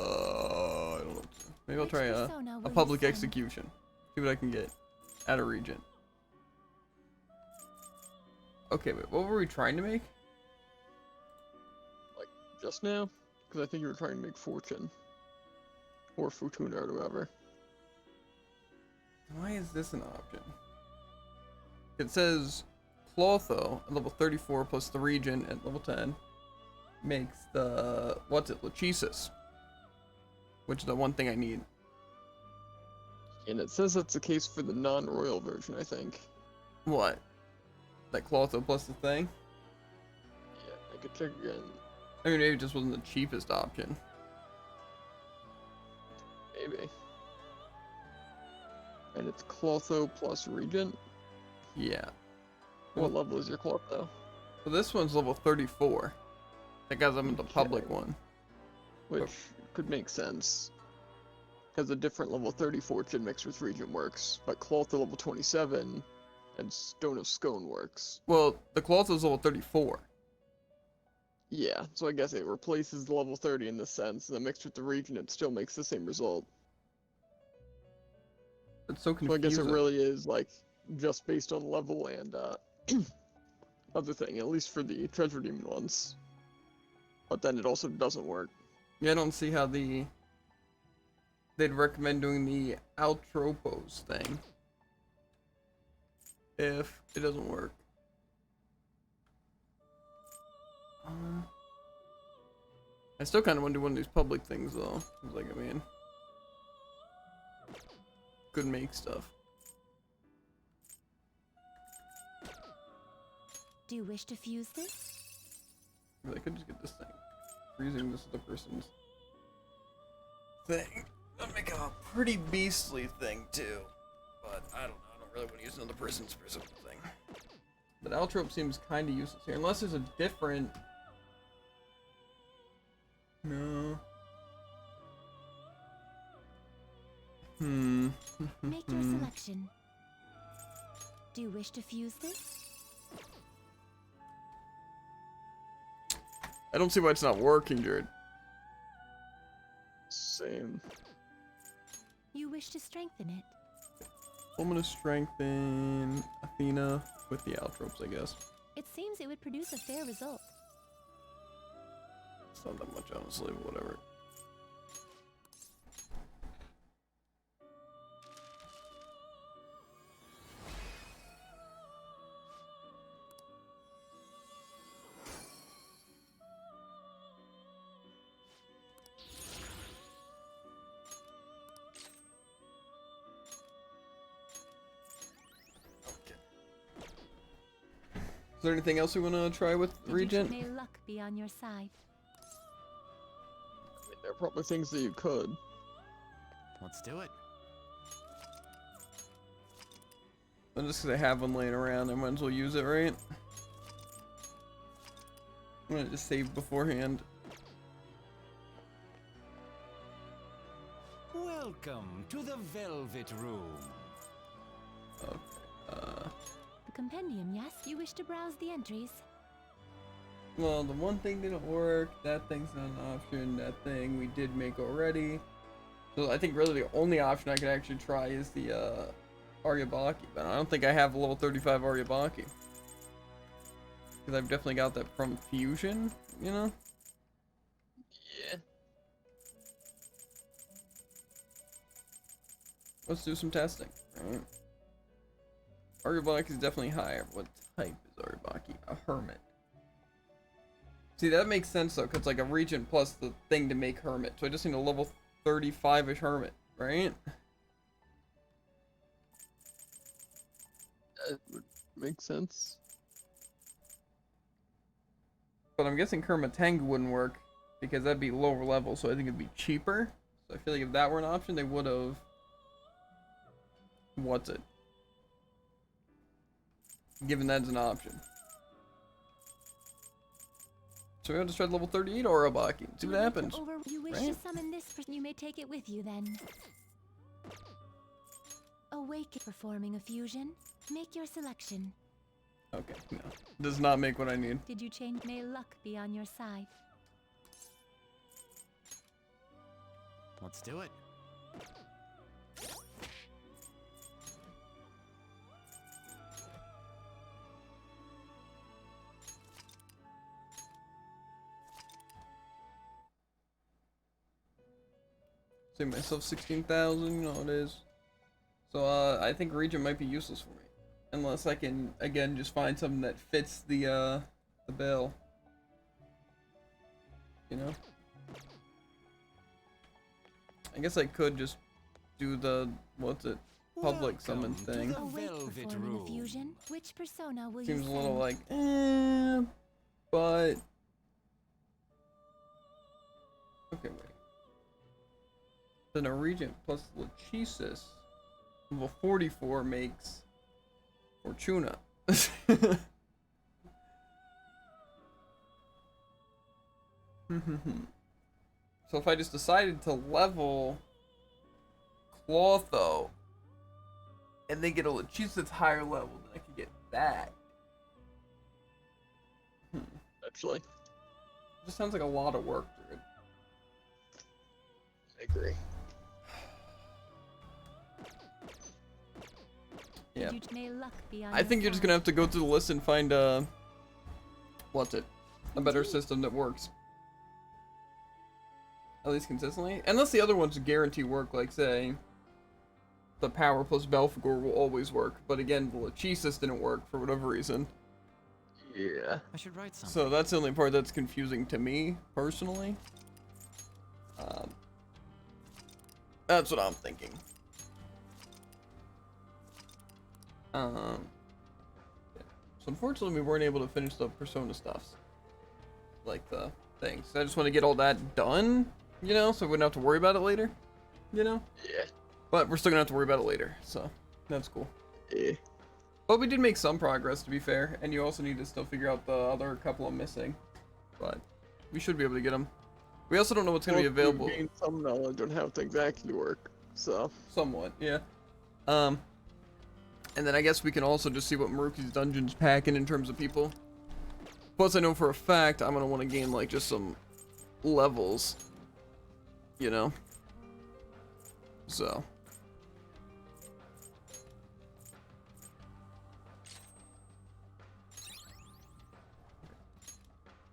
don't know. Maybe I'll try a public execution. See what I can get at a region. Okay, wait, what were we trying to make? Like, just now? Because I think you were trying to make Fortune. Or Fortuna or whatever. Why is this an option? It says Clotho at level 34 plus the region at level 10. makes the Lachesis, which is the one thing I need. And it says that's the case for the non-royal version, I think. What? That Clotho plus the thing? Yeah, I could check again. I mean, maybe it just wasn't the cheapest option. Maybe. And it's Clotho plus Regent? Yeah. What level is your Clotho? So this one's level 34. That guy's I'm in the public one. Which could make sense. Because a different level 30 Fortune mixed with Regent works, but Clotho level 27 and Stone of Scone works. Well, the Clotho's level 34. Yeah, so I guess it replaces the level 30 in this sense, and then mixed with the Regent it still makes the same result. It's so So I confusing. guess it really is, like, just based on level and, other thing, at least for the Treasure Demon ones. But then it also doesn't work. Yeah, I don't see how they'd recommend doing the Altropos thing if it doesn't work. I still kind of want to do one of these public things though. It's like, I mean, could make stuff. Do you wish to fuse this? I could just get this thing. Freezing this other person's thing. That'd make a pretty beastly thing too. But I don't know. I don't really want to use another person's specific thing. But Altrope seems kind of useless here, unless there's a different. No. Make your selection. Do you wish to fuse this? I don't see why it's not working, Jared. Same. You wish to strengthen it. I'm gonna strengthen Athena with the Altropes, I guess. It seems it would produce a fair result. It's not that much, honestly, but whatever. Is there anything else we want to try with Regent? May luck be on your side. I mean, there are probably things that you could. Let's do it. And just because I have one laying around, I might as well use it, right? I'm gonna just save beforehand. Welcome to the Velvet Room. Okay. The compendium, yes? You wish to browse the entries? Well, the one thing didn't work. That thing's not an option. That thing we did make already. So I think really the only option I could actually try is the Aryabaki. But I don't think I have a level 35 Aryabaki. Because I've definitely got that from Fusion, you know? Yeah. Let's do some testing, alright? Aryabaki is definitely higher. What type is Aryabaki? A Hermit. See, that makes sense though, because like a Regent plus the thing to make Hermit. So I just need a level 35-ish Hermit, right? That would make sense. But I'm guessing Kermatengu wouldn't work, because that'd be lower level, so I think it'd be cheaper. So I feel like if that were an option, they would have... What's it? Given that as an option. So we're gonna just try level 38 Aryabaki. See what happens. You wish right? to summon this person, you may take it with you then. Awaken. Performing a fusion. Make your selection. Okay, no. Does not make what I need. Did you change? May luck be on your side. Let's do it. Save myself 16,000, you know it is. So I think Regent might be useless for me. Unless I can, again, just find something that fits the bill. you know? I guess I could just do the, what's it, public summon thing. Awake performing a fusion. Which persona will Seems you a little send? like, but... Okay, wait. The Norwegian plus Lachesis level 44 makes Fortuna. So if I just decided to level Clotho and then get a Lachesis that's higher level, then I could get that. Actually, Just sounds like a lot of work, dude. I agree. Yeah. May luck be on I think you're just gonna have to go through the list and find what's it? A better system that works. At least consistently. Unless the other ones guarantee work, like say the Power plus Belphegor will always work. But again, the Lachesis didn't work for whatever reason. Yeah. I should write something. So that's the only part that's confusing to me, personally. That's what I'm thinking. Yeah. So unfortunately we weren't able to finish the Persona stuffs. Like the things. I just want to get all that done, you know, so we wouldn't have to worry about it later. You know? Yeah. But we're still gonna have to worry about it later, so that's cool. Yeah. But we did make some progress, to be fair, and you also need to still figure out the other couple I'm missing. But we should be able to get them. We also don't know what's gonna be available. We've gained some knowledge on how things actually work, so. Somewhat, yeah. And then I guess we can also just see what Maruki's dungeon's packing in terms of people. Plus, I know for a fact I'm gonna want to gain like just some levels, you know. So.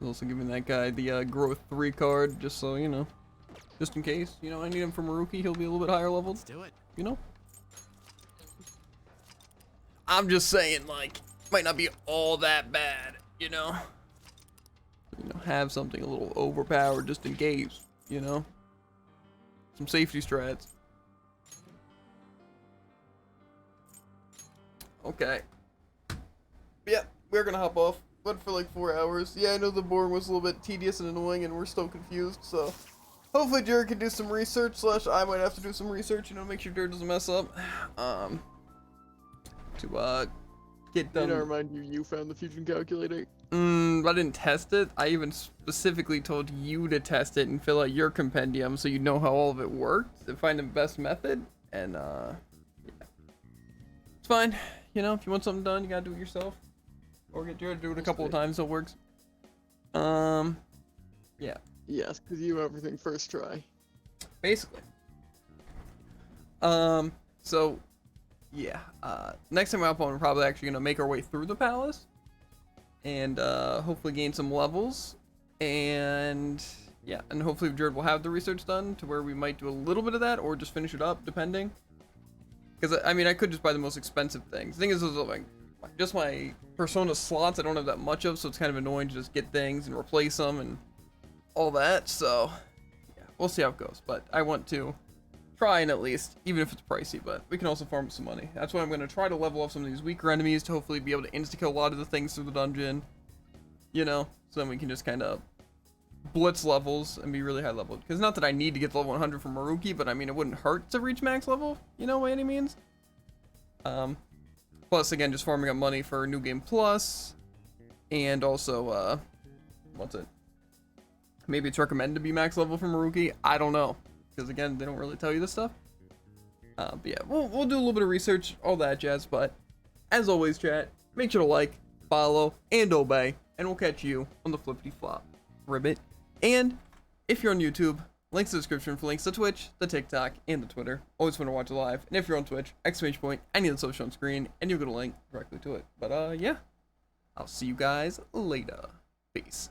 Also giving that guy the growth 3 card, just so you know, just in case, you know, I need him for Maruki. He'll be a little bit higher leveled. Let's do it. You know. I'm just saying, like, might not be all that bad, you know. You know, have something a little overpowered just in case, you know. Some safety strats. Okay. Yeah, we're gonna hop off. Went for like 4 hours. Yeah, I know the board was a little bit tedious and annoying, and we're still confused. So, hopefully Jared can do some research. / I might have to do some research. You know, make sure Jared doesn't mess up. To get done. Did I remind you, you found the fusion calculator? I didn't test it. I even specifically told you to test it and fill out your compendium so you know how all of it worked and find the best method. And yeah, it's fine. You know, if you want something done, you gotta do it yourself. Or get Jared to do it a couple of times so it works. Yeah. Yes, because you have everything first try. Basically. So, yeah. Next time we're up on, we're probably actually gonna make our way through the palace. And, hopefully gain some levels. And, yeah. And hopefully Jared will have the research done to where we might do a little bit of that or just finish it up, depending. Because, I mean, I could just buy the most expensive things. The thing is, like, just my Persona slots I don't have that much of, so it's kind of annoying to just get things and replace them and all that. So yeah, we'll see how it goes, but I want to try and at least, even if it's pricey, but we can also farm some money. That's why I'm going to try to level up some of these weaker enemies to hopefully be able to insta-kill a lot of the things through the dungeon, you know, so then we can just kind of blitz levels and be really high leveled. Because not that I need to get to level 100 from Maruki, but I mean, it wouldn't hurt to reach max level, you know, by any means. Plus, again, just farming up money for New Game Plus, and also, what's it? Maybe it's recommended to be max level for Maruki. I don't know, because again, they don't really tell you this stuff. But yeah, we'll do a little bit of research, all that jazz. But as always, chat, make sure to like, follow, and obey, and we'll catch you on the flippity flop ribbit. And if you're on YouTube, links in the description for links to Twitch, the TikTok, and the Twitter. Always fun to watch it live. And if you're on Twitch, ! Any of the social on screen, and you'll get a link directly to it. But yeah, I'll see you guys later. Peace.